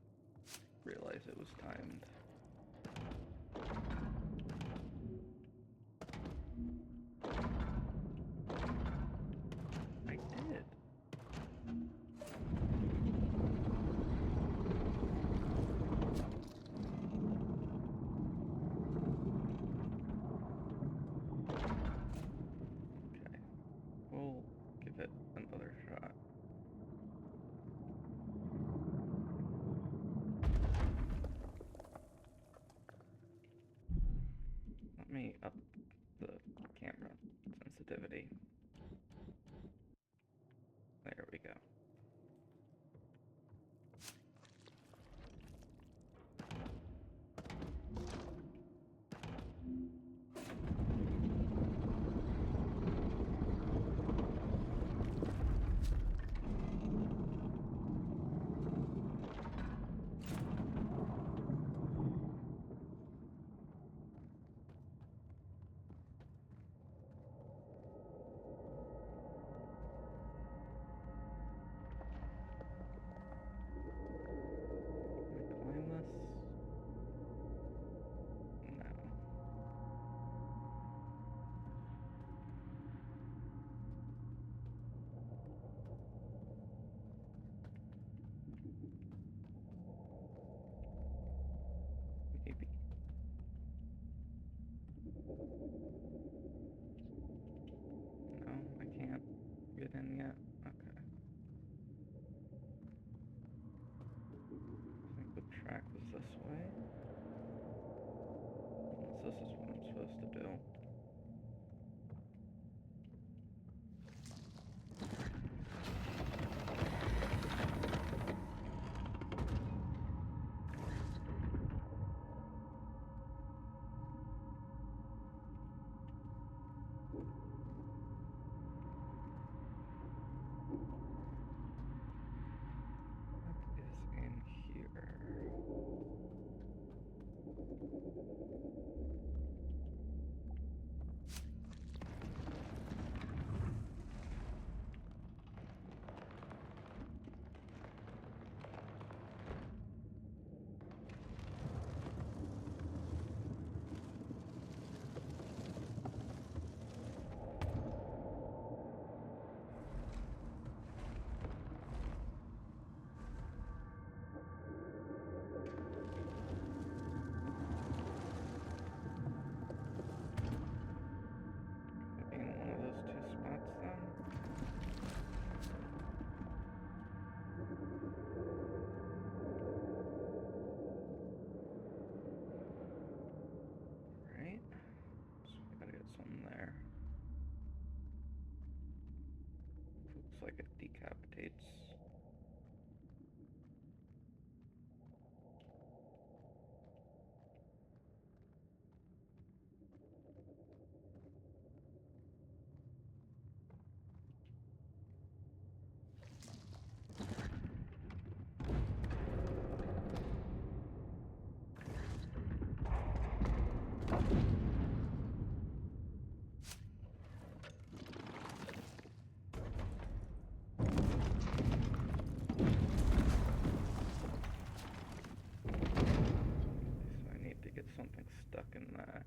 realize it was timed. I did. up the camera sensitivity. There we go. Get in yet? Okay. I think the track was this way. Unless this is what I'm supposed to do. Like it decapitates. Something stuck in that.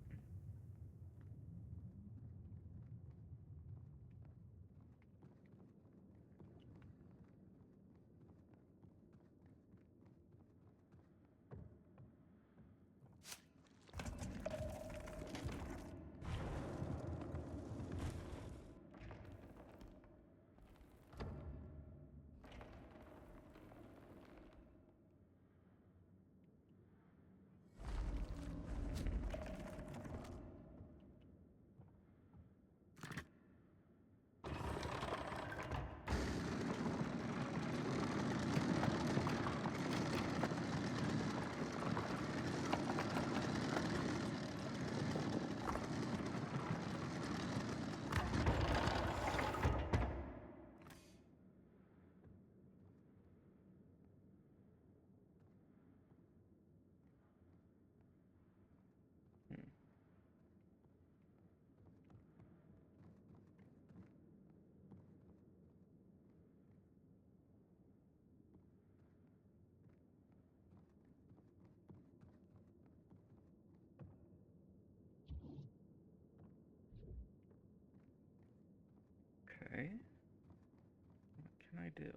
Okay. What can I do?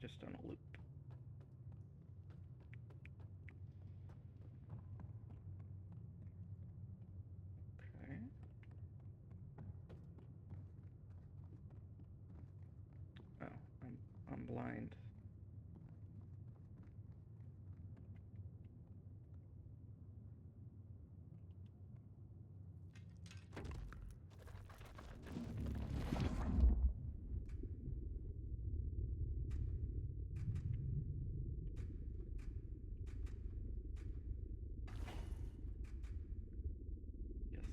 just on a loop. Okay. Oh, I'm blind. Guess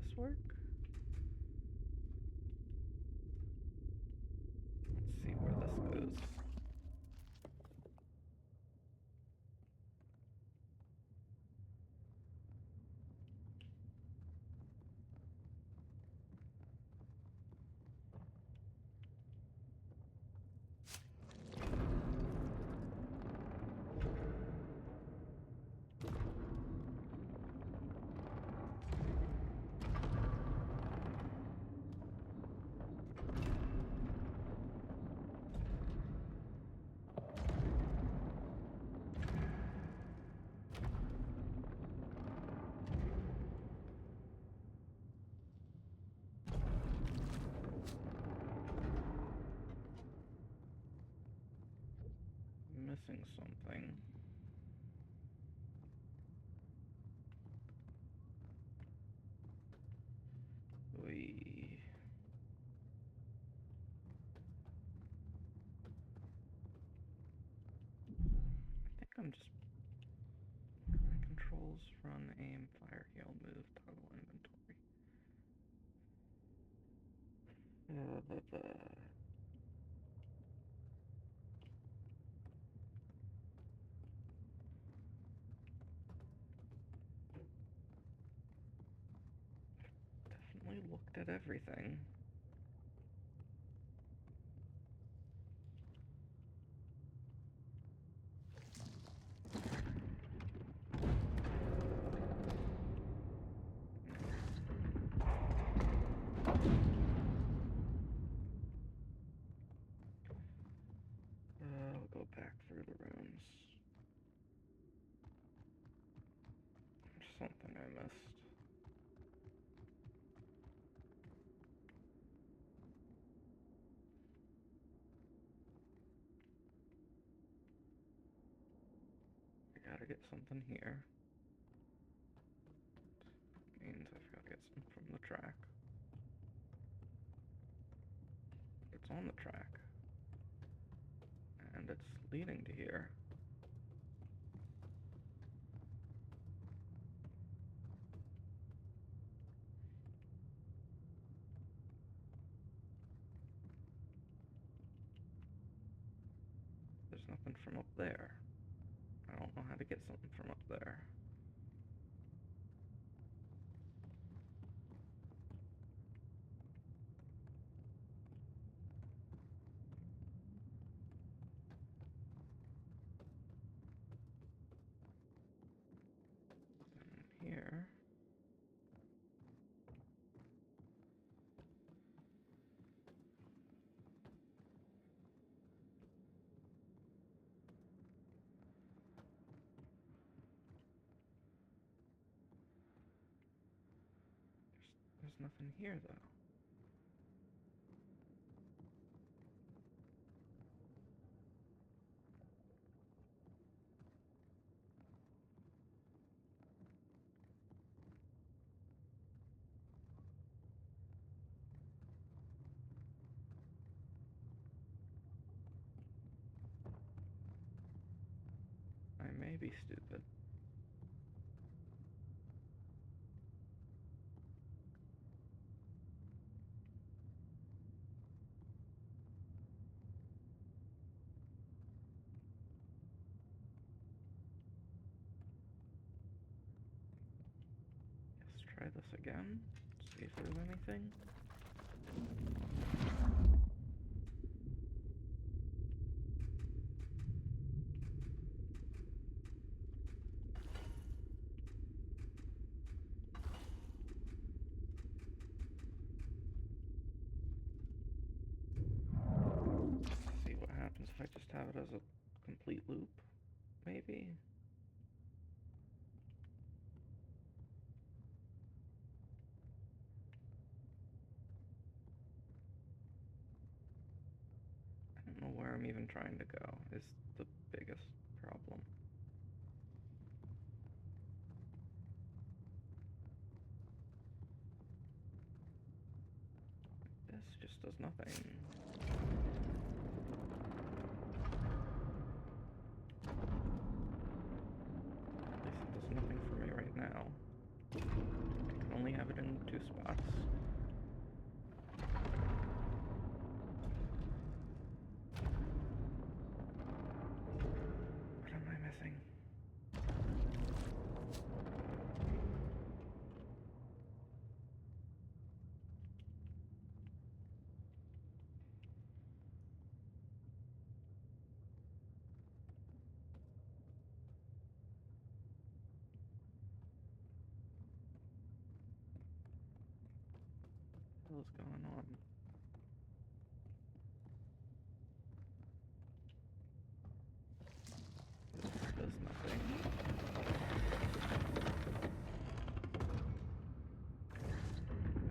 this work? Let's see where this goes. Missing something. I think I'm just controls, run, aim, fire, heal, move, toggle inventory. Definitely looked at everything. I'll go back through the rooms. There's something I missed. I gotta get something here. Means I've gotta get something from the track. It's on the track. And it's leading to here. There's nothing from up there. I don't know how to get something from up there. Nothing here. There's nothing here, though. I may be stupid. Let's try this again. See if there's anything. See as a complete loop, maybe? I don't know where I'm even trying to go, is the biggest problem. This just does nothing. At least it does nothing for me right now. I can only have it in 2 spots. What am I missing? What is going on? Does nothing.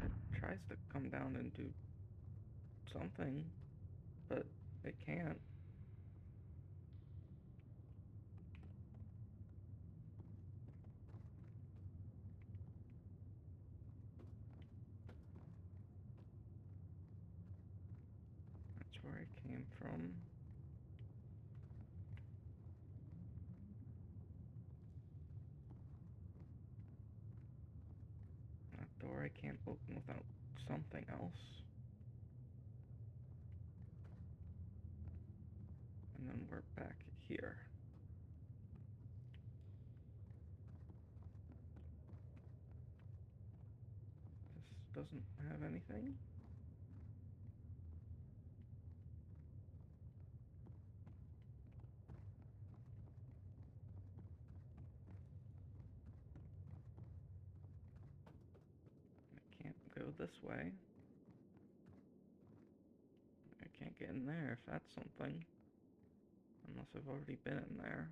It tries to come down and do something, but it can't. That's where it came from. That door I can't open without something else. And then we're back here. This doesn't have anything. I can't go this way. I can't get in there if that's something. Unless I've already been in there.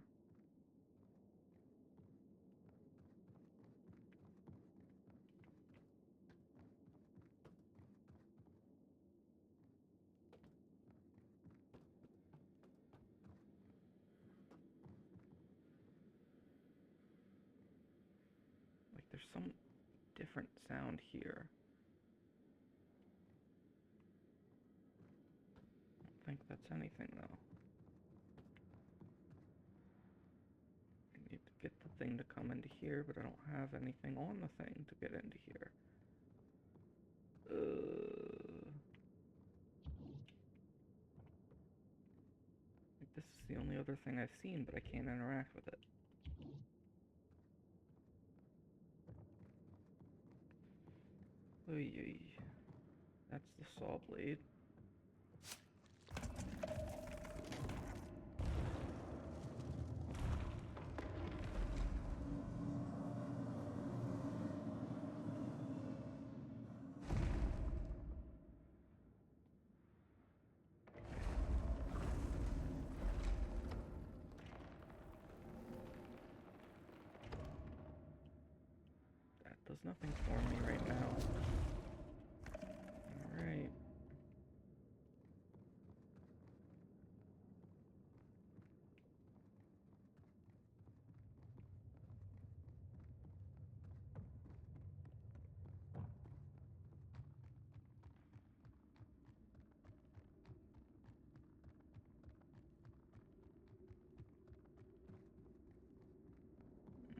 Like there's some different sound here. I don't think that's anything though. I need to get the thing to come into here, but I don't have anything on the thing to get into here. Like this is the only other thing I've seen, but I can't interact with it. Oy, oy. That's the saw blade. That does nothing for me right now. Alright.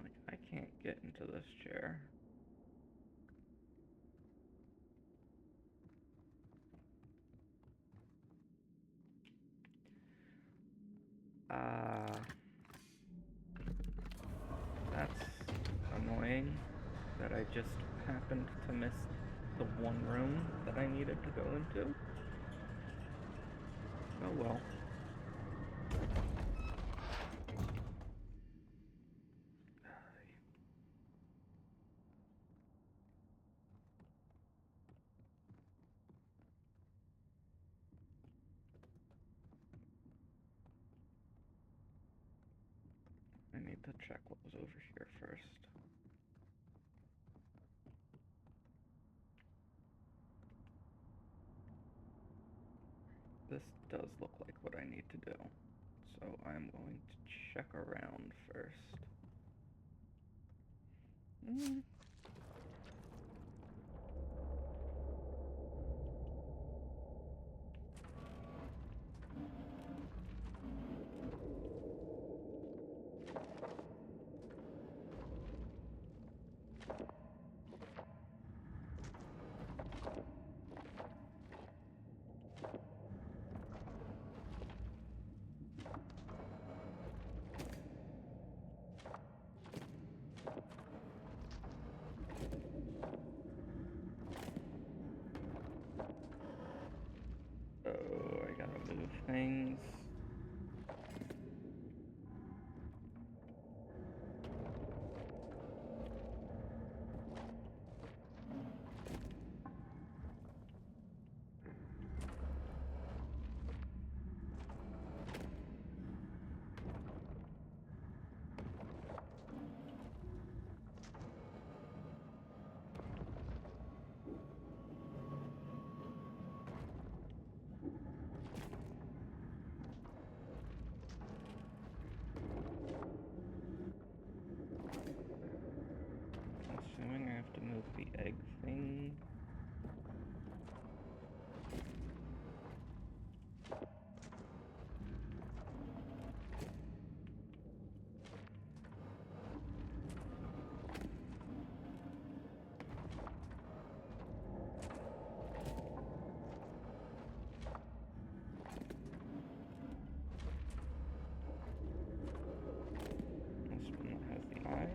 Like, I can't get into this chair. That's annoying that I just happened to miss the one room that I needed to go into. Oh well. to check what was over here first. This does look like what I need to do, so I'm going to check around first. Oh, I gotta move things. Assuming I have to move the egg thing. This one has the eyes.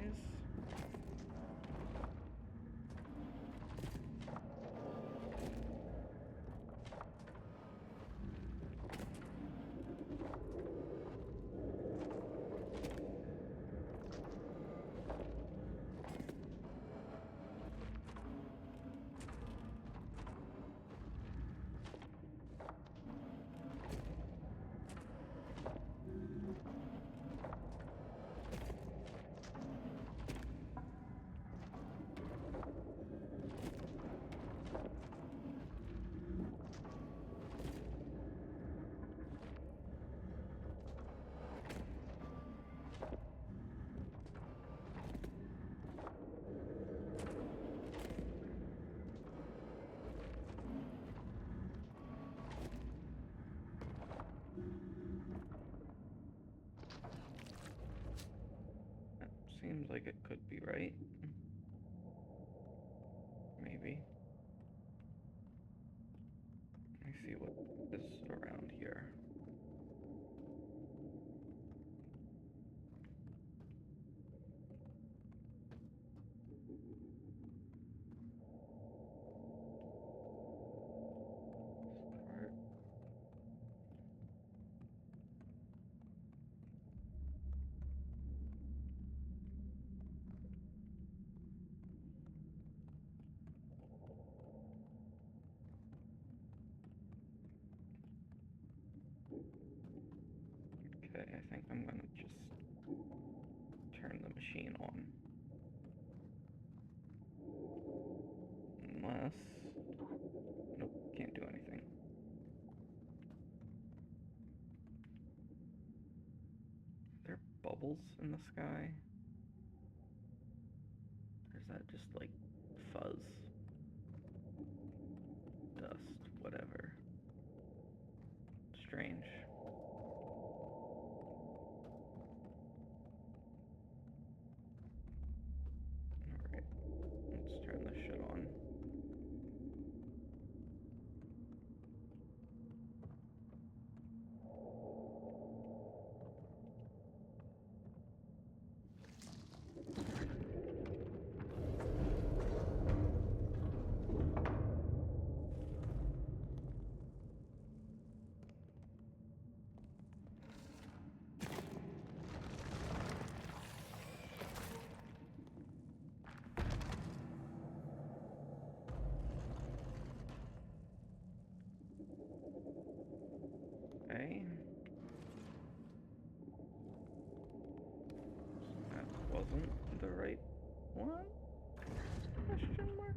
Seems like it could be right. Maybe. Let me see what is around here. Okay, I think I'm gonna just turn the machine on. Unless... Nope, can't do anything. Are there bubbles in the sky? Or is that just like fuzz? Dust, whatever. Strange. Alright, let's turn this shit on. wasn't the right one? Question mark?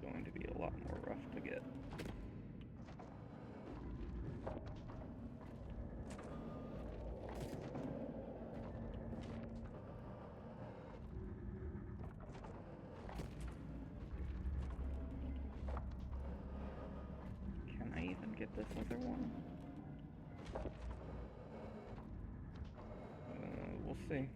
Going to be a lot more rough to get. Can I even get this other one? We'll see.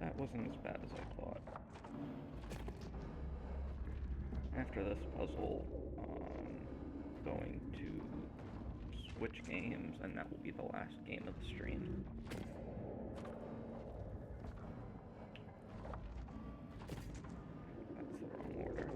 That wasn't as bad as I thought. After this puzzle, going to switch games, and that will be the last game of the stream. That's the wrong order.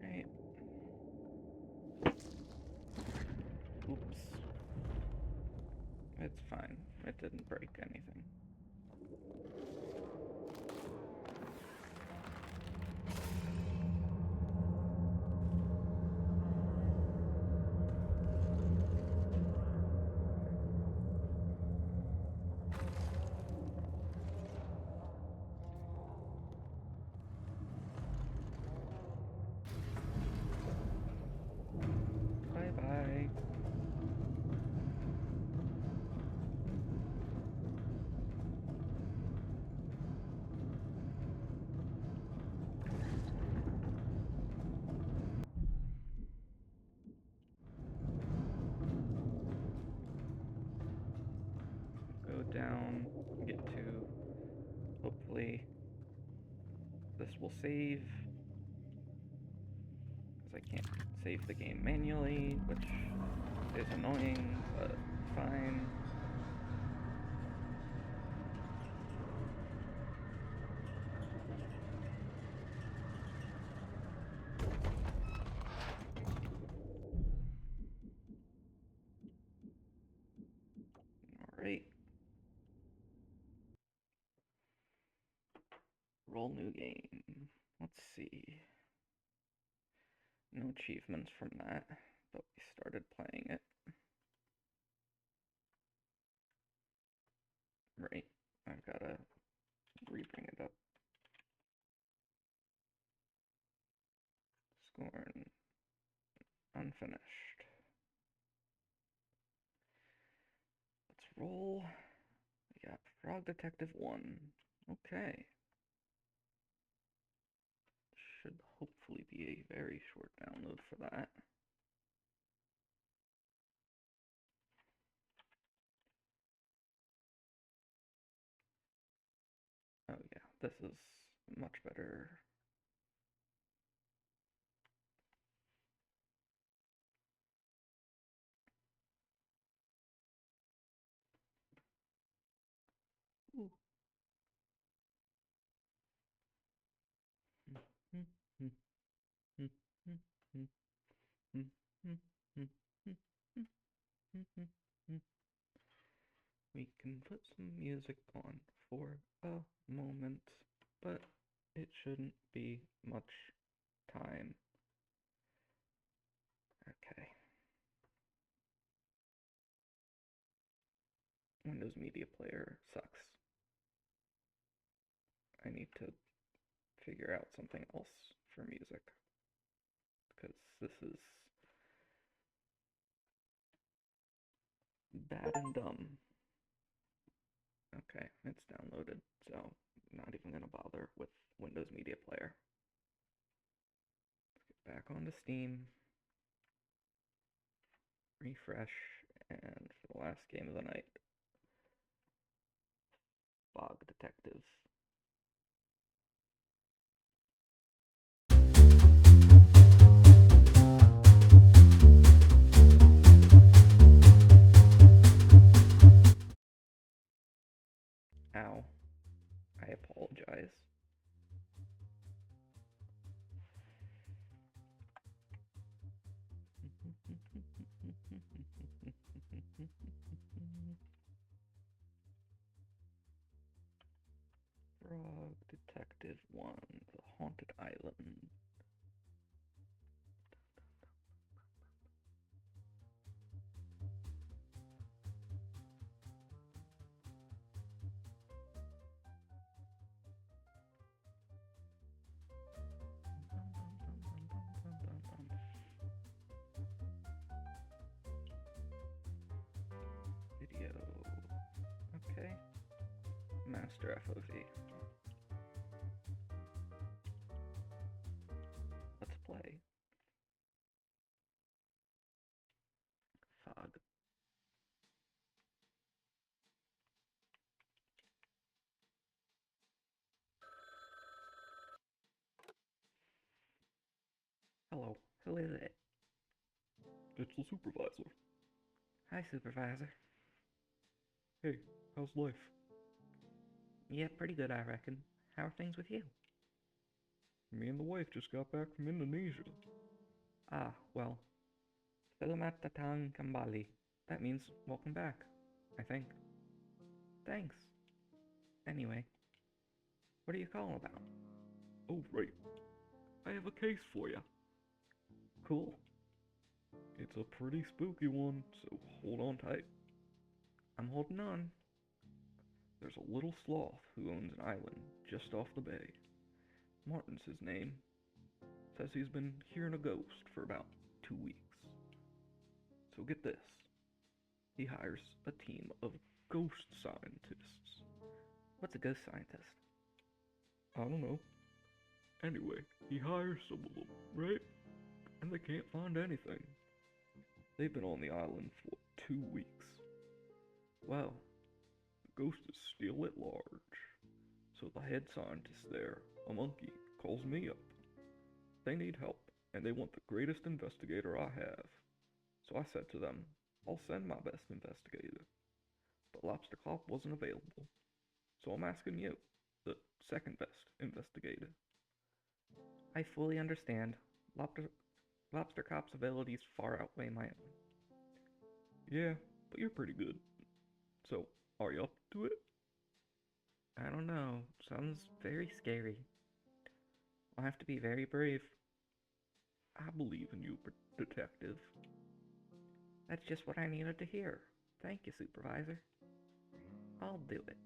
Right. Oops. It's fine. It didn't break anything. Bye-bye. Go down, get to, hopefully, this will save, because I can't save the game manually, which is annoying, but fine. Alright. Roll new game. Let's see. No achievements from that, but we started playing it. Right. I've gotta re-bring it up. Scorn. Unfinished. Let's roll. We got Frog Detective 1. Okay. Should hopefully be a very short download for that. Oh yeah, this is much better. Ooh. We can put some music on for a moment, but It shouldn't be much time. Okay. Windows Media Player sucks. I need to figure out something else for music. Because this is bad and dumb. Okay, it's downloaded, so I'm not even gonna bother with Windows Media Player. Let's get back onto Steam. Refresh, and for the last game of the night, Fog Detective. Ow. I apologize. Frog Detective 1, The Haunted Island. Video. Okay. Master FOV. Let's play. Fog. Hello. Who is it? It's the supervisor. Hi, Supervisor. Hey, how's life? Yeah, pretty good, I reckon. How are things with you? Me and the wife just got back from Indonesia. Ah, well. Selamat datang kembali. That means welcome back, I think. Thanks. Anyway, what are you calling about? Oh, right. I have a case for ya. Cool. It's a pretty spooky one, so hold on tight. I'm holding on. There's a little sloth who owns an island just off the bay. Martin's his name. Says he's been hearing a ghost for about 2 weeks. So get this. He hires a team of ghost scientists. What's a ghost scientist? I don't know. Anyway, he hires some of them, right? And they can't find anything. They've been on the island for 2 weeks. Whoa. The ghost is still at large. So the head scientist there, a monkey, calls me up. They need help, and they want the greatest investigator I have. So I said to them, I'll send my best investigator. But Lobster Cop wasn't available. So I'm asking you, the second best investigator. I fully understand. Lobster Cop's abilities far outweigh my own. Yeah, but you're pretty good. So, are you up to it? I don't know. Sounds very scary. I'll have to be very brave. I believe in you, detective. That's just what I needed to hear. Thank you, Supervisor. I'll do it.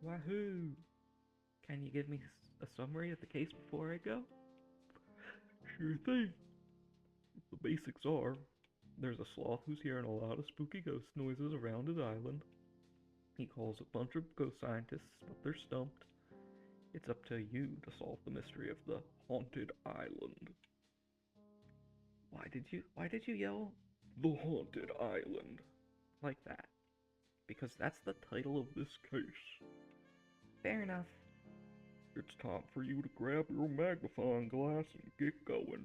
Wahoo! Can you give me a summary of the case before I go? Sure thing. The basics are, there's a sloth who's hearing a lot of spooky ghost noises around his island. He calls a bunch of ghost scientists, but they're stumped. It's up to you to solve the mystery of the haunted island. Why did you yell The haunted island. like that? Because that's the title of this case. Fair enough. It's time for you to grab your magnifying glass and get going.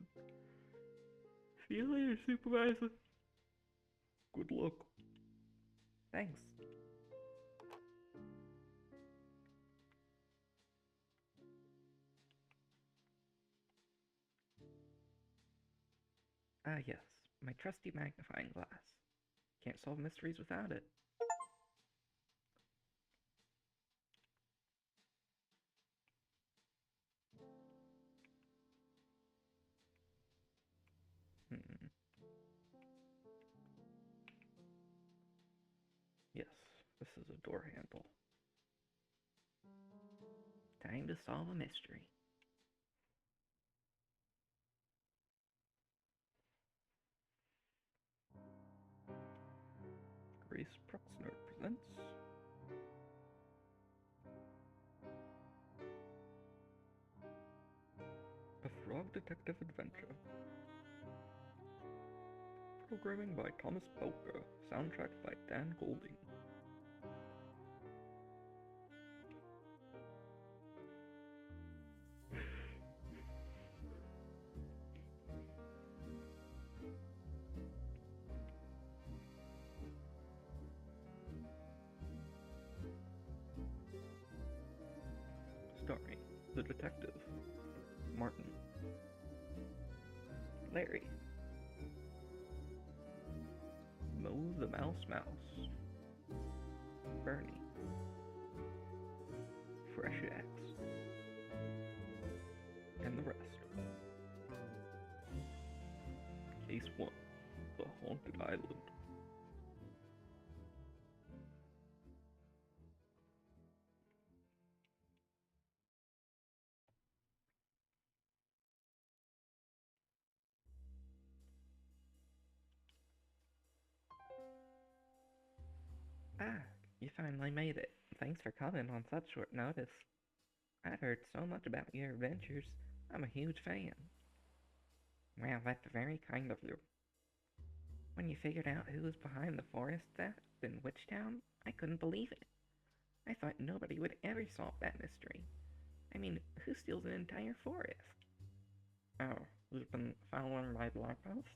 See you later, Supervisor. Good luck. Thanks. Ah, yes, my trusty magnifying glass. Can't solve mysteries without it. is a door handle. Time to solve a mystery. Grace Proxner presents A Frog Detective Adventure. Programming by Thomas Belka, soundtrack by Dan Golding. Starring the detective, Martin, Larry, Mo the Mouse Mouse, Bernie, Fresh X, and the rest. Case 1, The Haunted Island. Ah, you finally made it. Thanks for coming on such short notice. I've heard so much about your adventures. I'm a huge fan. Well, that's very kind of you. When you figured out who was behind the forest theft in Witchtown, I couldn't believe it. I thought nobody would ever solve that mystery. I mean, who steals an entire forest? Oh, you've been following my blog posts?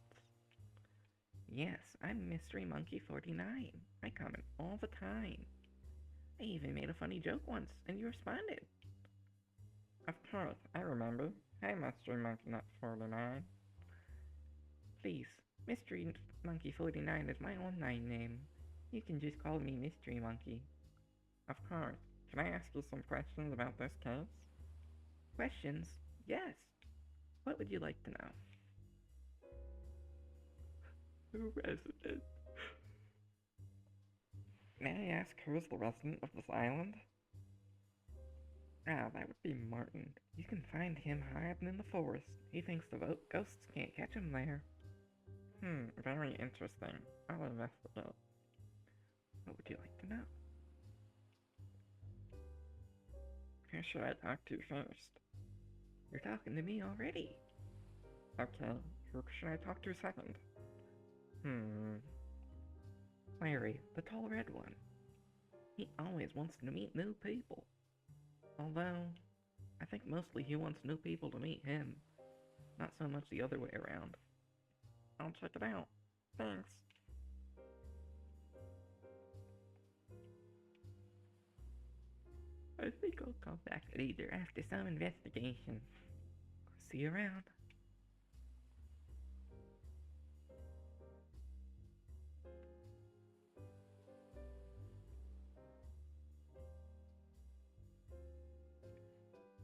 Yes, I'm Mystery Monkey 49. I comment all the time. I even made a funny joke once, and you responded. Of course, I remember. Hi, Mystery Monkey 49. Please, Mystery Monkey 49 is my online name. You can just call me Mystery Monkey. Of course. Can I ask you some questions about this case? Questions? Yes. What would you like to know? The resident. May I ask who is the resident of this island? Ah, that would be Martin. You can find him hiding in the forest. He thinks the ghosts can't catch him there. Very interesting. I'll investigate. What would you like to know? Who should I talk to first? You're talking to me already. Okay, who should I talk to second? Larry, the tall red one. He always wants to meet new people. Although, I think mostly he wants new people to meet him. Not so much the other way around. I'll check it out. Thanks. I think I'll come back later after some investigation. See you around.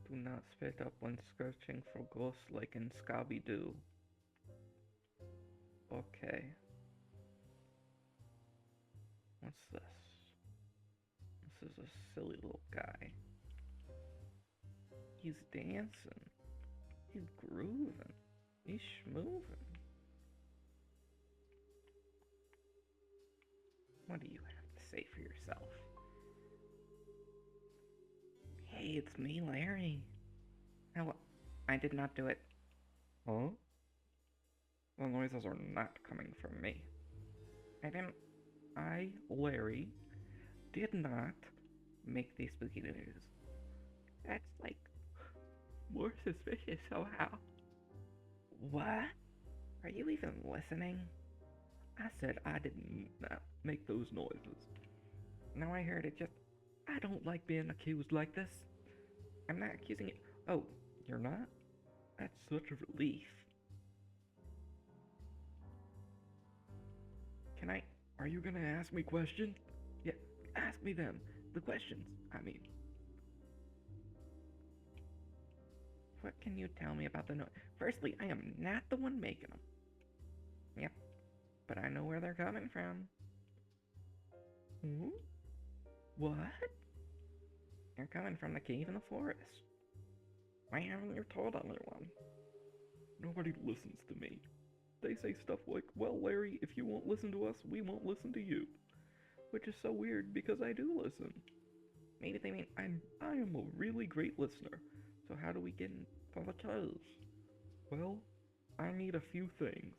Do not spit up when searching for ghosts like in Scooby-Doo. Okay. What's this? This is a silly little guy. He's dancing. He's grooving. He's schmooving. What do you have to say for yourself? Hey, it's me, Larry. Oh, I did not do it. Huh? The noises are not coming from me. I, Larry, did not make these spooky noises. That's like more suspicious somehow. What? Are you even listening? I said I did not make those noises. Now I heard it just... I don't like being accused like this. I'm not accusing you. Oh, you're not? That's such a relief. Are you gonna ask me questions? Yeah, ask me them. The questions, I mean. What can you tell me about the noise? Firstly, I am not the one making them. Yep, but I know where they're coming from. What? You're coming from the cave in the forest. Why haven't you told anyone? Nobody listens to me. They say stuff like, well, Larry, if you won't listen to us, we won't listen to you. Which is so weird because I do listen. Maybe they mean I am a really great listener. so how do we get into the cave? Well, I need a few things.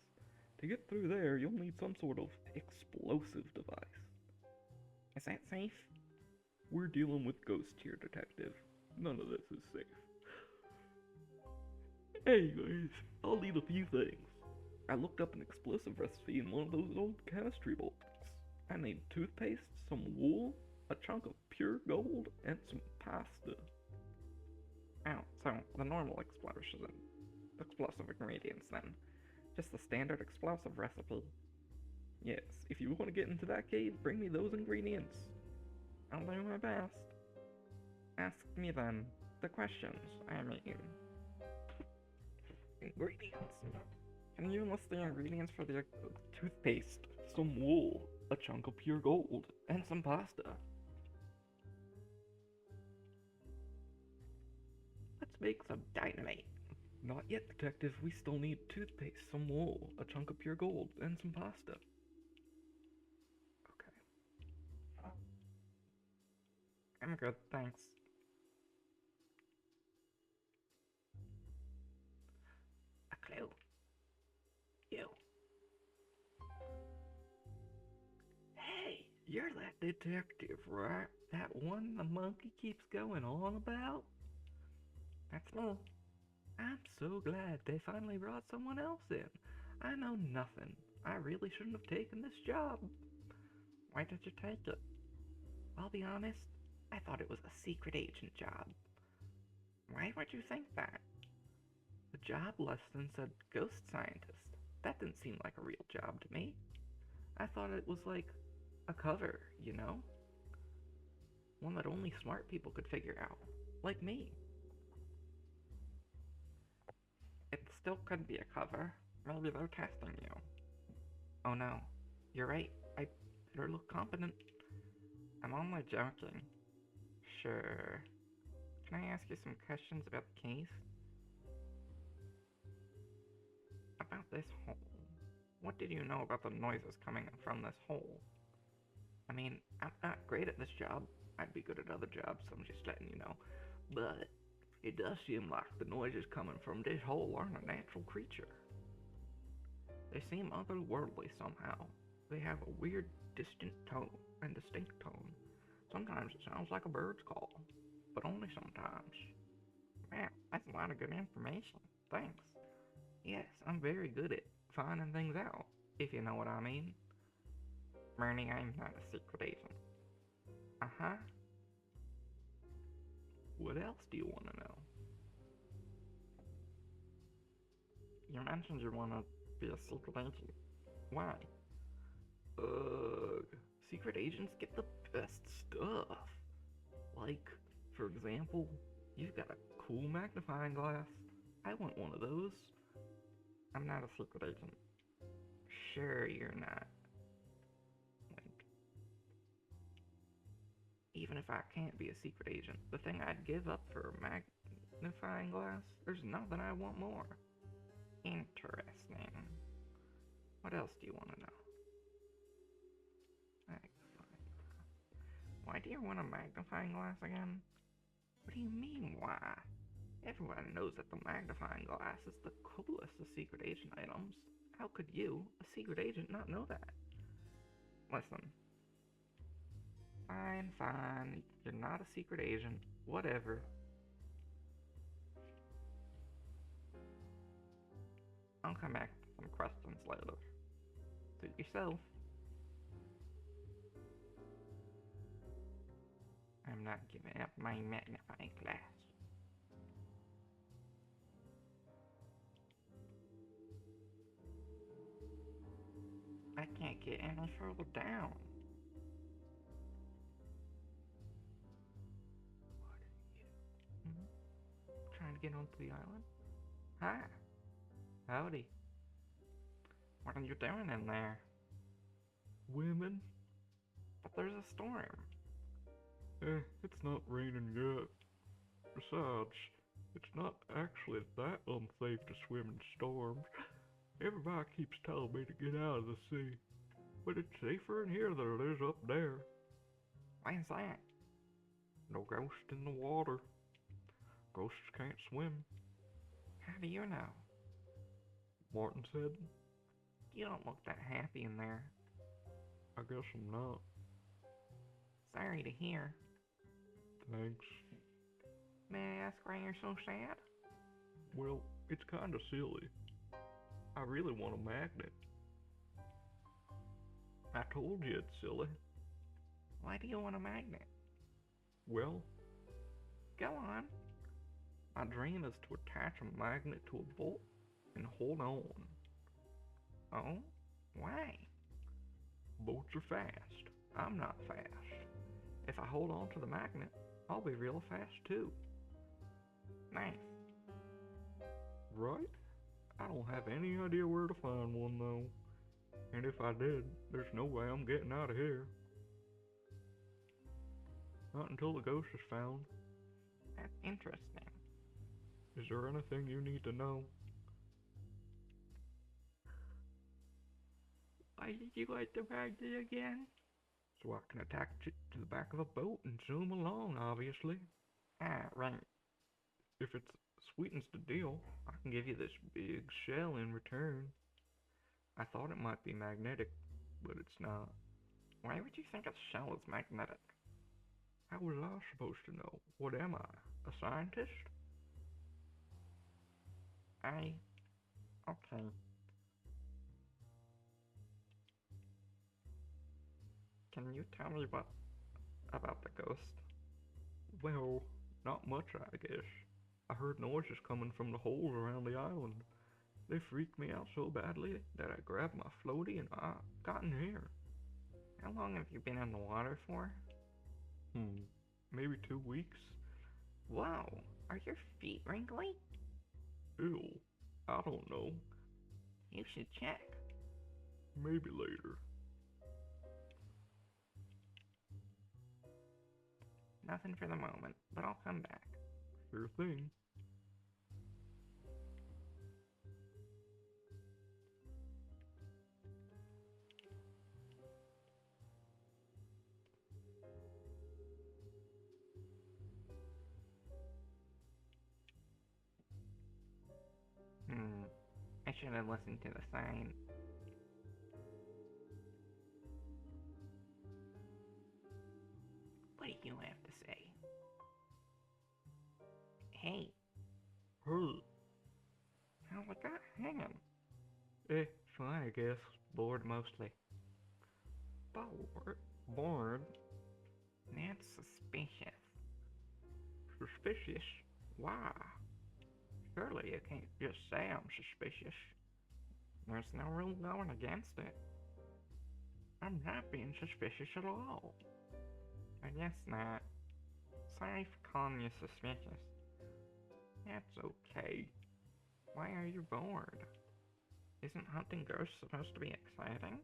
To get through there, you'll need some sort of explosive device. Is that safe? We're dealing with ghosts here, Detective. None of this is safe. Anyways, I'll need a few things. I looked up an explosive recipe in one of those old chemistry books. I need toothpaste, some wool, a chunk of pure gold, and some pasta. Oh, so the normal explosive ingredients then. Just the standard explosive recipe. Yes, if you want to get into that cave, bring me those ingredients. I'll do my best. Ask me then the questions, I mean. Ingredients. Can you list the ingredients for the toothpaste? Some wool, a chunk of pure gold, and some pasta. Let's make some dynamite. Not yet, Detective. We still need toothpaste, some wool, a chunk of pure gold, and some pasta. Okay. I'm good, thanks. A clue. You. Hey, you're that detective, right? That one the monkey keeps going on about? That's me. I'm so glad they finally brought someone else in. I know nothing. I really shouldn't have taken this job. Why did you take it? I'll be honest, I thought it was a secret agent job. Why would you think that? The job listing said ghost scientist. That didn't seem like a real job to me. I thought it was like a cover, you know? One that only smart people could figure out. Like me. It still could be a cover. Maybe they're testing you. Oh no. You're right. I better look competent. I'm only joking. Sure. Can I ask you some questions about the case? About this hole. What did you know about the noises coming from this hole? I mean, I'm not great at this job. I'd be good at other jobs, so I'm just letting you know. But it does seem like the noises coming from this hole aren't a natural creature. They seem otherworldly somehow. They have a weird, distant tone. Sometimes it sounds like a bird's call, but only sometimes. Man, that's a lot of good information. Thanks. Yes, I'm very good at finding things out, if you know what I mean. Bernie, I'm not a secret agent. Uh-huh. What else do you want to know? You mentioned you want to be a secret agent. Why? Secret agents get the best stuff. Like, for example, you've got a cool magnifying glass. I want one of those. I'm not a secret agent. Sure you're not. Like, even if I can't be a secret agent, the thing I'd give up for a magnifying glass, there's nothing I want more. Interesting. What else do you want to know? Why do you want a magnifying glass again? What do you mean, why? Everyone knows that the magnifying glass is the coolest of secret agent items. How could you, a secret agent, not know that? Listen. Fine. You're not a secret agent. Whatever. I'll come back to some questions later. Suit yourself. I'm not giving up my magnifying glass. I can't get any further down. What are you? Trying to get onto the island? Hi. Howdy. What are you doing in there? Women? But there's a storm. It's not raining yet. Besides, it's not actually that unsafe to swim in storms. Everybody keeps telling me to get out of the sea, but it's safer in here than it is up there. Why's that? No ghost in the water. Ghosts can't swim. How do you know? Martin said. You don't look that happy in there. I guess I'm not. Sorry to hear. Thanks. May I ask why you're so sad? Well, it's kinda silly. I really want a magnet. I told you it's silly. Why do you want a magnet? Well, go on. My dream is to attach a magnet to a bolt and hold on. Oh? Why? Bolts are fast. I'm not fast. If I hold on to the magnet, I'll be real fast too. Nice. Right? I don't have any idea where to find one though. And if I did, there's no way I'm getting out of here. Not until the ghost is found. That's interesting. Is there anything you need to know? Why did you want the magnet again? So I can attach it to the back of a boat and zoom along, obviously. Ah, right. If it sweetens the deal, I can give you this big shell in return. I thought it might be magnetic, but it's not. Why would you think a shell is magnetic? How was I supposed to know? What am I? A scientist? Okay. Can you tell me what about the ghost? Well, not much, I guess. I heard noises coming from the holes around the island. They freaked me out so badly that I grabbed my floaty and I got in here. How long have you been in the water for? Maybe 2 weeks. Whoa, are your feet wrinkly? Ew, I don't know. You should check. Maybe later. Nothing for the moment, but I'll come back. Sure thing. I should have listened to the sign. What do you have to say? Hey. How's it going? Fine, I guess. Bored mostly. Bored? That's suspicious. Suspicious? Why? Surely you can't just say I'm suspicious. There's no rule going against it. I'm not being suspicious at all. I guess not. Sorry for calling you suspicious. That's okay. Why are you bored? Isn't hunting ghosts supposed to be exciting?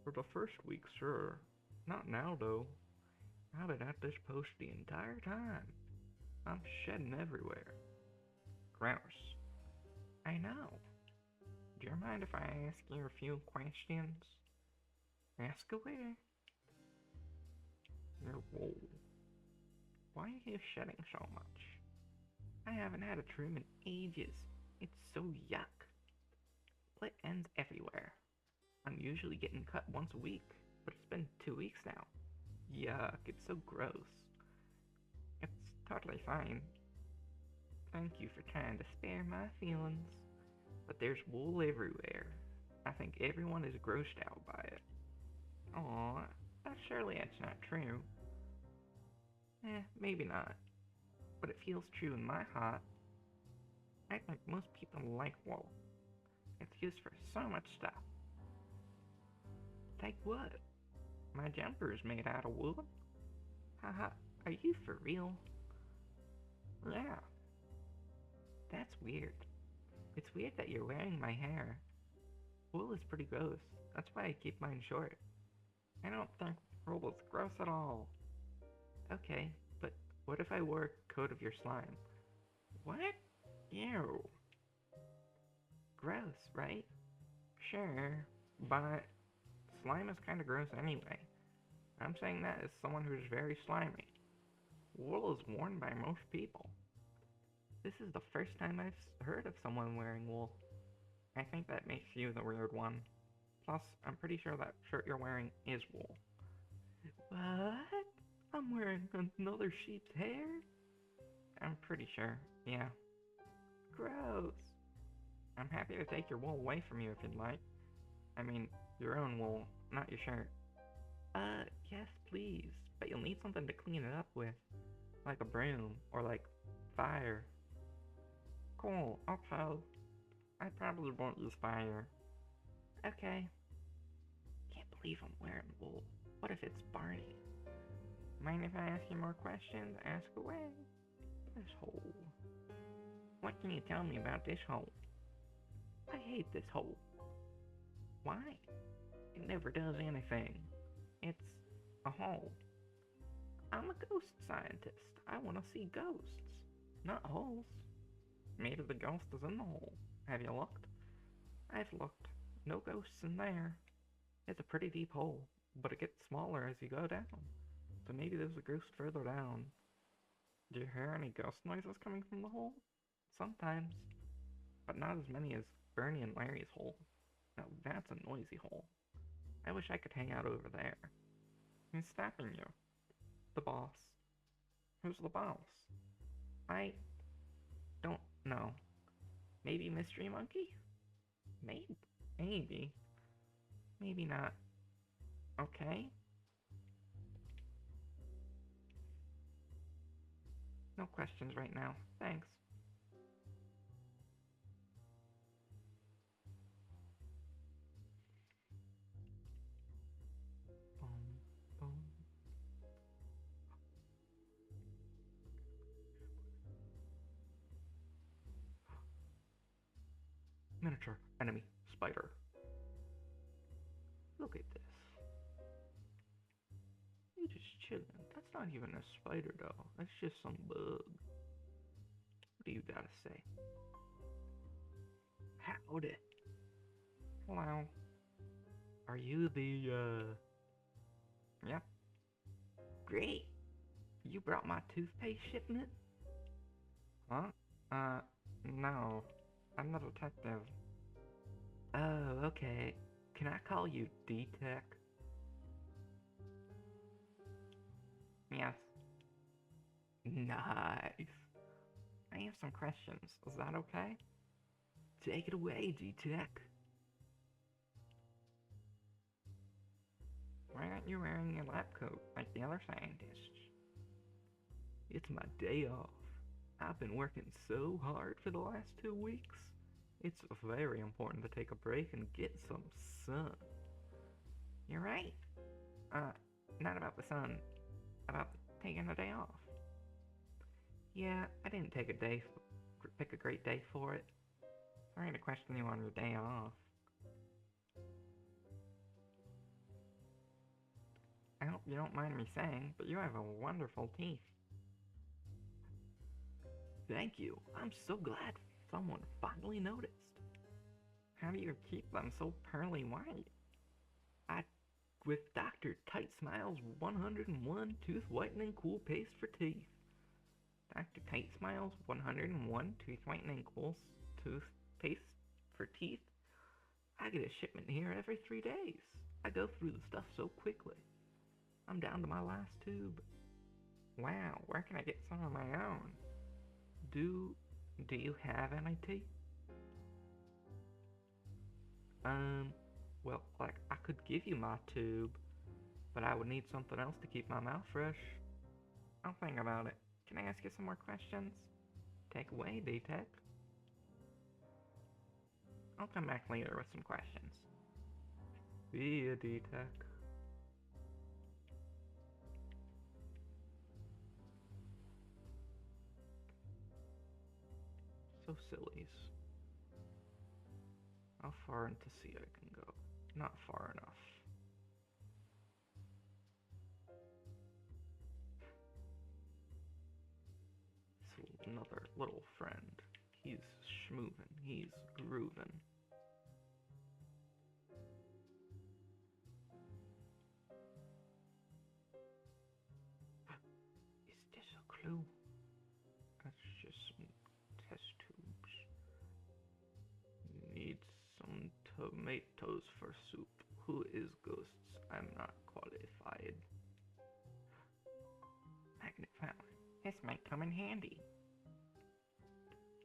For the first week, sure. Not now, though. I've been at this post the entire time. I'm shedding everywhere. Gross. I know. Do you mind if I ask you a few questions? Ask away. Whoa. Why are you shedding so much? I haven't had a trim in ages. It's so yuck. Split ends everywhere. I'm usually getting cut once a week, but it's been 2 weeks now. Yuck, it's so gross. It's totally fine. Thank you for trying to spare my feelings. But there's wool everywhere. I think everyone is grossed out by it. Aw, surely that's not true. Maybe not. But it feels true in my heart. I think most people like wool. It's used for so much stuff. Like what? My jumper is made out of wool? Haha, are you for real? Yeah. That's weird. It's weird that you're wearing my hair. Wool is pretty gross. That's why I keep mine short. I don't think wool is gross at all. Okay, but what if I wore coat of your slime? What? Ew. Gross, right? Sure, but slime is kinda gross anyway. I'm saying that as someone who's very slimy. Wool is worn by most people. This is the first time I've heard of someone wearing wool. I think that makes you the weird one. Plus, I'm pretty sure that shirt you're wearing is wool. What? I'm wearing another sheep's hair? I'm pretty sure, yeah. Gross. I'm happy to take your wool away from you if you'd like. I mean, your own wool, not your shirt. Yes, please. But you'll need something to clean it up with. Like a broom, or like fire. Cool, okay. I probably won't use fire. Okay. Can't believe I'm wearing wool. What if it's Barney? Mind if I ask you more questions? Ask away. This hole. What can you tell me about this hole? I hate this hole. Why? It never does anything. It's a hole. I'm a ghost scientist. I want to see ghosts, not holes. Maybe the ghost is in the hole. Have you looked? I've looked. No ghosts in there. It's a pretty deep hole, but it gets smaller as you go down. So maybe there's a ghost further down. Do you hear any ghost noises coming from the hole? Sometimes. But not as many as Bernie and Larry's hole. Now that's a noisy hole. I wish I could hang out over there. Who's stopping you? The boss. Who's the boss? I don't know. Maybe Mystery Monkey? Maybe. Maybe not. Okay. No questions right now. Thanks. Boom, boom. Miniature enemy spider. Look at this. He's just chilling. That's not even a spider though. That's just some bug. What do you gotta say? Howdy. Hello. Are you the, Yep. Great. You brought my toothpaste shipment? Huh? No. I'm the detective. Oh, okay. Can I call you D-Tech? Yes. Nice. I have some questions. Is that okay? Take it away, D-Tech. Why aren't you wearing your lab coat like the other scientists? It's my day off. I've been working so hard for the last 2 weeks. It's very important to take a break and get some sun. You're right. Not about the sun. About taking a day off. Yeah, I didn't take a day, pick a great day for it. Sorry to question you on your day off. I hope you don't mind me saying, but you have a wonderful teeth. Thank you. I'm so glad someone finally noticed. How do you keep them so pearly white? With Dr. Tight Smile's 101 Tooth Whitening Cool Paste for Teeth. Dr. Tight Smile's 101 Tooth Whitening Cool Toothpaste for Teeth? I get a shipment here every 3 days. I go through the stuff so quickly. I'm down to my last tube. Wow, where can I get some of my own? Do you have any tea? Well, like, I could give you my tube, but I would need something else to keep my mouth fresh. I'll think about it. Can I ask you some more questions? Take away, D-Tech. I'll come back later with some questions. See ya, D-Tech. So sillies. How far into sea I can go? Not far enough. another little friend. He's schmoovin', he's groovin'. Is this a clue? That's just some test tubes. Need some tomatoes for soup. Who is ghosts? I'm not qualified. Magnet found. This might come in handy.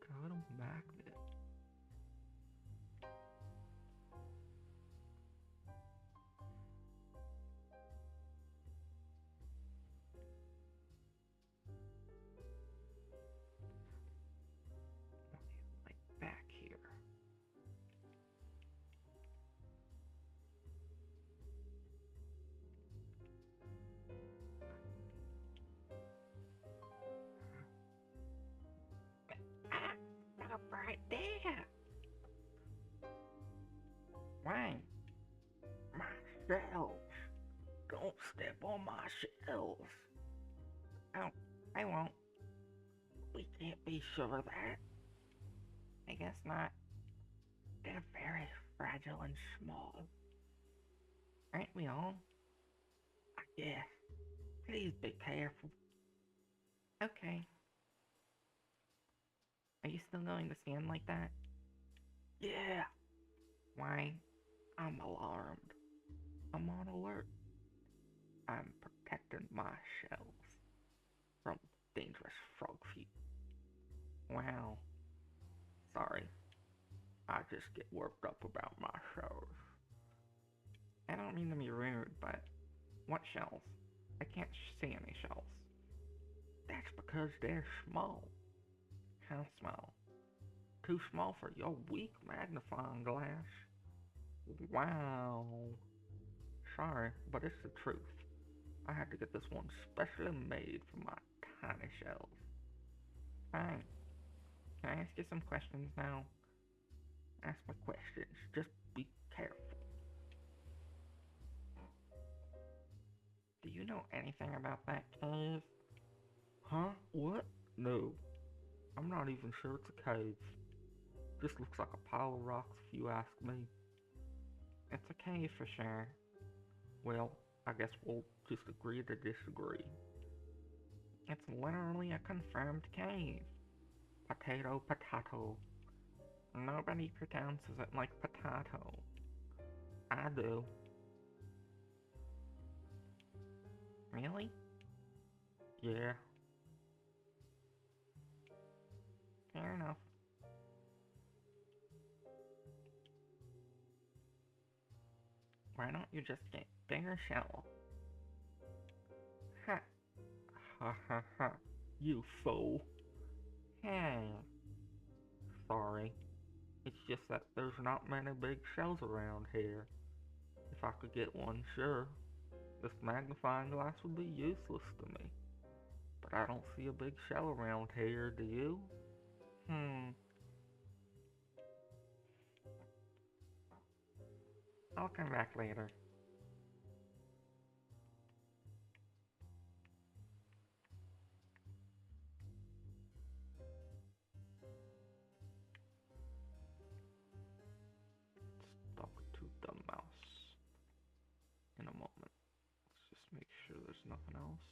Got a magnet. Like back here. Up right there. Why? My shells. Don't step on my shells. Oh, I won't. We can't be sure of that. I guess not. They're very fragile and small. Aren't we all? Yeah. Please be careful. Okay. Are you still going to stand like that? Yeah. Why? I'm alarmed. I'm on alert. I'm protecting my shells from dangerous frog feet. Wow. Sorry. I just get worked up about my shells. I don't mean to be rude, but what shells? I can't see any shells. That's because they're small. How small? Too small for your weak magnifying glass. Wow. Sorry, but it's the truth. I had to get this one specially made for my tiny shells. Fine. Can I ask you some questions now? Ask my questions. Just be careful. Do you know anything about that cave? Huh? What? No. I'm not even sure it's a cave. This looks like a pile of rocks if you ask me. It's a cave for sure. Well, I guess we'll just agree to disagree. It's literally a confirmed cave. Potato, potato. Nobody pronounces it like potato. I do. Really? Yeah. Fair enough. Why don't you just get bigger shell? Ha. Ha ha ha. You fool. Hey. Sorry. It's just that there's not many big shells around here. If I could get one, sure. This magnifying glass would be useless to me. But I don't see a big shell around here, do you? I'll come back later. Let's talk to the mouse in a moment. Let's just make sure there's nothing else.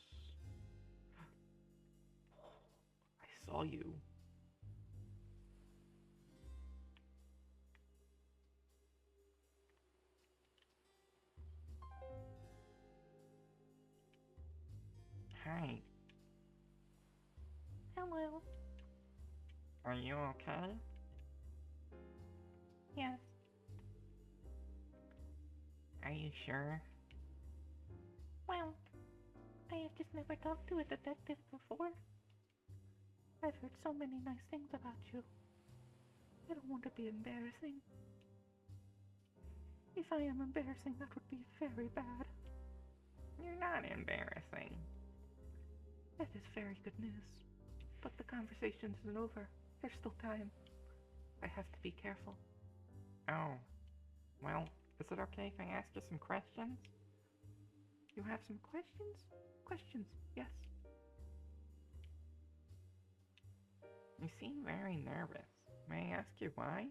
I saw you. Hi. Hello. Are you okay? Yes. Are you sure? Well, I have just never talked to a detective before. I've heard so many nice things about you. I don't want to be embarrassing. If I am embarrassing, that would be very bad. You're not embarrassing. That is very good news. But the conversation isn't over. There's still time. I have to be careful. Oh. Well, is it okay if I ask you some questions? You have some questions? Questions, yes. You seem very nervous. May I ask you why?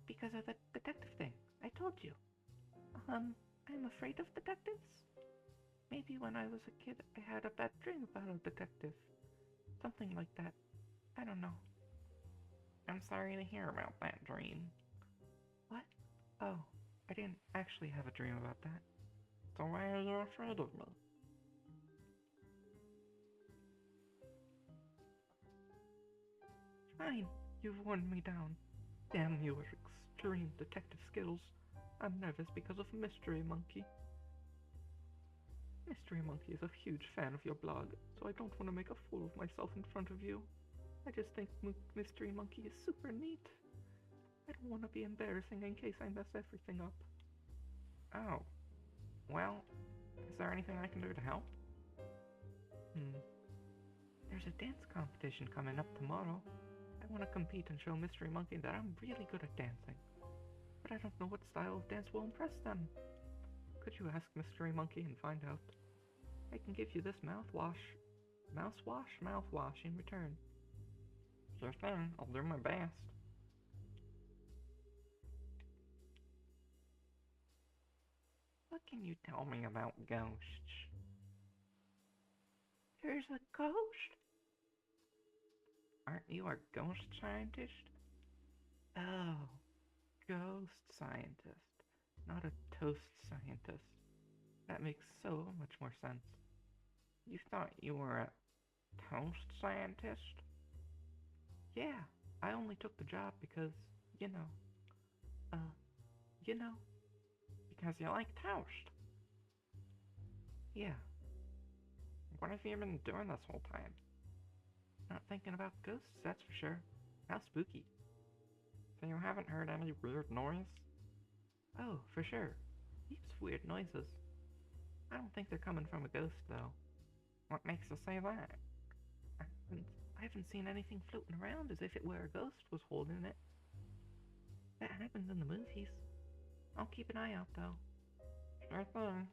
Because of the detective thing. I told you. I'm afraid of detectives. Maybe when I was a kid, I had a bad dream about a detective. Something like that. I don't know. I'm sorry to hear about that dream. What? Oh, I didn't actually have a dream about that. So why are you afraid of me? Fine, you've worn me down. Damn your extreme detective skills. I'm nervous because of Mystery Monkey. Mystery Monkey is a huge fan of your blog, so I don't want to make a fool of myself in front of you. I just think Mystery Monkey is super neat. I don't want to be embarrassing in case I mess everything up. Oh. Well, is there anything I can do to help? There's a dance competition coming up tomorrow. I want to compete and show Mystery Monkey that I'm really good at dancing. But I don't know what style of dance will impress them. Could you ask Mystery Monkey and find out? I can give you this mouthwash in return. Sure thing, I'll do my best. What can you tell me about ghosts? There's a ghost? Aren't you a ghost scientist? Oh, ghost scientist, not a toast scientist. That makes so much more sense. You thought you were a toast scientist? Yeah, I only took the job because, because you like toast. Yeah. What have you been doing this whole time? Not thinking about ghosts, that's for sure. How spooky. So you haven't heard any weird noise? Oh, for sure. Heaps of weird noises. I don't think they're coming from a ghost, though. What makes you say that? I haven't seen anything floating around as if it were a ghost was holding it. That happens in the movies. I'll keep an eye out, though. Sure thing.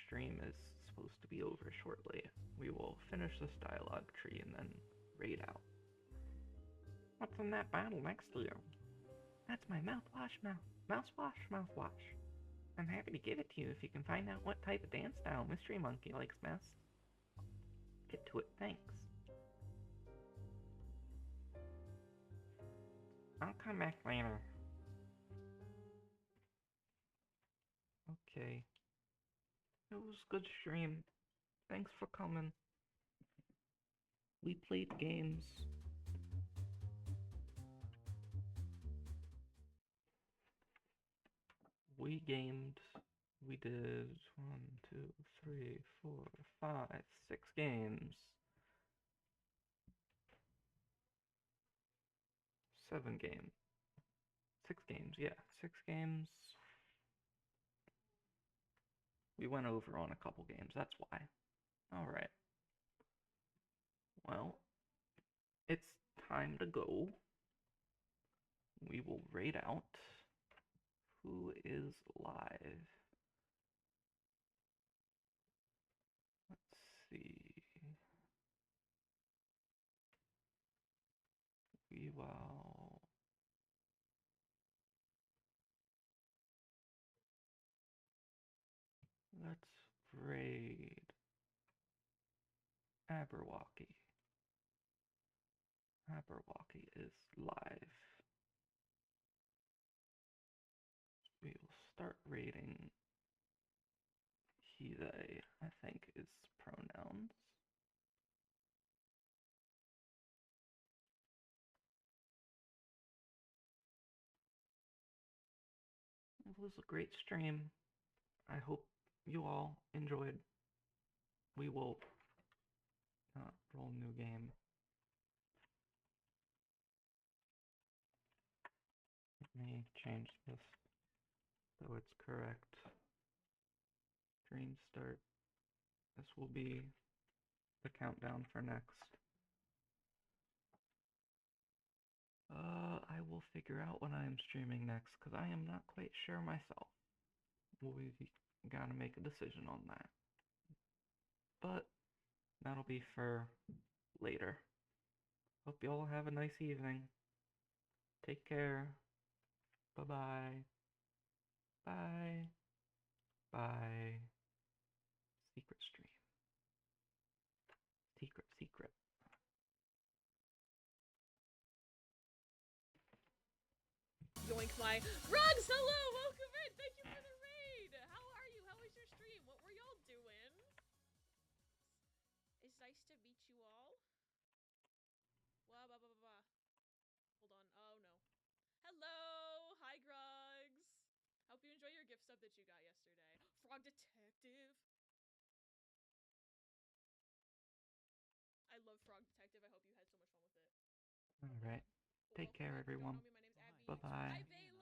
Stream is supposed to be over shortly. We will finish this dialogue tree and then raid out. What's in that bottle next to you? That's my mouthwash. I'm happy to give it to you if you can find out what type of dance style Mystery Monkey likes best. Get to it, thanks. I'll come back later. Okay. It was a good stream. Thanks for coming. We played games. We gamed. We did 1, 2, 3, 4, 5, 6 games. 7 games. 6 games, yeah. 6 games. We went over on a couple games, that's why. Alright. Well, it's time to go. We will raid out. Who is live? Let's see. We will... Let's raid Aberwalkie. Aberwalkie is live. We will start raiding he, they, I think is pronouns. It was a great stream. I hope you all enjoyed. We will roll new game. Let me change this so it's correct. Dream start. This will be the countdown for next. I will figure out when I am streaming next, because I am not quite sure myself. We gotta make a decision on that. but that'll be for later. Hope you all have a nice evening. Take care. Bye-bye. Bye. Bye. Secret stream. Secret. Yoink my Rugs, hello, welcome in. Thank you for the raid. How are you? How was your stream? What were y'all doing? It's nice to meet you all. Hold on. Oh no. Hello. Hi, Grugs. Hope you enjoy your gift sub that you got yesterday. Frog Detective. I love Frog Detective. I hope you had so much fun with it. Alright. Take care, everyone. Bye-bye. Hi, Bailey.